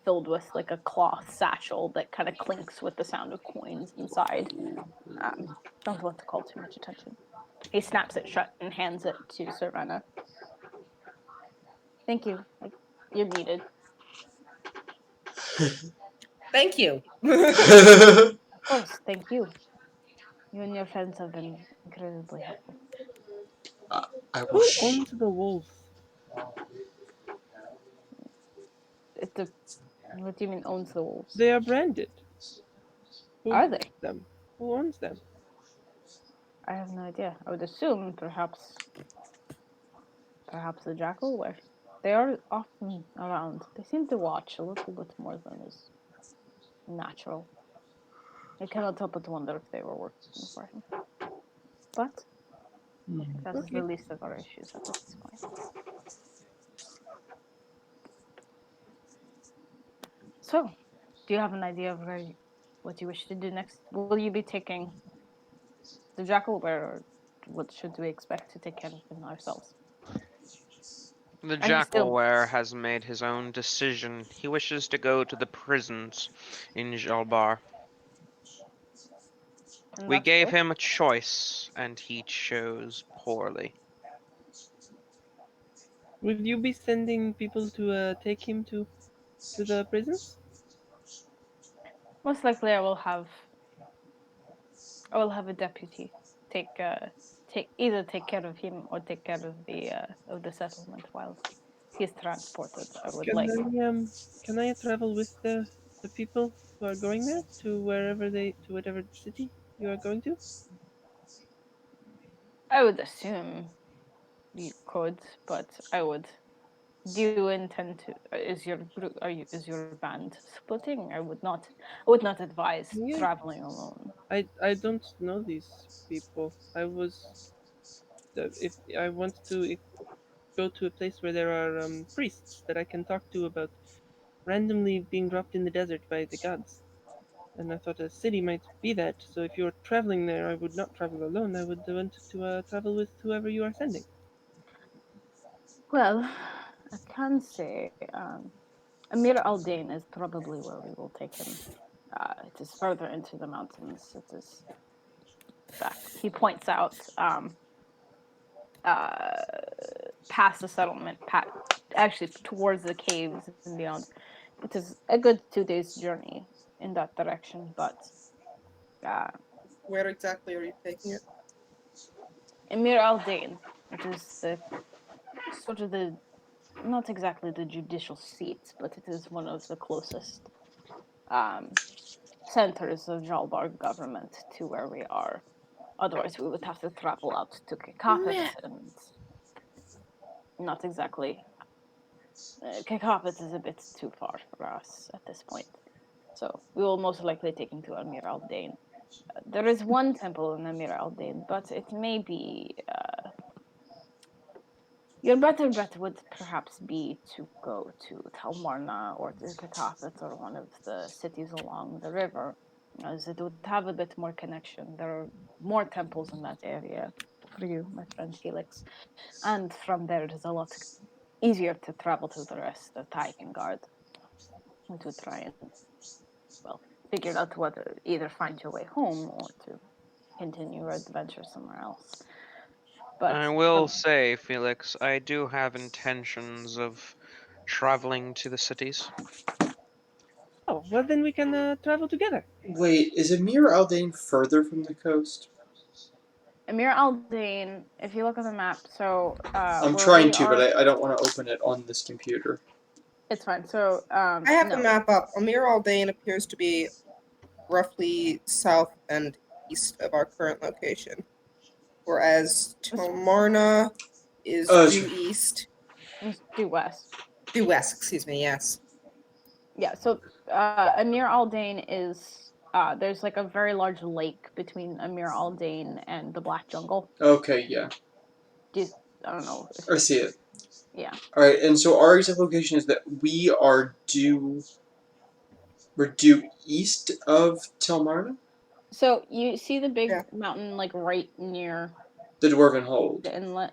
filled with like a cloth satchel that kind of clinks with the sound of coins inside. Don't want to call too much attention. He snaps it shut and hands it to Savannah. Thank you. You're needed. Thank you. Of course, thank you. You and your friends have been incredibly helpful. I Who will. owns the wolves? What do you mean owns the wolves? They are branded. Who Are they? them? Who owns them? I have no idea. I would assume perhaps the jackal. Where they are often around. They seem to watch a little bit more than is natural. I cannot help but wonder if they were working for him. But that is the Okay. least of our issues at this point. So, do you have an idea of what you wish to do next? Will you be taking the jackal where, or what should we expect to take care of him ourselves? The Are you still? Jackalware has made his own decision. He wishes to go to the prisons in Jalbar. And We that's gave it? him a choice, and he chose poorly. Will you be sending people to take him to the prisons? Most likely, I will have a deputy either take care of him or take care of the settlement while he's transported. I would like. Can I travel with the people who are going there to whatever city you are going to? I would assume you could, but I would. Do you intend to? Is your group? Is your band splitting? I would not advise Yeah, traveling alone. I don't know these people. If I want to go to a place where there are priests that I can talk to about randomly being dropped in the desert by the gods. And I thought a city might be that. So if you're traveling there, I would not travel alone. I would want to travel with whoever you are sending. Well, I can say Amir Aldane is probably where we will take him. It is further into the mountains. It is back. He points out past the settlement, actually towards the caves and beyond. It is a good 2 days journey in that direction, but uh, Where exactly are you taking it? Emir Al Dain, it is the sort of the not exactly the judicial seat, but it is one of the closest um, centers of Jalbar government to where we are. Otherwise, we would have to travel out to Kekapet, and not exactly. Kekapet is a bit too far for us at this point. So we will most likely take him to Amir Al Dain. There is one temple in Amir Al Dain, but it may be. Your better bet would perhaps be to go to Talmarna or to Kekapet or one of the cities along the river, as it would have a bit more connection. There are more temples in that area for you, my friend Felix. And from there, it is a lot easier to travel to the rest of Taikangaard and to try and, well, figure out whether either find your way home or to continue your adventure somewhere else. But I will say, Felix, I do have intentions of traveling to the cities. Oh, well then we can travel together. Wait, is Amir Aldane further from the coast? Amir Aldane, if you look at the map, so I'm where trying we to, are, but I don't want to open it on this computer. it's fine. So I have the no. map up. Amir Aldane appears to be roughly south and east of our current location, whereas Tilmarna is due east, It's due west. due west. Excuse me. Yes. Yeah, so Amir Aldane is there's like a very large lake between Amir Aldane and the Black Jungle. Okay, yeah. I don't know if I see it. yeah. Alright, and so our exact location is that we're due east of Tilmarna? So you see the big Yeah. mountain like right near The Dwarven Hold. the inlet?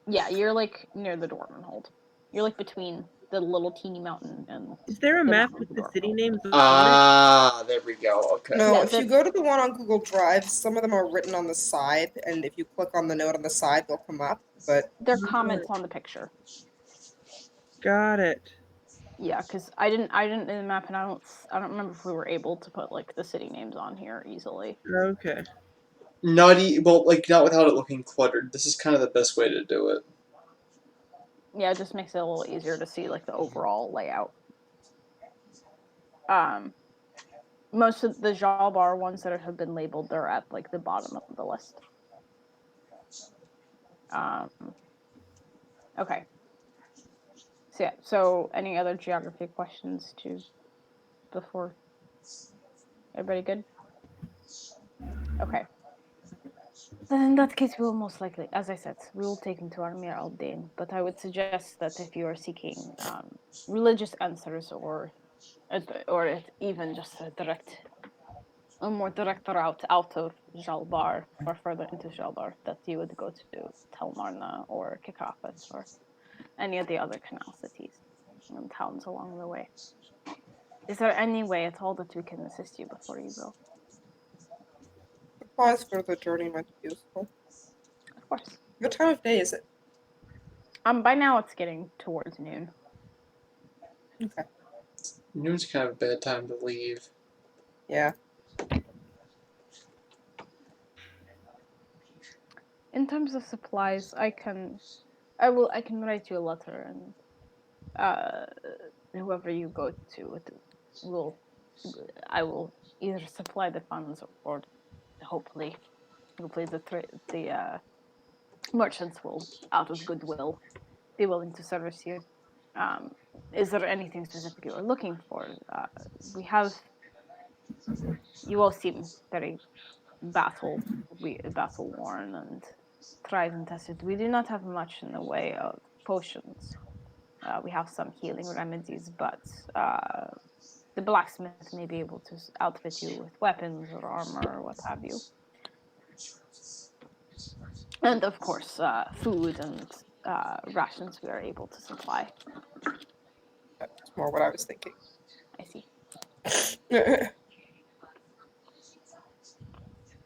Yeah, you're like near the Dwarven Hold. You're like between the little teeny mountain and Is there a the map mountain with of the Dwarven city Hold. names on it? Ah, there we go. Okay. No, Yeah, if you go to the one on Google Drive, some of them are written on the side, and if you click on the note on the side, they'll come up. But They're comments on the picture. Got it. Yeah, because I didn't in the map, and I don't remember if we were able to put like the city names on here easily. Okay. Not without it looking cluttered. This is kind of the best way to do it. Yeah, it just makes it a little easier to see like the overall layout. Most of the Jalbar ones that have been labeled, they're at like the bottom of the list. Okay. So yeah. So any other geography questions before? Everybody good? Okay. Then in that case, we will most likely, as I said, we will take him to Amir Aldane. But I would suggest that if you are seeking religious answers or even just a more direct route out of Jalbar or further into Jalbar, that you would go to Telmarna or Kikafat or any of the other canal cities and towns along the way. Is there any way at all that we can assist you before you go? supplies for the journey might be useful. Of course. What time of day is it? By now it's getting towards noon. Okay. Noon's kind of a bad time to leave. Yeah. In terms of supplies, I can write you a letter, and whoever you go to I will either supply the funds or hopefully the merchants will, out of goodwill, be willing to service you. Is there anything specific you are looking for? You all seem very battle worn and tried and tested. We do not have much in the way of potions. We have some healing remedies, but the blacksmith may be able to outfit you with weapons or armor or what have you. And of course, food and rations we are able to supply. That's more what I was thinking. I see.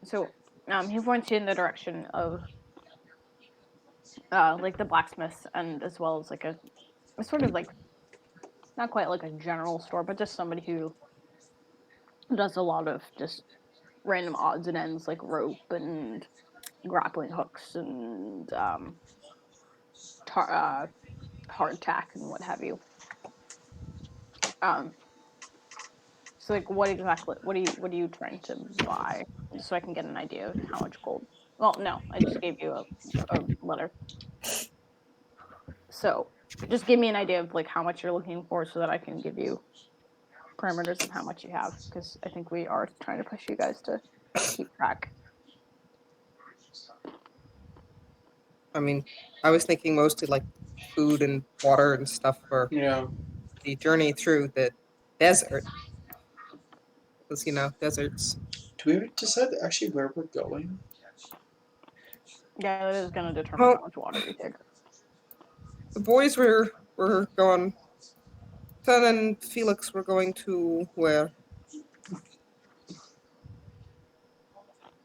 So he points you in the direction of like the blacksmith, and as well as like a sort of like not quite like a general store, but just somebody who does a lot of just random odds and ends like rope and grappling hooks and hardtack and what have you. So like what are you trying to buy? Just so I can get an idea of how much gold. Well, no, I just gave you a letter. So just give me an idea of like how much you're looking for so that I can give you parameters of how much you have, because I think we are trying to push you guys to keep track. I mean, I was thinking mostly like food and water and stuff for Yeah. the journey through the desert. Because, deserts. Do we decide actually where we're going? Yeah, that is going to determine how much water you take. The boys were going. Son and Felix were going to where?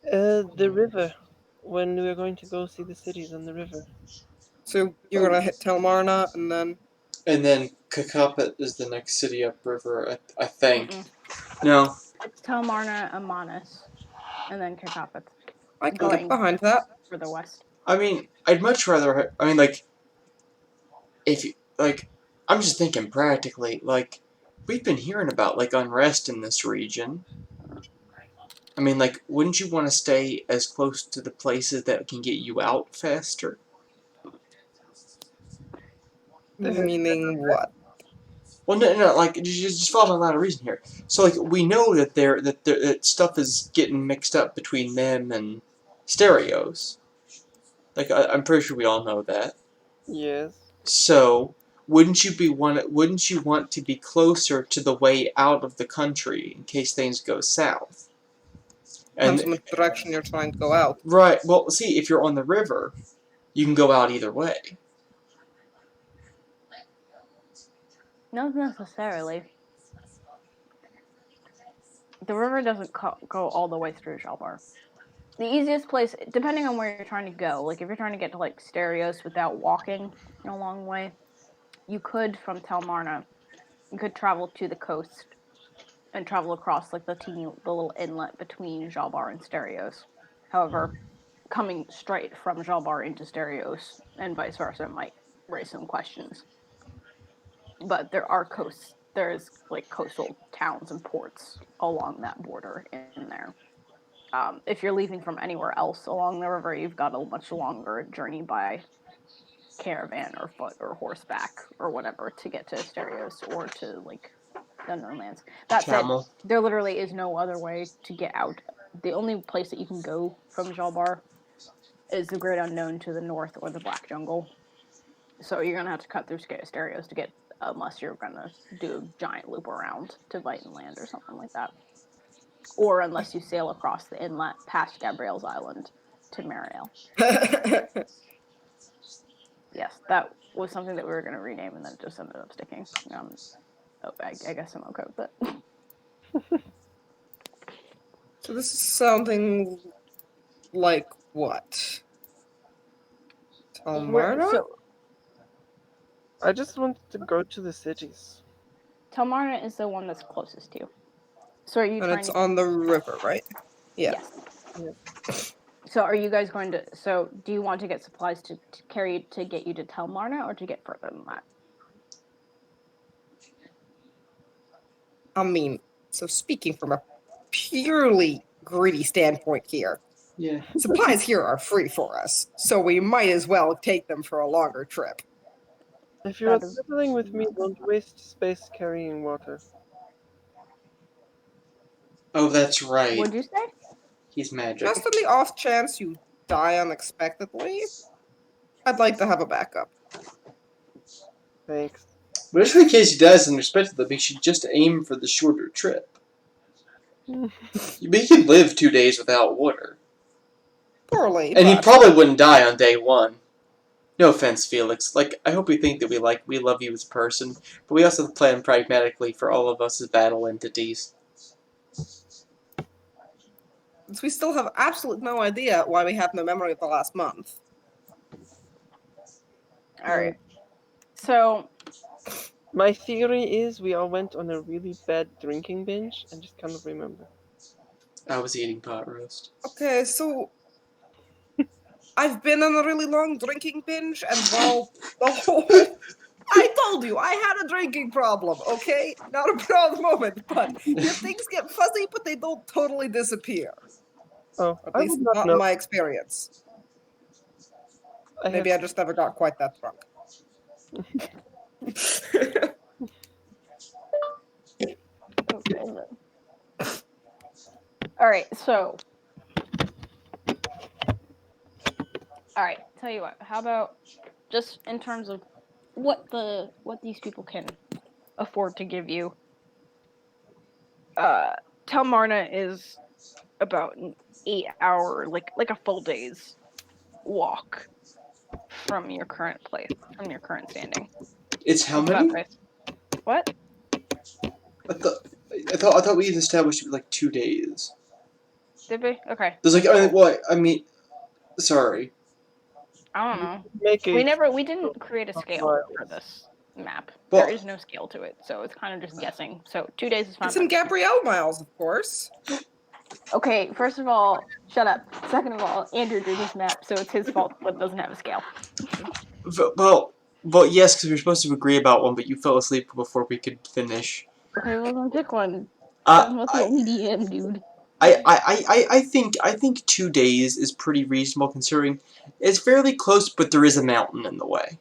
The river. When we are going to go see the cities on the river. So you're gonna hit Telmarna and then. And then Kakapet is the next city upriver, I think. Mm-mm. No. It's Telmarna, Amanis, and then Kakapet. I can get behind that. further west. I mean, I'd much rather. I mean, like, if you like, I'm just thinking practically. Like, we've been hearing about like unrest in this region. I mean, like, wouldn't you want to stay as close to the places that can get you out faster? Meaning what? Well, no, like, just follow my line of reason here. So, like, we know that that stuff is getting mixed up between them and stereos. Like, I'm pretty sure we all know that. Yes. So, wouldn't you want to be closer to the way out of the country in case things go south? Depends on which direction you're trying to go out. Right. Well, see, if you're on the river, you can go out either way. Not necessarily. The river doesn't go all the way through Jalbar. The easiest place, depending on where you're trying to go, like if you're trying to get to like Stereos without walking a long way, you could from Telmarna, you could travel to the coast and travel across like the little inlet between Jalbar and Stereos. However, coming straight from Jalbar into Stereos and vice versa might raise some questions. But there's like coastal towns and ports along that border in there. If you're leaving from anywhere else along the river, you've got a much longer journey by caravan or foot or horseback or whatever to get to Asterios or to like the unknown lands. That said, Camel. there literally is no other way to get out. The only place that you can go from Jalbar is the Great Unknown to the north or the Black Jungle. So you're gonna have to cut through Asterios to get, unless you're gonna do a giant loop around to Viton Land or something like that. Or unless you sail across the inlet past Gabriel's Island to Mariel. Yes, that was something that we were going to rename and then it just ended up sticking. I guess I'm okay with it. So this is sounding like what? Telmarna? So, I just want to go to the cities. Telmarna is the one that's closest to you. So are you And trying it's to... on the river, right? Yeah. Yes. So are you guys going to... So do you want to get supplies to carry to get you to Telmarna or to get further than that? I mean, so speaking from a purely greedy standpoint here, Yeah. supplies here are free for us, so we might as well take them for a longer trip. If you're That is- traveling with me, don't waste space carrying water. Oh, that's right. What'd you say? He's magic. Just on the off chance you die unexpectedly, I'd like to have a backup. Thanks. But if in case he dies unexpectedly, we should just aim for the shorter trip. We could live 2 days without water. Poorly, And he but probably wouldn't die on day one. No offense, Felix. Like, I hope you think that we love you as a person, but we also plan pragmatically for all of us as battle entities. we still have absolutely no idea why we have no memory of the last month. All right. So My theory is we all went on a really bad drinking binge and just kind of remember. I was eating pot roast. Okay, so I've been on a really long drinking binge, and while the whole... I told you, I had a drinking problem, okay? Not a proud moment, but your things get fuzzy, but they don't totally disappear. Oh, At I least would not not know. in my experience. Maybe I just never got quite that drunk. all right, so all right, tell you what, how about just in terms of what these people can afford to give you. Telmarna is about an 8-hour, like a full day's walk from your current place, from your current standing. It's how That's about many? right. What? I thought we had established it was like 2 days. Did we? Okay. There's like, I mean, sorry. I don't know. Make a We didn't create a scale for this map. Well- There is no scale to it, so it's kind of just guessing. So 2 days is fine. It's in Gabrielle miles, of course. Okay, first of all, shut up. Second of all, Andrew drew this map, so it's his fault that it doesn't have a scale. Well, yes, because we were supposed to agree about one, but you fell asleep before we could finish. Okay, well then pick one. Uh, I'm not the only DM, dude. I think 2 days is pretty reasonable considering it's fairly close, but there is a mountain in the way.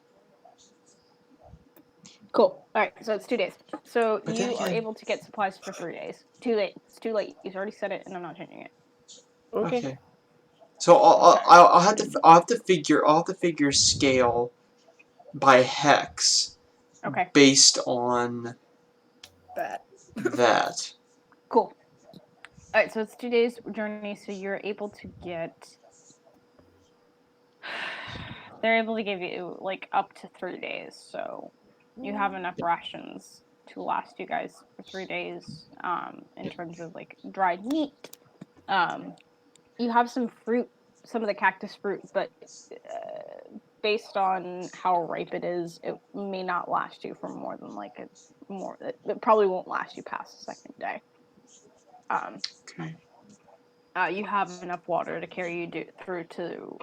Cool. Alright, so it's 2 days. So But you then are again- able to get supplies for 3 days. Too late. It's too late. You've already said it, and I'm not changing it. Okay. So I'll have to figure scale by hex Okay, based on That. that. cool. Alright, so it's 2 days journey, so you're able to get... They're able to give you, like, up to 3 days, so you have enough rations to last you guys for 3 days, in terms of, like, dried meat. You have some fruit, some of the cactus fruit, but based on how ripe it is, it may not last you for more than, like, it probably won't last you past the second day. Okay. You have enough water to carry you through to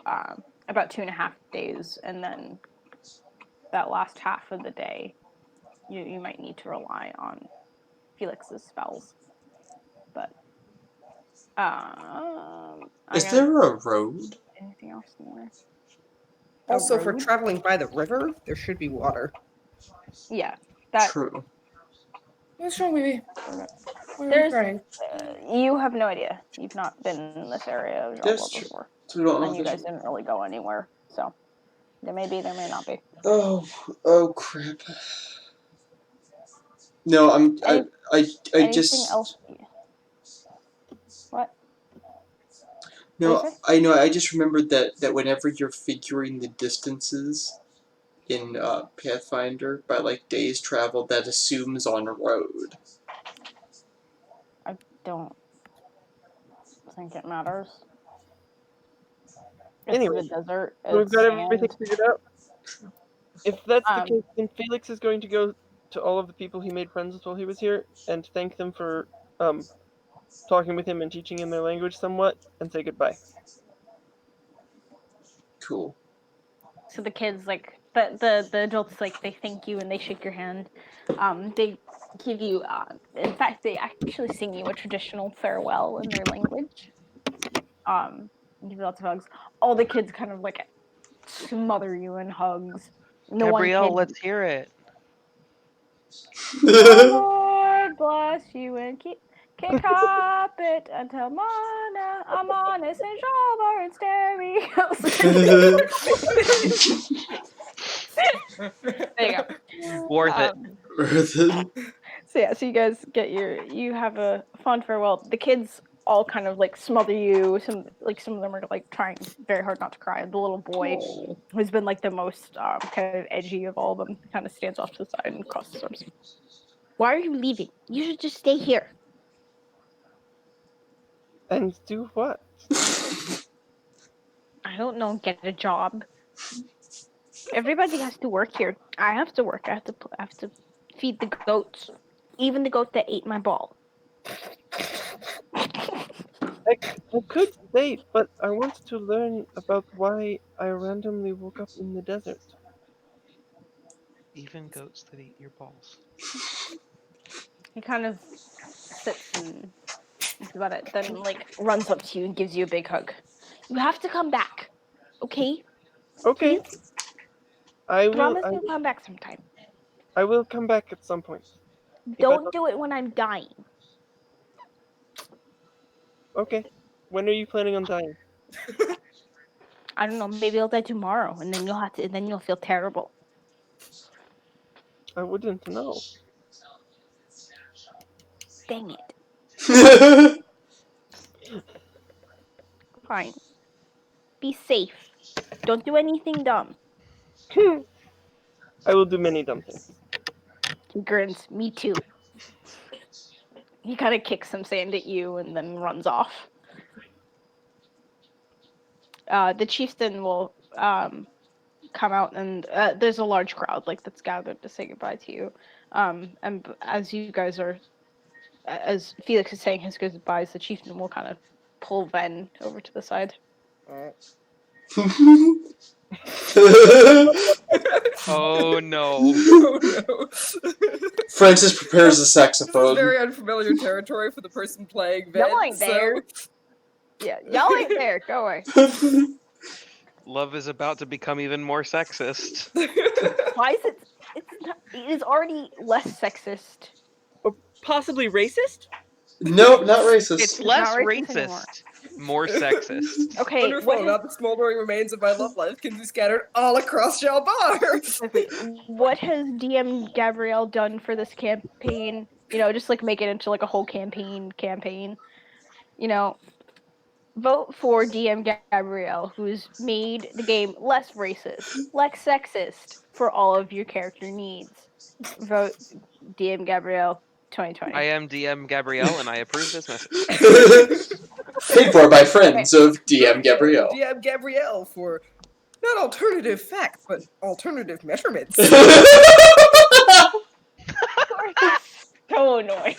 about 2.5 days, and then that last half of the day, you might need to rely on Felix's spells. But Is there a road? anything else in there? Also, for road? traveling by the river, there should be water. Yeah, that True. What's wrong with me? Why are There's- we crying? you have no idea. You've not been in this area of That's Jobber true. before, So we don't know and if you there's- guys didn't really go anywhere. So there may be, there may not be. Oh crap. No, I Anything just else? What? no, What'd you say? I know. I just remembered that whenever you're figuring the distances in Pathfinder by like days traveled, that assumes on a road. I don't think it matters. It's Anyway, the desert. So we've It's got everything sand. figured out. If that's the Um, case, then Felix is going to go to all of the people he made friends with while he was here and thank them for talking with him and teaching him their language somewhat, and say goodbye. Cool. So the kids, like the adults, like they thank you and they shake your hand. They give you, in fact, they actually sing you a traditional farewell in their language. Give you lots of hugs. All the kids kind of like smother you in hugs. The Gabrielle, one let's hear it. kid, the Lord bless you and keep it until Mana, Amonis, and Jobber and Stereo. There you go. Worth it. So yeah, so you guys you have a fond farewell. The kids all kind of like smother you. Some of them are like trying very hard not to cry. The little boy, who's been like the most kind of edgy of all of them, kind of stands off to the side and crosses his arms. Why are you leaving? You should just stay here. And do what? I don't know. Get a job. Everybody has to work here. I have to work. I have to feed the goats. Even the goat that ate my ball. I could stay, but I want to learn about why I randomly woke up in the desert. Even goats that eat your balls. He kind of sits and thinks about it, then like runs up to you and gives you a big hug. You have to come back, okay? Okay, Please? I will. Promise you'll come back sometime. I will come back at some point. Don't do it when I'm dying. Okay. When are you planning on dying? I don't know. Maybe I'll die tomorrow, and then you'll feel terrible. I wouldn't know. Dang it. Fine. Be safe. Don't do anything dumb. I will do many dumb things. He grins. Me too. He kind of kicks some sand at you and then runs off. The chieftain will come out, and there's a large crowd like that's gathered to say goodbye to you. And as you guys are as Felix is saying his goodbyes, the chieftain will kind of pull Ven over to the side. Oh no. Oh no. Francis prepares the This is saxophone. very unfamiliar territory for the person playing Ven. Y'all ain't there. Yeah, y'all ain't there. Go away. Love is about to become even more sexist. Why is it? It is already less sexist. Possibly racist? Nope, not racist. It's less Not racist anymore. racist, more sexist. Okay, Wonderful. what Now has, the smoldering remains of my love life can be scattered all across Jalbar. what has DM Gabrielle done for this campaign? You know, just like make it into like a whole campaign. You know, vote for DM Gabrielle, who's made the game less racist, less sexist for all of your character needs. Vote DM Gabrielle 2020. I am DM Gabrielle, and I approve this message. Paid for by friends of DM Gabrielle. DM Gabrielle for not alternative facts, but alternative measurements. So annoying.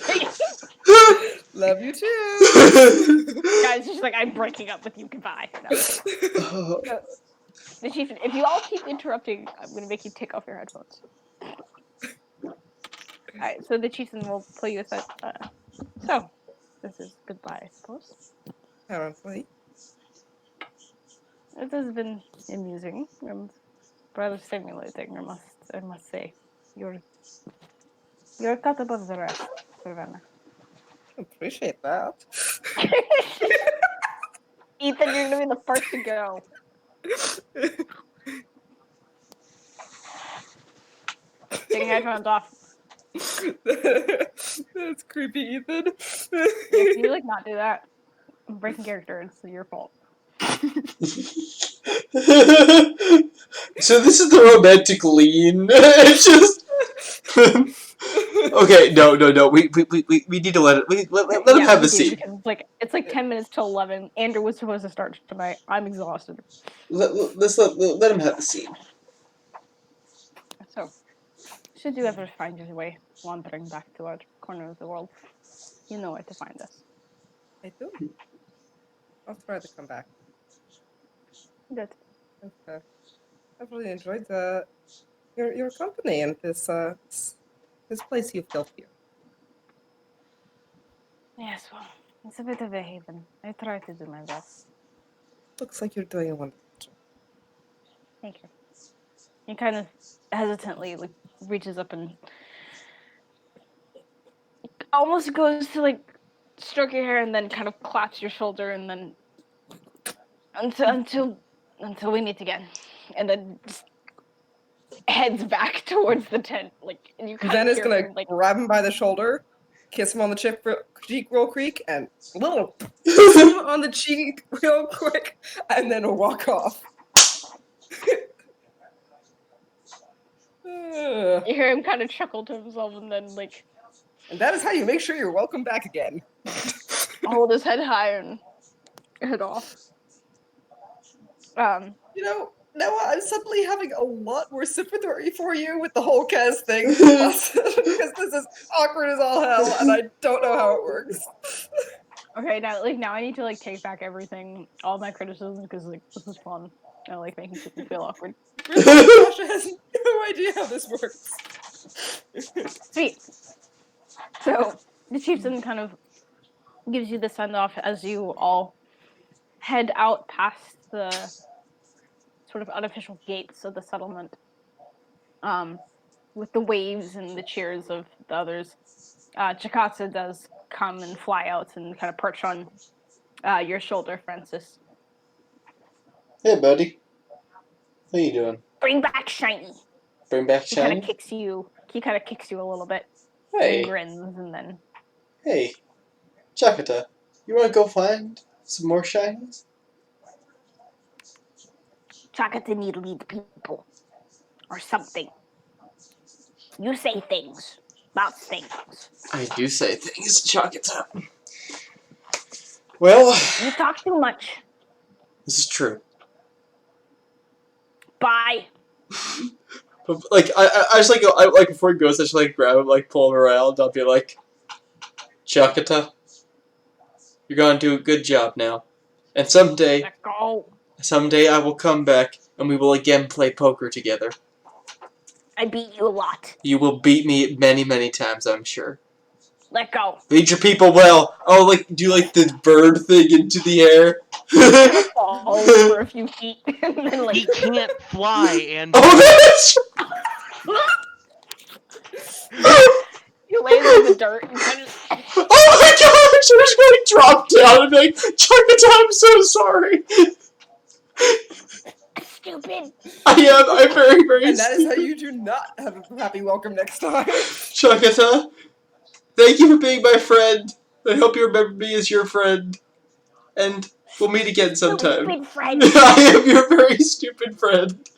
Love you too. Guys, just like, I'm breaking up with you. Goodbye. No. The chief, if you all keep interrupting, I'm gonna make you take off your headphones. Alright, so the chieftain will play you a set. So, this is goodbye, I suppose. Apparently. This has been amusing and rather stimulating, I must say. You're cut above the rest, Savannah. Appreciate that. Ethan, you're gonna be the first to go. Take your headphones off. That's creepy, Ethan. Yeah, can you like not do that? I'm breaking character, it's your fault. So this is the romantic lean. It's just okay. No. We need to let him have the scene. Because it's like 10 minutes till 11. Andrew was supposed to start tonight. I'm exhausted. Let's let him have the scene. So, should you ever find your way wandering back to our corner of the world, you know where to find us. I do. I'll try to come back. Good. Okay. I've really enjoyed your company and this place you've built here. Yes, well, it's a bit of a haven. I try to do my best. Looks like you're doing a wonderful job. Thank you. He kind of hesitantly like reaches up and almost goes to like stroke your hair and then kind of claps your shoulder and then until we meet again, and then just heads back towards the tent. Like, and you kind Zen of is hear gonna him, like, grab him by the shoulder, kiss him on the cheek real quick, and little kiss him on the cheek real quick, and then walk off. you hear him kind of chuckle to himself and then like And that is how you make sure you're welcome back again. hold his head high and head off. You know, Noah, I'm suddenly having a lot more sympathy for you with the whole cast thing, because this is awkward as all hell, and I don't know how it works. Okay, now I need to like take back everything, all my criticism, because like this is fun. I like making people feel awkward. Really, Sasha has no idea how this works. Sweet. So the chieftain kind of gives you the send off as you all head out past the sort of unofficial gates of the settlement. With the waves and the cheers of the others. Chikatsa does come and fly out and kind of perch on your shoulder, Francis. Hey, buddy. How you doing? Bring back Shiny. Bring back He kind Shiny? of kicks you. He kind of kicks you a little bit. Hey. And grins, and then Hey. Chakata, you wanna go find some more shinies? Chakata need to lead people, or something. You say things about things. I do say things, Chakata. Well, You talk too much. this is true. Bye. But, like, I just like go, like before he goes, I just like grab him, like pull him around. I'll be like, Shakata, you're gonna do a good job now. And someday Let go. I will come back and we will again play poker together. I beat you a lot. You will beat me many, many times, I'm sure. Let go. Lead your people well. Oh, like, do like the bird thing into the air. Fall for a few feet and then like. He can't fly, and Oh, that's You land in the dirt and kind of. Oh my gosh! I'm just going to drop down and be like, Chakata, I'm so sorry. Stupid. I'm very, very And that is how stupid. you do not have a happy welcome next time. Chakata, thank you for being my friend. I hope you remember me as your friend. And we'll meet again sometime. Stupid friend. I am your very stupid friend.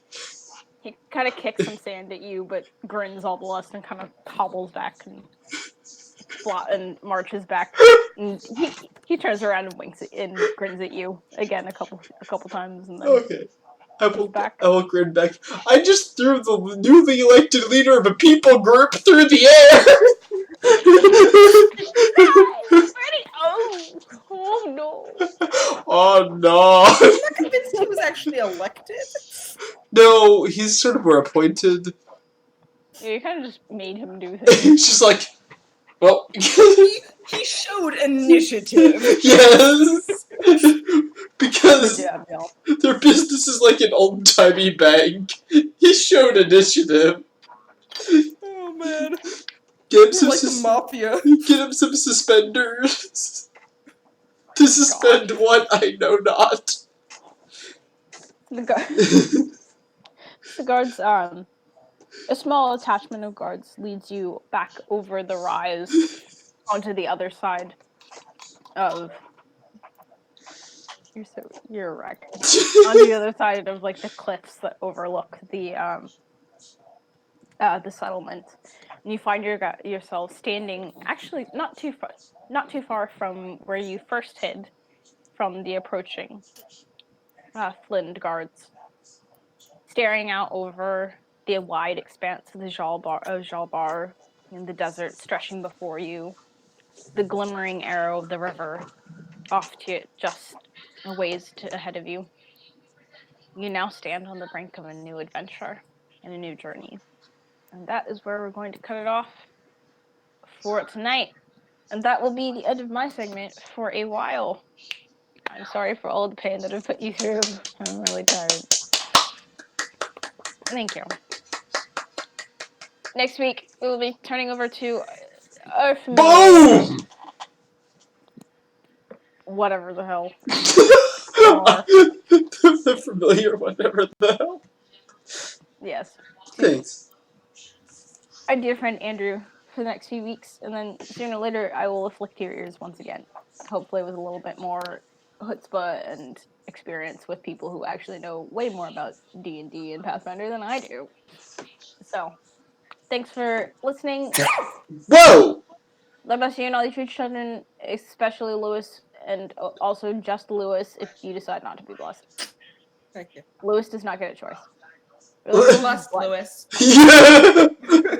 He kind of kicks some sand at you, but grins all blessed and kind of hobbles back and marches back. And he turns around and winks and grins at you again a couple times, and then Okay. I back. will grin back. I just threw the newly elected leader of a people group through the air! Oh no! Oh no! I'm not convinced he was actually elected. No, he's sort of more appointed. Yeah, you kind of just made him do things. He's just like, well, He showed initiative. yes, because Good job, y'all. their business is like an old-timey bank. He showed initiative. Oh man. Get him some, Like the mafia. get him some suspenders. To suspend what, I know not. The guards, a small attachment of guards leads you back over the rise onto the other side of. You're wrecked. On the other side of like the cliffs that overlook the settlement, and you find yourself standing actually not too far from where you first hid from the approaching Flynn guards, staring out over the wide expanse of the Jalbar in the desert stretching before you, the glimmering arrow of the river off to it just a ways ahead of you. You now stand on the brink of a new adventure and a new journey. And that is where we're going to cut it off for tonight. And that will be the end of my segment for a while. I'm sorry for all the pain that I've put you through. I'm really tired. Thank you. Next week, we will be turning over to our familiar... Boom! Whatever the hell. The familiar whatever the hell. Yes. Thanks. Our dear friend Andrew for the next few weeks, and then sooner or later I will afflict your ears once again. Hopefully with a little bit more chutzpah and experience with people who actually know way more about D&D and Pathfinder than I do. So, thanks for listening. Whoa! God bless you and all your future children, especially Lewis, and also just Lewis if you decide not to be blessed. Thank you. Lewis does not get a choice. Bless Lewis. Yeah!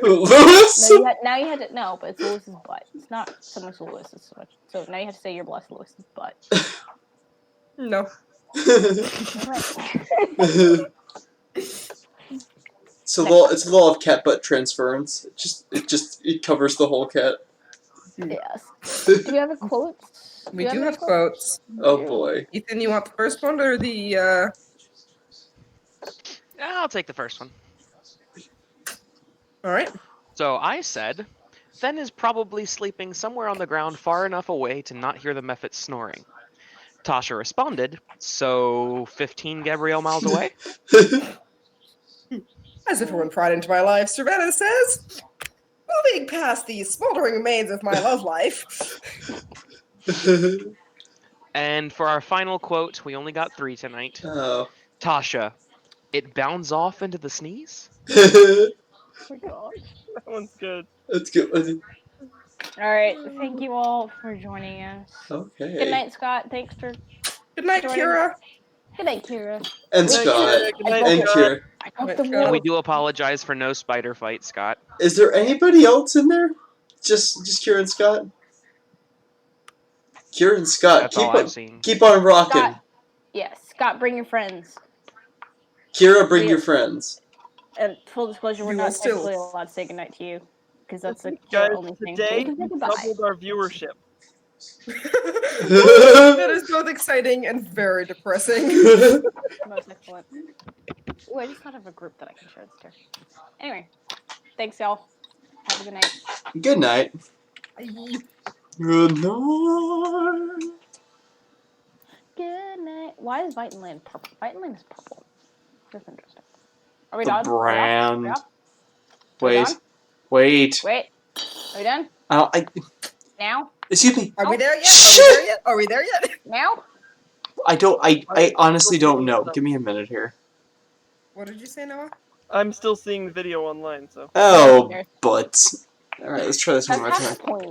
Lewis? No, now you had to no, but it's Lewis's butt. It's not so much Lewis, it's so much. So now you have to say you're blessed Lewis's butt. No. It's a law of cat butt transference. It covers the whole cat. Yes. Do you have a quote? We do any have quotes. Oh boy. Ethan, you want the first one or the I'll take the first one. Alright. So I said, Fen is probably sleeping somewhere on the ground far enough away to not hear the Mephit snoring. Tasha responded, so 15 Gabrielle miles away? As if it were pried into my life, Savannah says, moving past the smoldering remains of my love life. And for our final quote, we only got 3 tonight. Oh. Tasha, it bounds off into the sneeze? Oh my gosh. That one's good. That's good. Alright, thank you all for joining us. Okay. Good night, Scott. Thanks for Good night, Jordan. Kira. Good night, Kira. And Wait, Scott. Good night, And Scott. Kira. I broke Wait, the Scott. rule. We do apologize for no spider fight, Scott. Is there anybody else in there? Just Kira and Scott? Kira and Scott, That's all I've seen. keep on rocking. Scott, yes, Scott, bring your friends. Kira, bring We- your friends. And full disclosure, we're You not are still- technically allowed to say goodnight to you because that's the Guys, only thing. today We can say we goodbye. doubled our viewership. That is both exciting and very depressing. Most excellent. Ooh, I just thought of a group that I can share this to. Anyway, thanks y'all. Have a good night. Good night. Aye. Good night. Good night. Why is Vitenland purple? Vitenland is purple. That's interesting. Are we The done? brand. Are we off? Are we Wait. done? Wait. Wait. Are we done? Now? Excuse me. Are we there yet? Shit. Are we there yet? Are we there yet? Now? I honestly don't know. Give me a minute here. What did you say, Noah? I'm still seeing the video online, so. Oh, but. Alright, let's try this one That's more time. half the point.